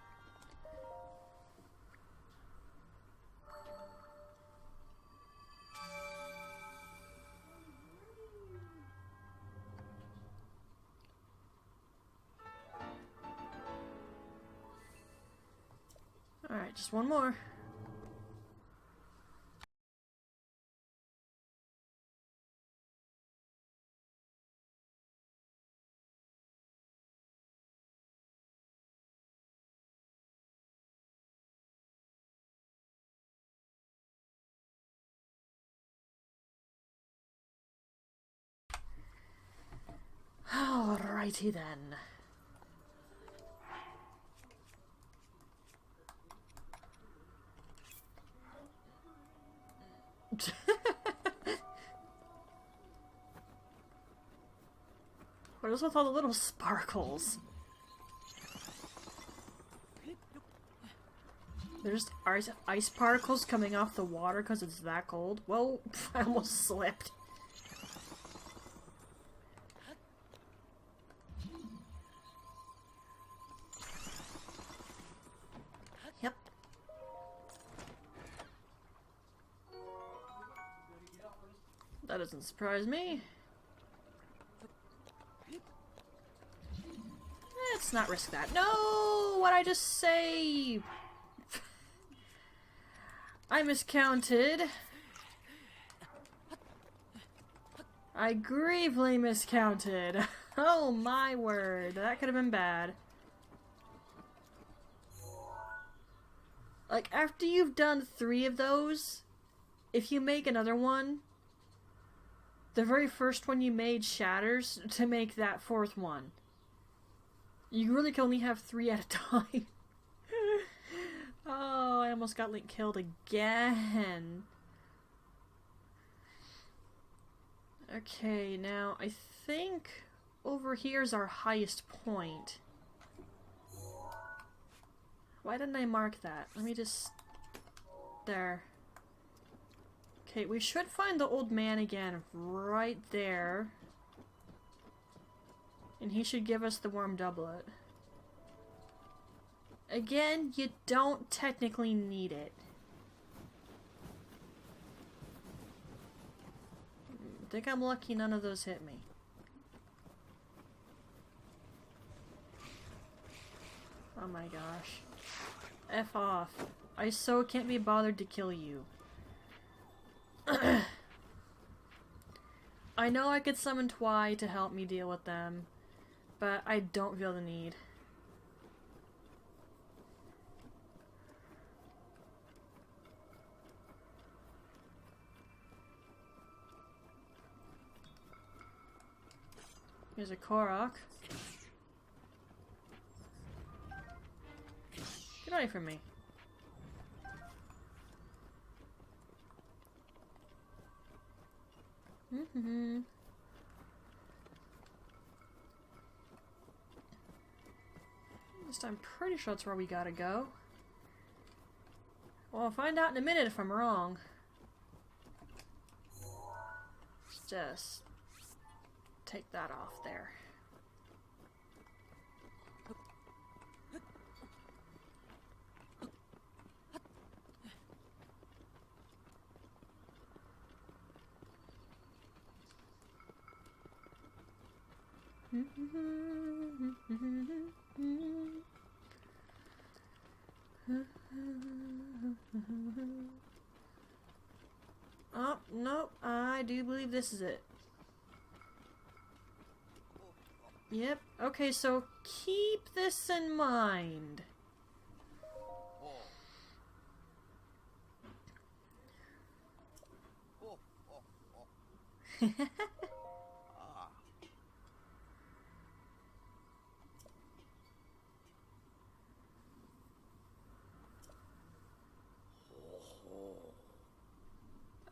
B: Alright, just one more. Alrighty then. What is with all the little sparkles? There's ice particles coming off the water because it's that cold. Whoa, I almost slipped. Yep. That doesn't surprise me. Let's not risk that. No! What'd I just say? I miscounted. I gravely miscounted. Oh my word. That could have been bad. Like, after you've done 3 of those, if you make another one, the very first one you made shatters to make that 4th one. You really can only have 3 at a time. Oh, I almost got Link killed again. Okay, now I think over here is our highest point. Why didn't I mark that? Let me just... There. Okay, we should find the old man again right there. And he should give us the warm doublet. Again, you don't technically need it. I think I'm lucky none of those hit me. Oh my gosh. F off. I so can't be bothered to kill you. I know I could summon Twy to help me deal with them, but I don't feel the need. Here's a Korok. Get away from me. Mm-hmm. This I'm pretty sure that's where we gotta go. Well, I'll find out in a minute if I'm wrong. Let's just take that off there. Oh, nope. I do believe this is it. Yep. Okay, so keep this in mind.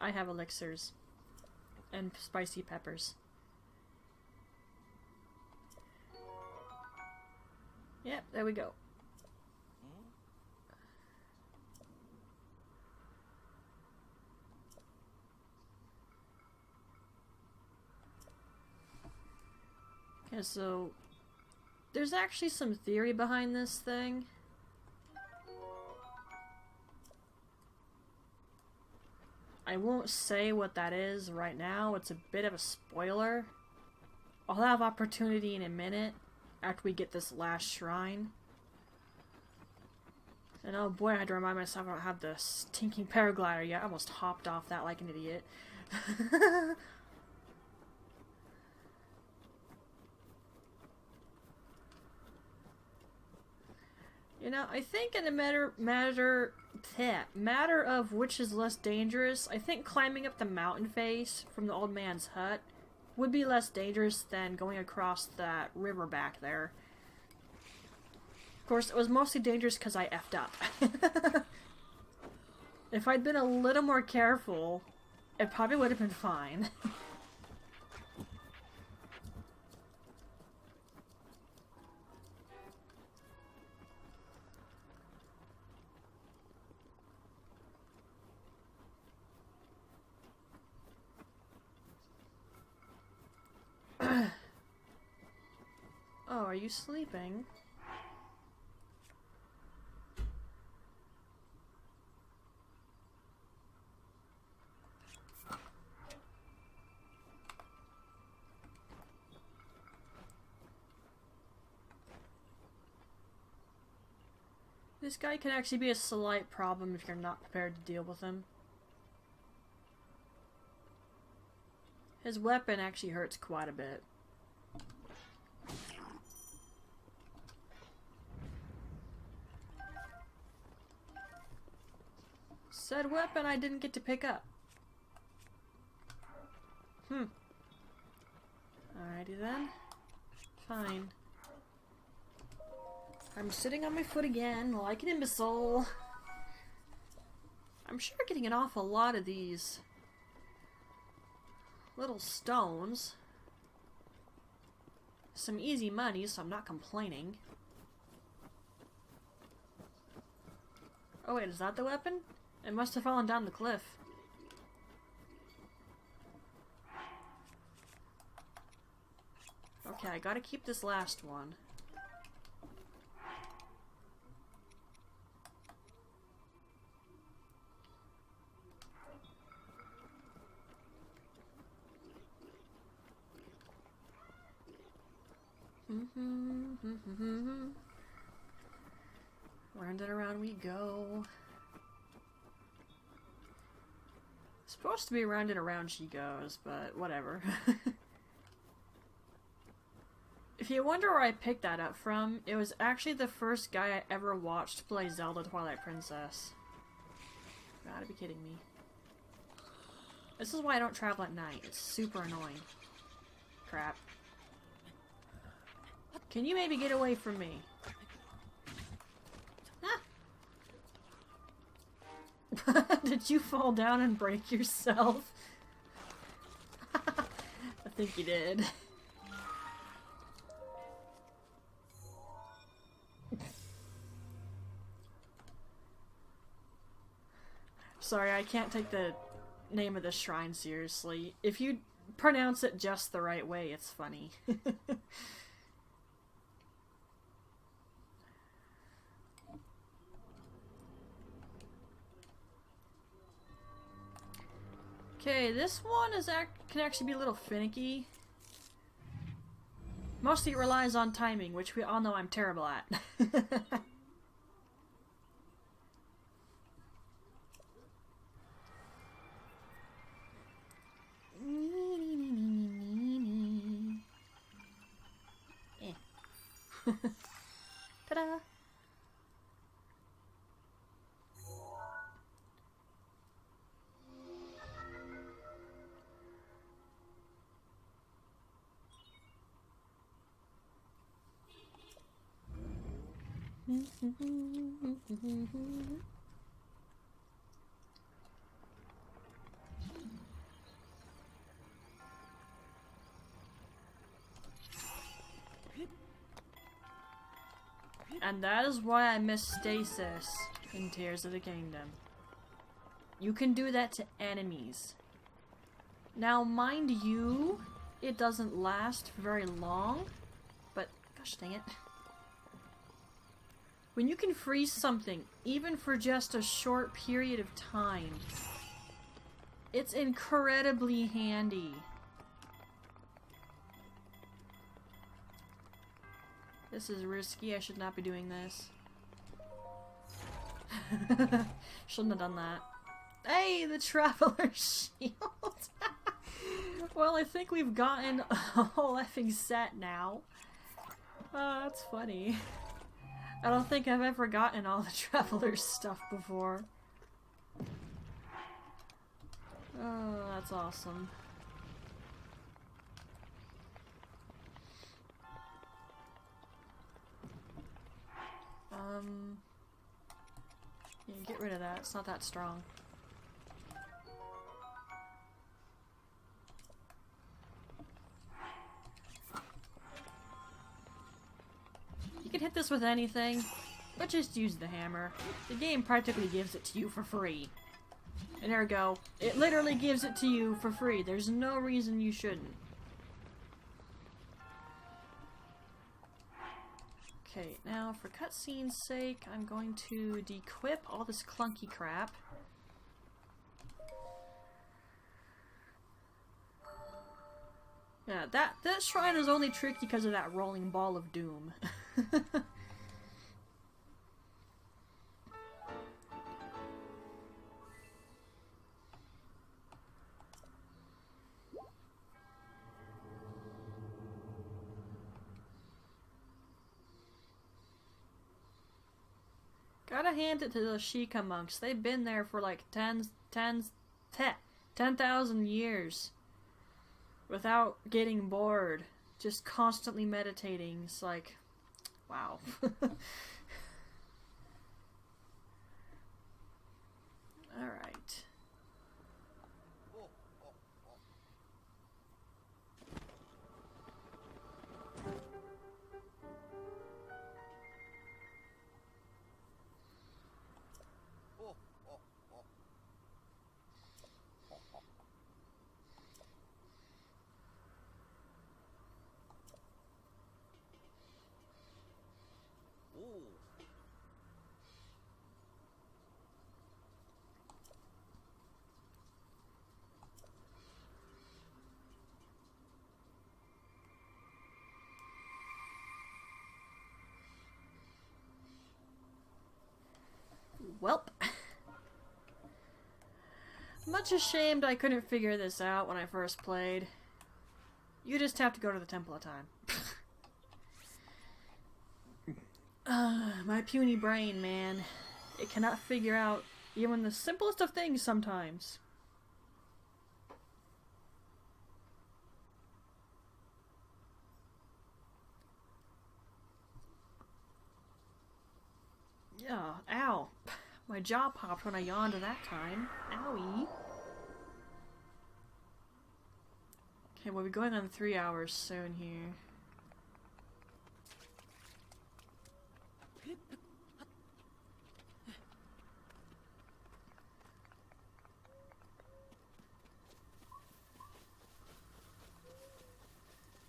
B: I have elixirs. And spicy peppers. Yep, there we go. Okay, so there's actually some theory behind this thing. I won't say what that is right now. It's a bit of a spoiler. I'll have opportunity in a minute after we get this last shrine. And oh boy, I had to remind myself I don't have the stinking paraglider yet. I almost hopped off that like an idiot. You know, I think in a matter of which is less dangerous, I think climbing up the mountain face from the old man's hut would be less dangerous than going across that river back there. Of course, it was mostly dangerous because I effed up. If I'd been a little more careful, it probably would have been fine. Oh, are you sleeping? This guy can actually be a slight problem if you're not prepared to deal with him. His weapon actually hurts quite a bit. Said weapon I didn't get to pick up. Alrighty then. Fine. I'm sitting on my foot again, like an imbecile. I'm sure getting an awful lot of these little stones. Some easy money, so I'm not complaining. Oh wait, is that the weapon? It must have fallen down the cliff. Okay, I gotta keep this last one. Round and around we go. Supposed to be round and around she goes, but whatever. If you wonder where I picked that up from, it was actually the first guy I ever watched play Zelda Twilight Princess. Gotta be kidding me. This is why I don't travel at night. It's super annoying. Crap. Can you maybe get away from me? Ah! Did you fall down and break yourself? I think you did. Sorry, I can't take the name of the shrine seriously. If you pronounce it just the right way, it's funny. Okay, this one can actually be a little finicky. Mostly it relies on timing, which we all know I'm terrible at. Ta-da! And that is why I miss stasis in Tears of the Kingdom. You can do that to enemies. Now, mind you, it doesn't last very long, but gosh dang it. When you can freeze something, even for just a short period of time, it's incredibly handy. This is risky, I should not be doing this. Shouldn't have done that. Hey, the Traveler's Shield! Well, I think we've gotten a whole effing set now. Oh, that's funny. I don't think I've ever gotten all the Traveler's stuff before. Oh, that's awesome. Yeah, get rid of that. It's not that strong. You can hit this with anything, but just use the hammer. The game practically gives it to you for free. And there we go. It literally gives it to you for free. There's no reason you shouldn't. Okay, now for cutscene's sake, I'm going to dequip all this clunky crap. Yeah, that shrine is only tricky because of that rolling ball of doom. Gotta hand it to the Sheikah monks. They've been there for like 10,000 years. Without getting bored. Just constantly meditating. It's like, wow. Alright. Welp. Much ashamed I couldn't figure this out when I first played. You just have to go to the Temple of Time. My puny brain, man. It cannot figure out even the simplest of things sometimes. Yeah, ow. My jaw popped when I yawned that time. Owie. Okay, we'll be going on 3 hours soon here.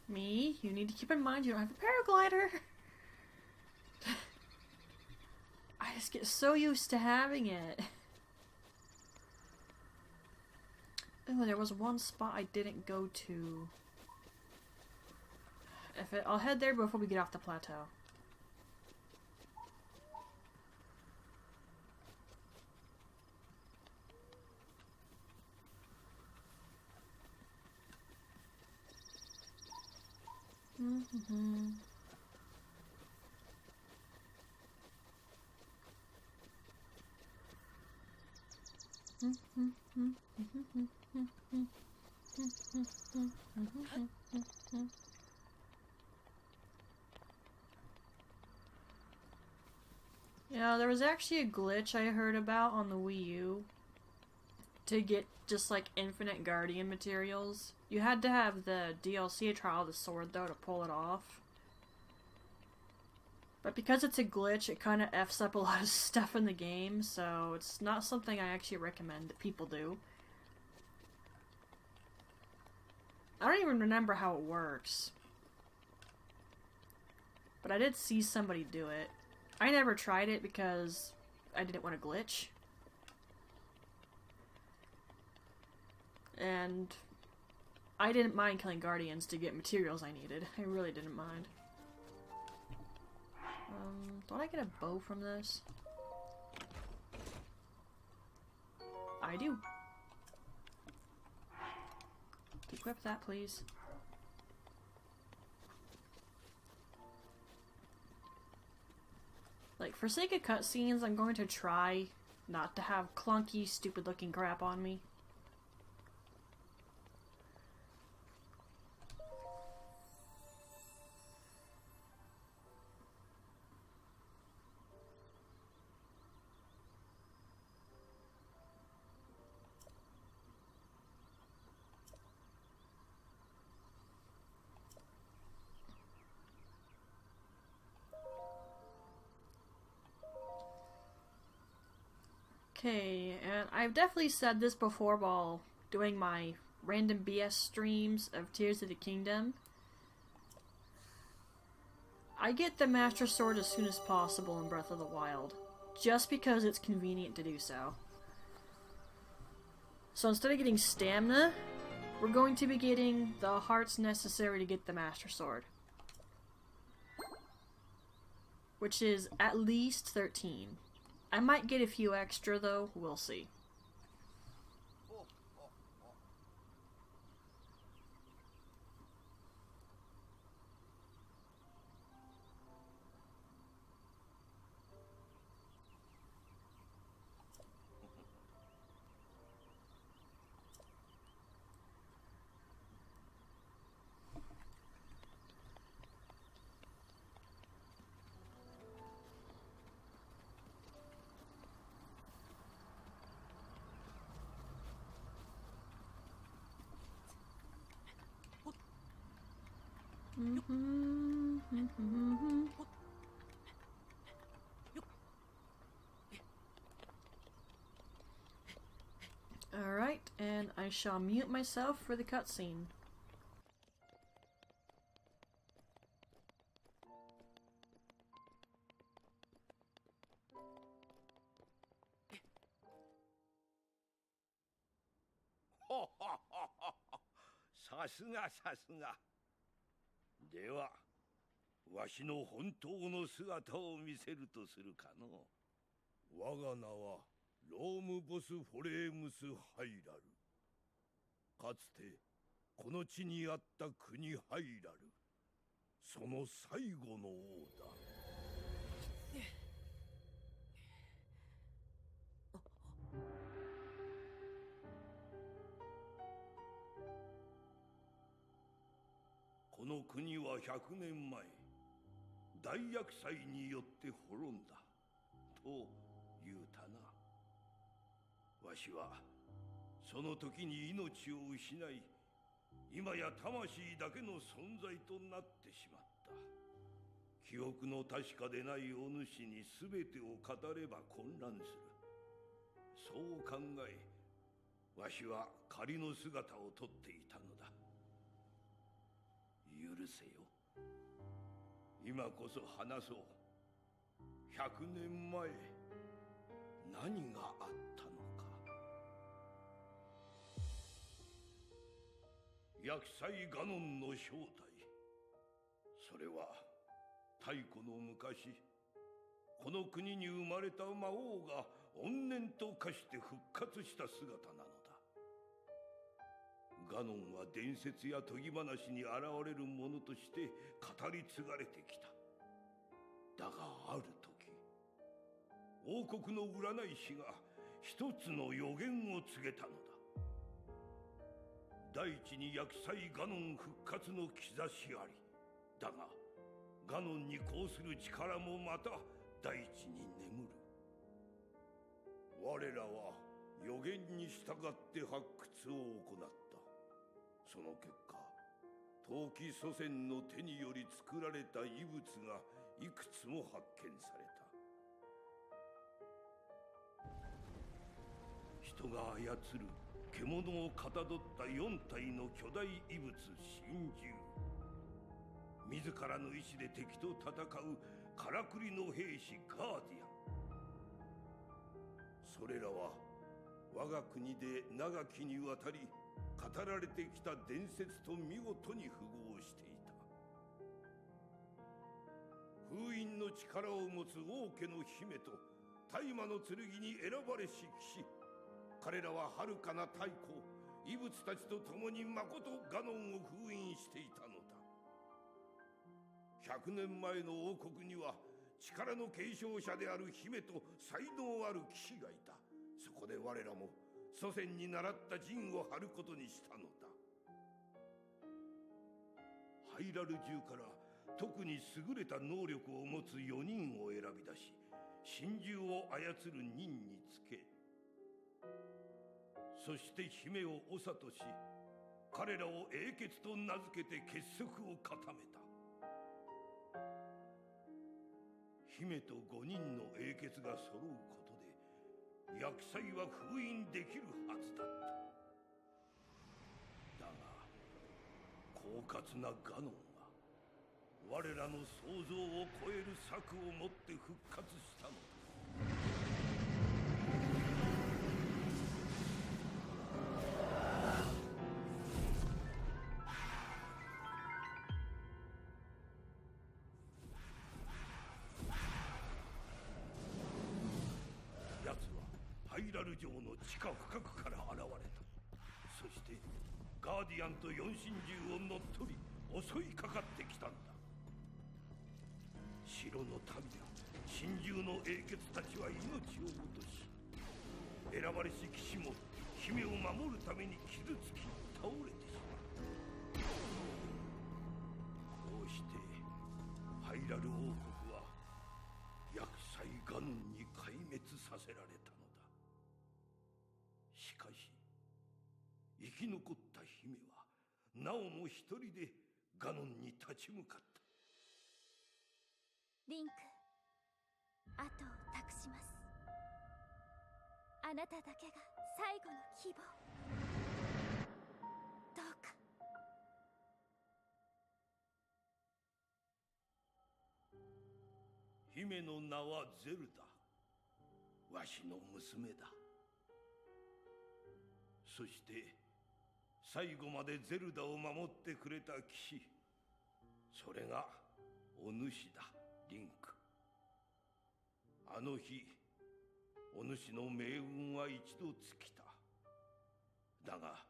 B: Me? You need to keep in mind you don't have a paraglider. I just get so used to having it. Oh, there was one spot I didn't go to. I'll head there before we get off the plateau. Yeah, there was actually a glitch I heard about on the Wii U to get just like infinite Guardian materials. You had to have the DLC Trial of the Sword though to pull it off. But because it's a glitch, it kind of F's up a lot of stuff in the game, so it's not something I actually recommend that people do. I don't even remember how it works. But I did see somebody do it. I never tried it because I didn't want to glitch. And I didn't mind killing Guardians to get materials I needed. I really didn't mind. Don't I get a bow from this? I do. Equip that, please. Like, for sake of cutscenes, I'm going to try not to have clunky, stupid-looking crap on me. Okay, and I've definitely said this before while doing my random BS streams of Tears of the Kingdom. I get the Master Sword as soon as possible in Breath of the Wild, just because it's convenient to do so. So instead of getting stamina, we're going to be getting the hearts necessary to get the Master Sword. Which is at least 13. I might get a few extra though, we'll see. Alright, and I shall mute myself for the cutscene.
C: さすがさすが。では、わしの本当の姿を見せるとするかの。我が名はロームボス・フォレームス・ハイラル。かつてこの地にあった国ハイラル。その最後の王だ。この国は100年前、大厄災によって滅んだと言うたな。わしはその時に命を失い、今や魂だけの存在となってしまった。記憶の確かでないお主に全てを語れば混乱する。そう考え、わしは仮の姿をとっていたのだ。許せよ。今こそ話そう。100年前、何があったのか。厄災ガノンの正体。それは太古の昔、この国に生まれた魔王が怨念と化して復活した姿なのだ。ガノンは伝説や研ぎ話に現れるものとして語り継がれてきた。だがある時、王国の占い師が一つの予言を告げたのだ。大地に厄災ガノン復活の兆しあり。だがガノンに抗する力もまた大地に眠る。我らは予言に従って発掘を行った。その結果、陶器祖先の手により作られた遺物がいくつも発見された。人が操る獣をかたどった4体の巨大遺物神獣。自らの意志で敵と戦うからくりの兵士ガーディアン。それらは我が国で長きにわたり語られてきた伝説と見事に符合していた。封印の力を持つ王家の姫と大魔の剣に選ばれし騎士。彼らは遥かな太古、異物たちと共にまことガノンを封印していたのだ。100年前の王国には力の継承者である姫と才能ある騎士がいた。そこで我らも祖先に習った陣を張ることにしたのだ。ハイラル中から特に優れた能力を持つ4人を選び出し、神獣を操る任につけ、そして姫を長とし、彼らを英傑と名付けて結束を固めた。姫と5人の英傑が揃うことで厄災は封印できるはずだった。だが狡猾なガノンは我らの想像を超える策をもって復活したのだ。奴はハイラル城の地下深くから現れた。そしてガーディアンと4神獣を乗っ取り襲いかかってきたんだ。城の民や神獣の英傑たちは命を落とし、選ばれし騎士も姫を守るために傷つき倒れてしまう。こうしてハイラル王国は厄災ガノンに壊滅させられたのだ。しかし生き残った姫はなおも一人でガノンに立ち向かった。
A: リンク、後を託します。あなただけが最後の希望。どうか。
C: 姫の名はゼルダ。わしの娘だ。そして最後までゼルダを守ってくれた騎士、それがお主だ、リンク。あの日お主の命運は一度尽きた。だが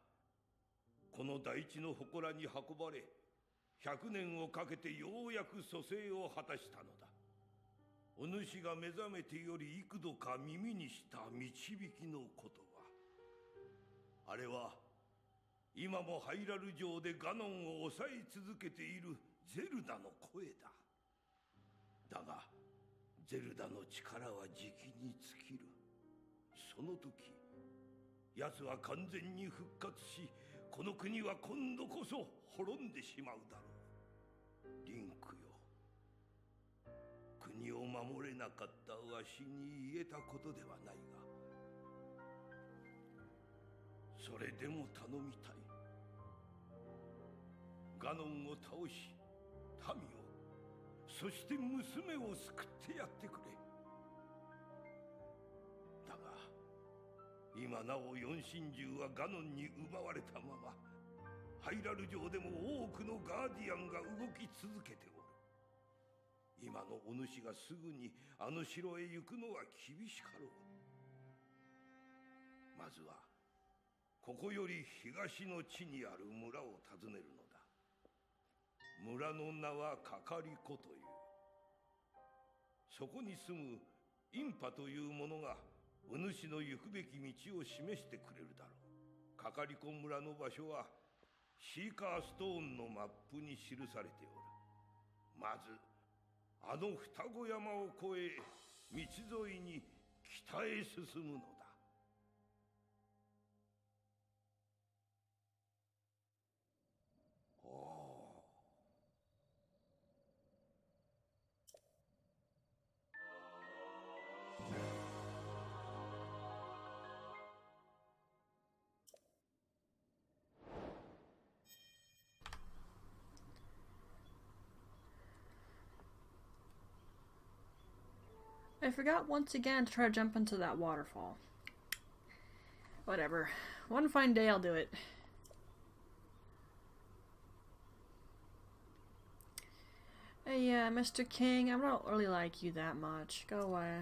C: この大地の祠に運ばれ、100年をかけてようやく蘇生を果たしたのだ。お主が目覚めてより幾度か耳にした導きの言葉、あれは今もハイラル城でガノンを抑え続けているゼルダの声だ。だがゼルダの力はじきに尽きる。その時奴は完全に復活し、この国は今度こそ滅んでしまうだろう。リンクよ、国を守れなかったわしに言えたことではないが、それでも頼みたい。ガノンを倒し民を、そして娘を救ってやってくれ。だが今なお4神獣はガノンに奪われたまま、ハイラル城でも多くのガーディアンが動き続けておる。今のお主がすぐにあの城へ行くのは厳しかろう。まずはここより東の地にある村を訪ねるのだ。村の名はかかり子という。そこに住むインパという者がお主の行くべき道を示してくれるだろう。かかりこ村の場所はシーカーストーンのマップに記されておる。まずあの双子山を越え道沿いに北へ進むのだ。おお。
B: I forgot once again to try to jump into that waterfall. Whatever. One fine day I'll do it. Hey, Mr. King, I don't really like you that much. Go away.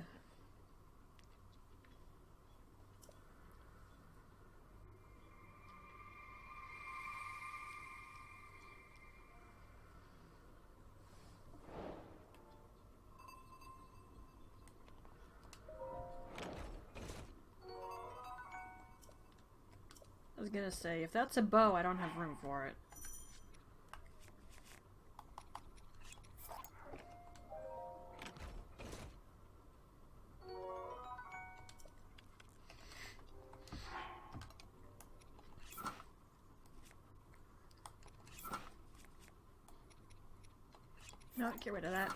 B: I was gonna say, if that's a bow, I don't have room for it. No, get rid of that.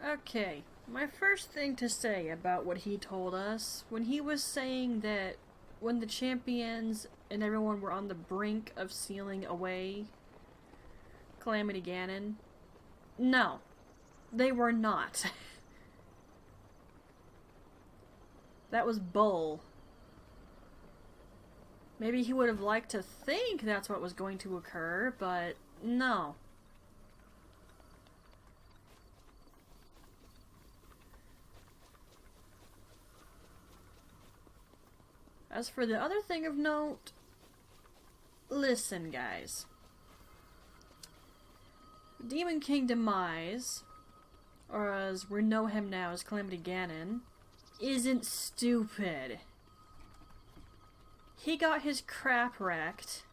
B: Okay, my first thing to say about what he told us, when he was saying that when the champions and everyone were on the brink of sealing away Calamity Ganon, no, they were not. That was bull. Maybe he would have liked to think that's what was going to occur, but no. As for the other thing of note, listen, guys. Demon King Demise, or as we know him now as Calamity Ganon, isn't stupid. He got his crap wrecked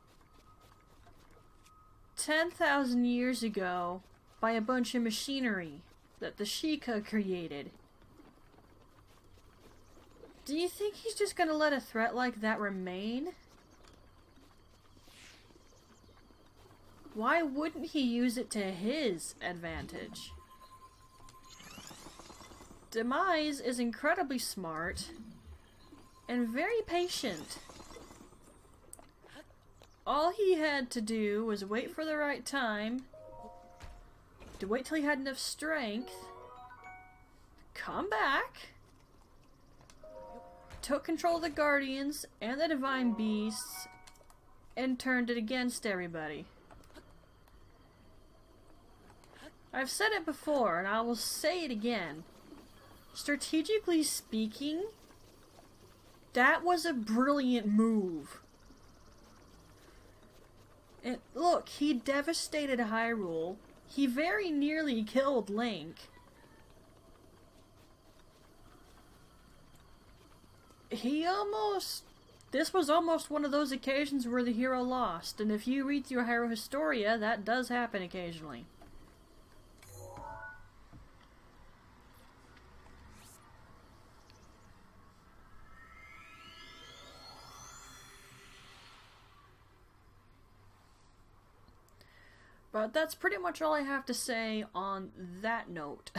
B: 10,000 years ago by a bunch of machinery that the Sheikah created. Do you think he's just gonna let a threat like that remain? Why wouldn't he use it to his advantage? Demise is incredibly smart and very patient. All he had to do was wait for the right time, to wait till he had enough strength, come back, took control of the Guardians and the Divine Beasts, and turned it against everybody. I've said it before, and I will say it again. Strategically speaking, that was a brilliant move. And look, he devastated Hyrule. He very nearly killed Link. This was almost one of those occasions where the hero lost, and if you read through Hyrule Historia, that does happen occasionally. But that's pretty much all I have to say on that note.